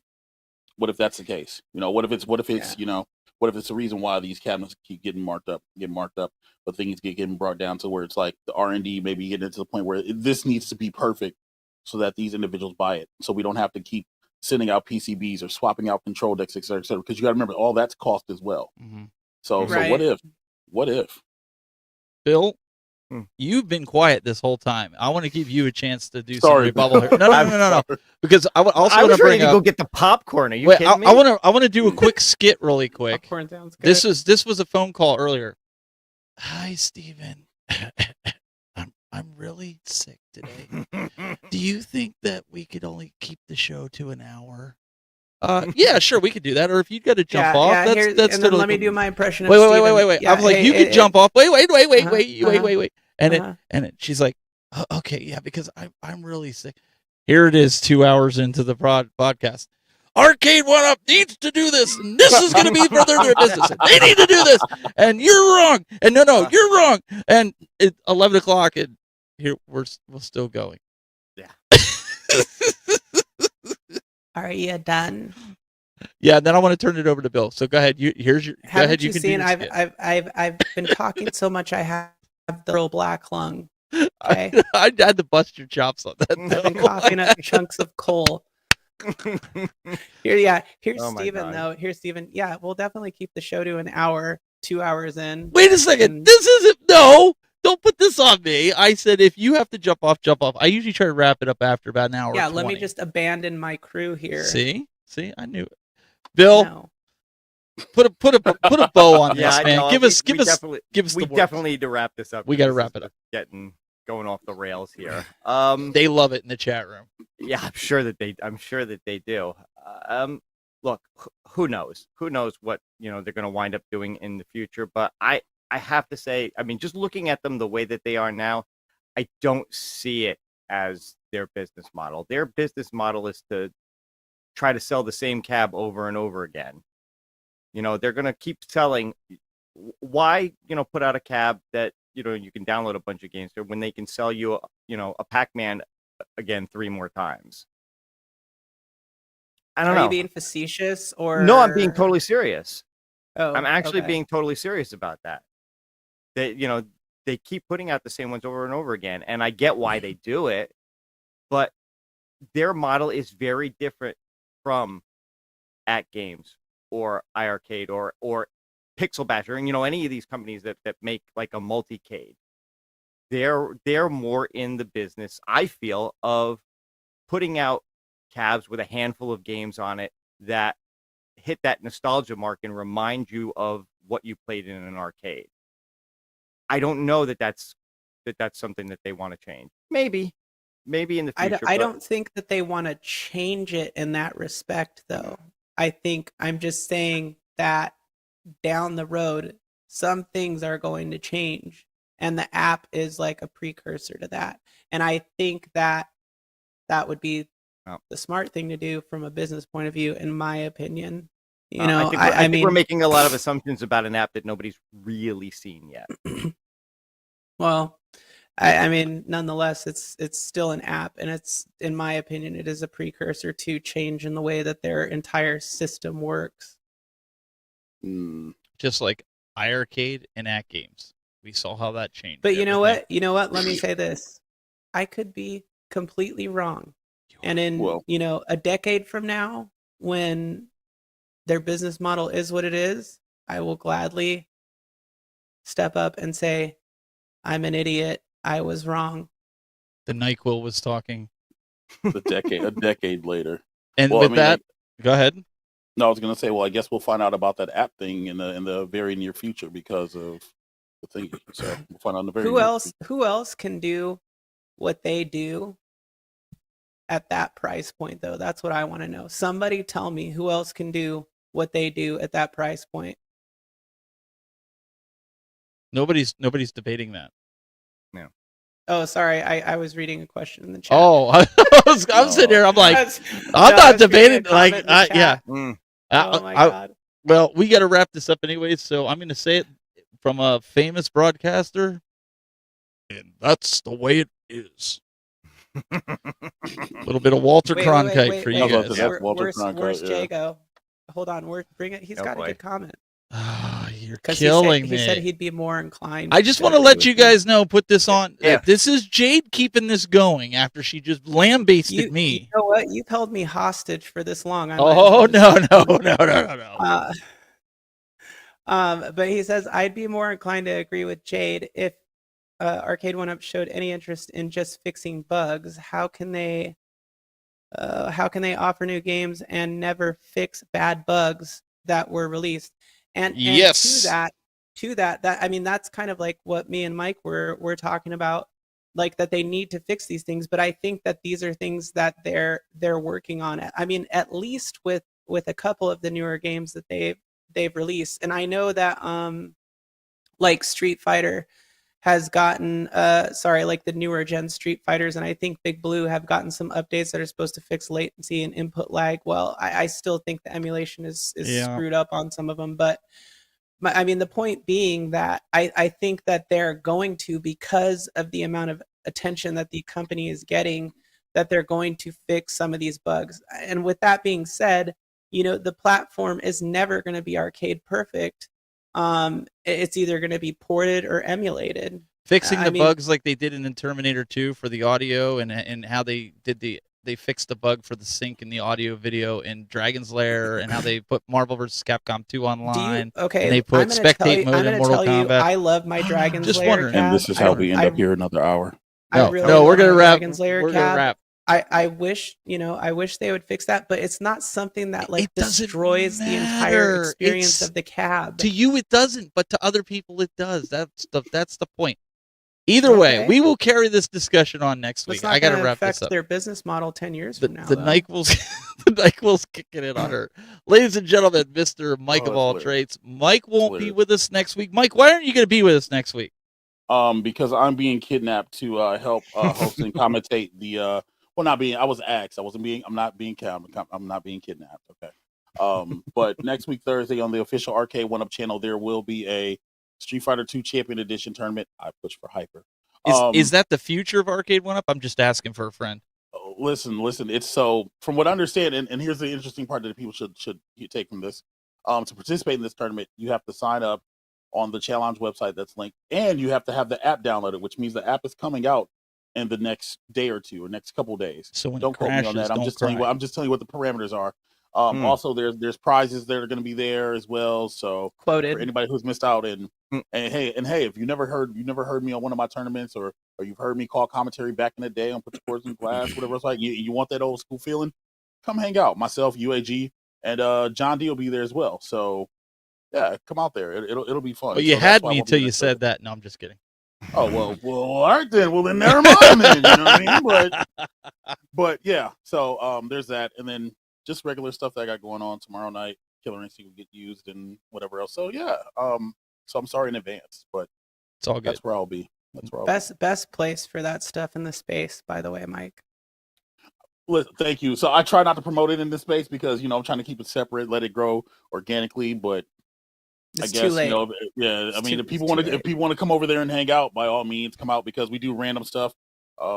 what if that's the case? What if it's what if it's the reason why these cabinets keep getting marked up, but things getting brought down to where it's like the R&D maybe getting to the point where this needs to be perfect so that these individuals buy it, so we don't have to keep sending out PCBs or swapping out control decks, et cetera, because you got to remember all that's cost as well. Mm-hmm. So what if Bill, you've been quiet this whole time. I want to give you a chance to do some rebuttal here. No. Because I also want to bring up, go get the popcorn. Are you kidding me? I want to do a quick skit really quick. Popcorn sounds good. This was a phone call earlier. Hi, Steven. I'm really sick today. Do you think that we could only keep the show to an hour? Yeah, sure, we could do that. Or if you got to jump off, that's totally. Let me do my impression. Wait. Yeah, I was like, you could jump off. Wait. And she's like, okay, yeah, because I'm really sick. Here it is, 2 hours into the podcast. Arcade1up needs to do this, and this is going to be for their business. And they need to do this, and you're wrong. And no, you're wrong. And it's 11 o'clock, and here we're still going. Yeah. Are you done? Yeah. Then I want to turn it over to Bill. So go ahead. Go ahead. You seen? I've been talking so much. I have the real black lung. Okay. I had to bust your chops on that. I've been coughing up chunks of coal. Here's Oh Steven, though. Here's Steven. Yeah, we'll definitely keep the show to an hour, 2 hours in. Wait a second. This isn't. No, don't put this on me. I said if you have to jump off. I usually try to wrap it up after about an hour. Yeah, 20. let me just abandon my crew here. See, I knew it. Bill, No. put a bow on this, man. Give us We the definitely need to wrap this up. We got to wrap it up. Going off the rails here. They love it in the chat room. Yeah, I'm sure that they do. Look, who knows? Who knows what they're going to wind up doing in the future? But I have to say, I mean, just looking at them the way that they are now, I don't see it as their business model. Their business model is to try to sell the same cab over and over again. You know, they're going to keep selling. Why, put out a cab that, you can download a bunch of games when they can sell you, a Pac-Man again 3 more times? I don't know. Are you being facetious or? No, I'm being totally serious. Oh, I'm actually okay. being totally serious about that. They keep putting out the same ones over and over again, and I get why they do it, but their model is very different from At Games or iArcade or Pixel Bash or any of these companies that make like a multicade. They're more in the business, I feel, of putting out cabs with a handful of games on it that hit that nostalgia mark and remind you of what you played in an arcade. I don't know that's something that they want to change. Maybe in the future. I don't think that they want to change it in that respect, though. I think I'm just saying that down the road, some things are going to change, and the app is like a precursor to that. And I think that would be the smart thing to do from a business point of view, in my opinion. I think we're making a lot of assumptions about an app that nobody's really seen yet. Well, I mean, nonetheless, it's still an app, and it's, in my opinion, it is a precursor to change in the way that their entire system works. Just like iArcade and At Games, we saw how that changed. But you know what? Let me say this: I could be completely wrong, and in a decade from now, when their business model is what it is, I will gladly step up and say, I'm an idiot. I was wrong. The NyQuil was talking. A decade later. And go ahead. No, I was going to say, well, I guess we'll find out about that app thing in the very near future because of the thing. So we'll find out in the very near future. Who else can do what they do at that price point, though? That's what I want to know. Somebody tell me who else can do what they do at that price point. Nobody's debating that. No. Oh, sorry. I was reading a question in the chat. Oh, I'm sitting here. I'm like, I'm not debating. Like, yeah. Oh my God. Well, we got to wrap this up anyway, so I'm going to say it from a famous broadcaster, and that's the way it is. A little bit of Walter Cronkite for you guys. Where's Jago? Hold on. Bring it. He's got a good comment. You're killing me. He said he'd be more inclined. I just want to let you guys know, put this on. Yeah. This is Jayde keeping this going after she just lambasted me. You know what? You've held me hostage for this long. No. But he says, I'd be more inclined to agree with Jayde if Arcade1up showed any interest in just fixing bugs. How can they offer new games and never fix bad bugs that were released? And yes, to that, I mean, that's kind of like what me and Mike were talking about, like that they need to fix these things. But I think that these are things that they're working on. I mean, at least with a couple of the newer games that they've released. And I know that like Street Fighter has gotten like the newer gen Street Fighters, and I think Big Blue have gotten some updates that are supposed to fix latency and input lag. Well, I still think the emulation is screwed up on some of them, but I mean, the point being that I think that they're going to, because of the amount of attention that the company is getting, that they're going to fix some of these bugs. And with that being said, the platform is never going to be arcade perfect. It's either going to be ported or emulated. Fixing the bugs like they did in Terminator 2 for the audio, and how they fixed the bug for the sync in the audio video in Dragon's Lair, and how they put Marvel vs. Capcom 2 online. And they put spectate mode in Mortal Kombat. I love my Dragon's Lair. Just wondering. And this is how we end up here another hour. No, we're gonna wrap. We're gonna wrap. I wish they would fix that, but it's not something that destroys the entire experience of the cab. To you it doesn't, but to other people it does. That's the point. Either way, we will carry this discussion on next week. I got to wrap this up. Their business model 10 years from now. The NyQuil's kicking it on her. Ladies and gentlemen, Mr. Mike of all trades. Mike won't be with us next week. Mike, why aren't you going to be with us next week? because I'm being kidnapped to help host and commentate the well, not being. I was asked. I'm not being I'm not being kidnapped. Okay. But next week Thursday on the official Arcade1up channel, there will be a Street Fighter 2 Champion Edition tournament. I push for hyper. Is that the future of Arcade1up? I'm just asking for a friend. Listen. It's so from what I understand, and here's the interesting part that people should take from this. To participate in this tournament, you have to sign up on the challenge website that's linked, and you have to have the app downloaded, which means the app is coming out in the next day or two or next couple days. So when don't quote me on that. I'm just telling you what the parameters are. Also, there's prizes that are going to be there as well. So Quoted. for anybody who's missed out, and hey, if you never heard me on one of my tournaments, or you've heard me call commentary back in the day on Put Your Words in Glass, whatever it's like, you want that old school feeling, come hang out. Myself, UAG, and John D will be there as well. So yeah, come out there. It'll be fun. Well, you had me until you said that. No, I'm just kidding. Oh well, all right then. Well then, never mind then. You know what I mean? But yeah. So there's that, and then just regular stuff that I got going on tomorrow night. Killer Instinct will get used and whatever else. So yeah. So I'm sorry in advance, but it's all good. That's where I'll be. Best place for that stuff in the space, by the way, Mike. Listen, thank you. So I try not to promote it in this space because I'm trying to keep it separate, let it grow organically. But it's I guess too late. Yeah. I mean, if people want to come over there and hang out, by all means, come out because we do random stuff.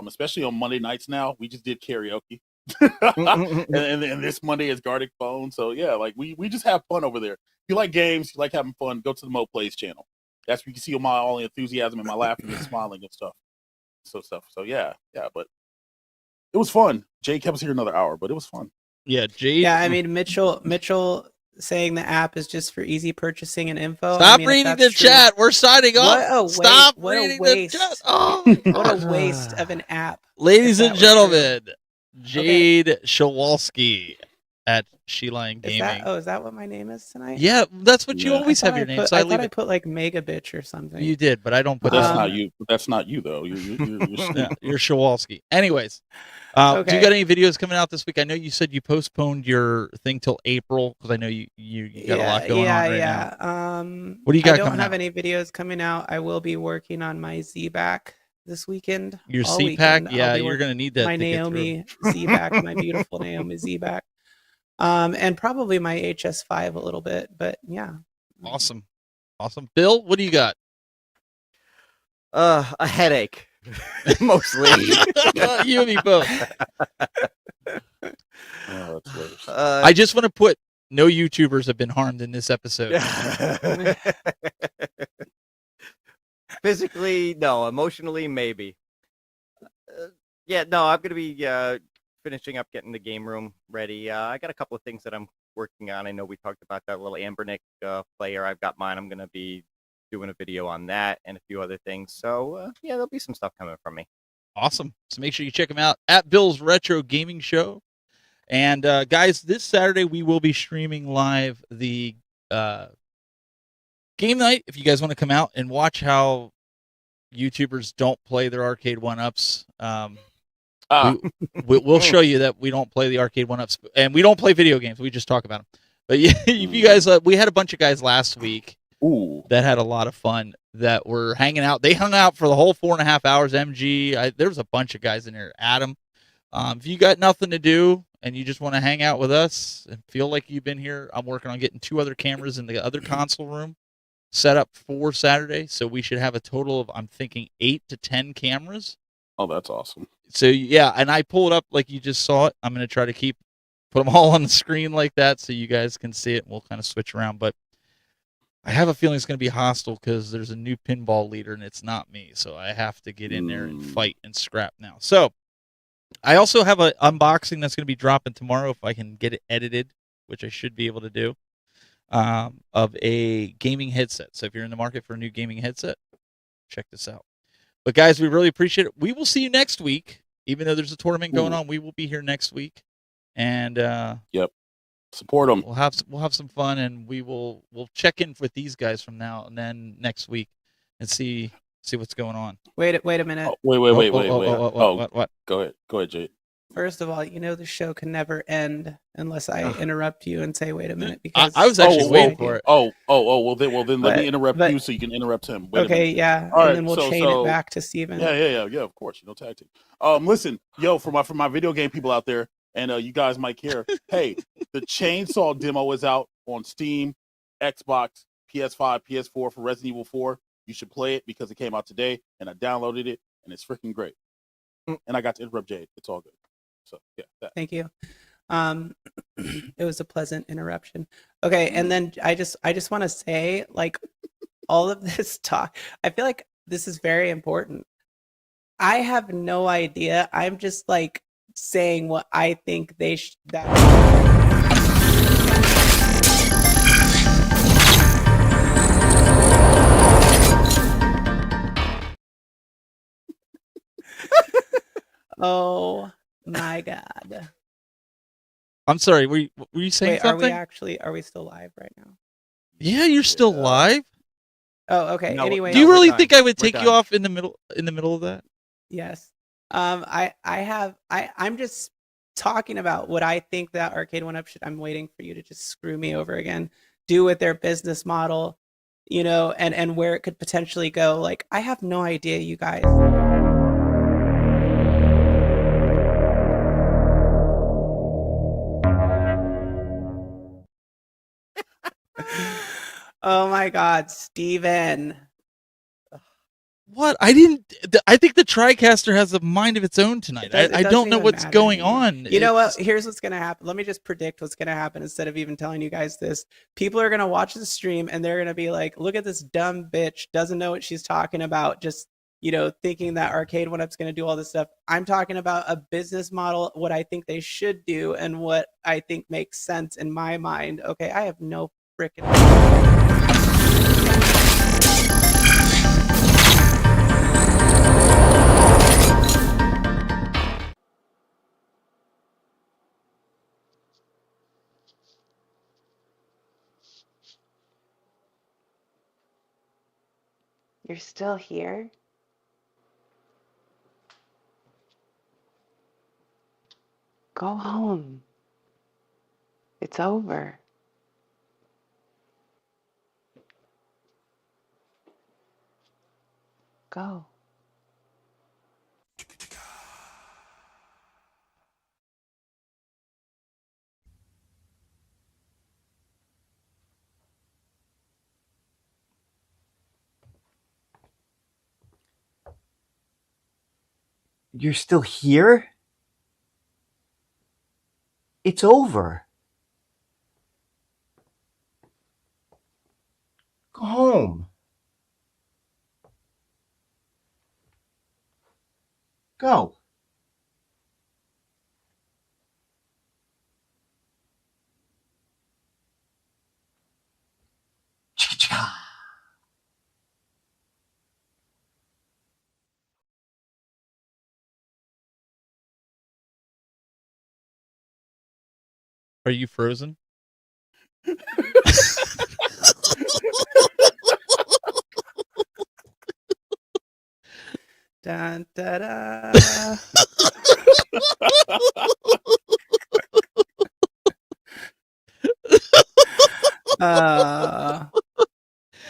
Especially on Monday nights now. We just did karaoke, and this Monday is Gartic Phone. So yeah, like we just have fun over there. If you like games, you like having fun, go to the Mo Plays channel. That's where you can see all the enthusiasm and my laughing and smiling and stuff. So yeah. But it was fun. Jay kept us here another hour, but it was fun. Yeah, Jade. Yeah, I mean Mitchell saying the app is just for easy purchasing and info. Stop reading the chat. We're signing off. Stop reading the chat. Oh, what a waste of an app. Ladies and gentlemen, Jayde Shelion at Shelion Gaming. Is that what my name is tonight? Yeah, that's what you always have your name. So I thought I put like Mega Bitch or something. You did, but I don't put that's not you. That's not you though. You're Shelion. Anyways, do you got any videos coming out this week? I know you said you postponed your thing till April because I know you got a lot going on right now. What do you got? I don't have any videos coming out. I will be working on my Z-Back this weekend. Your Z-Pack? Yeah, you're gonna need that. My Naomi Z-Back, my beautiful Naomi Z-Back. And probably my HS5 a little bit, but yeah. Awesome. Bill, what do you got? A headache, mostly. You and me both. Oh, that's worse. I just want to put no YouTubers have been harmed in this episode. Physically, no. Emotionally, maybe. I'm gonna be finishing up getting the game room ready. I got a couple of things that I'm working on. I know we talked about that little Ambernick player. I've got mine. I'm going to be doing a video on that and a few other things. So, there'll be some stuff coming from me. Awesome. So make sure you check him out at Bill's Retro Gaming Show. And, guys, this Saturday we will be streaming live the game night. If you guys want to come out and watch how YouTubers don't play their Arcade1ups, we'll show you that we don't play the Arcade1ups, and we don't play video games. We just talk about them. But yeah, if you guys, we had a bunch of guys last week that had a lot of fun that were hanging out. They hung out for the whole 4.5 hours. There was a bunch of guys in there. Adam, if you got nothing to do and you just want to hang out with us and feel like you've been here, I'm working on getting 2 other cameras in the other console room set up for Saturday. So we should have a total of, I'm thinking, 8 to 10 cameras. Oh, that's awesome. So yeah, and I pull it up like you just saw it. I'm going to try to put them all on the screen like that so you guys can see it, and we'll kind of switch around. But I have a feeling it's going to be hostile because there's a new pinball leader, and it's not me. So I have to get in there and fight and scrap now. So I also have an unboxing that's going to be dropping tomorrow if I can get it edited, which I should be able to do, of a gaming headset. So if you're in the market for a new gaming headset, check this out. But guys, we really appreciate it. We will see you next week. Even though there's a tournament going on, we will be here next week. And support them. We'll have some fun, and we'll check in with these guys from now and then next week and see what's going on. Wait a minute. Wait. What? Go ahead, Jay. First of all, you know the show can never end unless I Ugh. interrupt you and say, "Wait a minute," I because was actually this is what I waiting for do. it. Well then let me But interrupt you but so you can interrupt him. Wait a okay, minute. yeah, All and right, then we'll so chain it back to Steven. yeah, of course, you know, tag team. Listen, yo, for my video game people out there, and you guys might care. Hey, the Chainsaw demo is out on Steam, Xbox, PS5, PS4 for Resident Evil 4. You should play it because it came out today, and I downloaded it, and it's freaking great. And I got to interrupt Jade. It's all good. So yeah, that. Thank you. It was a pleasant interruption. Okay, and then I just want to say, like, all of this talk, I feel like this is very important. I have no idea. I'm just like saying what I think they that. Oh my god. I'm sorry. Were you saying Wait, something? are we still live right now? Yeah, you're still live. Oh, okay. No, Anyway, Do you we're really done. think I would We're take you done. off in the middle of that? yes. I'm just talking about what I think that Arcade1up should. I'm waiting for you to just screw me over again. Do with their business model, you know, and where it could potentially go. Like, I have no idea, you guys. Oh my god, Steven. What? I didn't. I think the TriCaster has a mind of its own tonight. I doesn't don't know even what's matter going anymore. on. You know what? It's- Here's what's gonna happen. Let me just predict what's gonna happen instead of even telling you guys this. People are gonna watch the stream and they're gonna be like, "Look at this dumb bitch. Doesn't know what she's talking about. Just, you know, thinking that Arcade1up's gonna do all this stuff." I'm talking about a business model, what I think they should do, and what I think makes sense in my mind. Okay, I have no freaking. You're still here? Go home. It's over. Go. You're still here? It's over. Go home. Go. Chicka-chicka. Are you frozen? Dun, da, da. I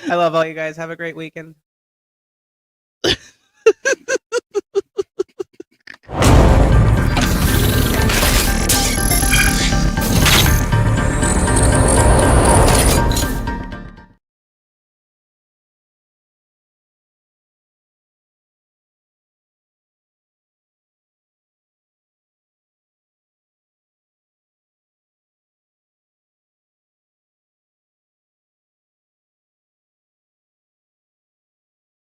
love all you guys. Have a great weekend.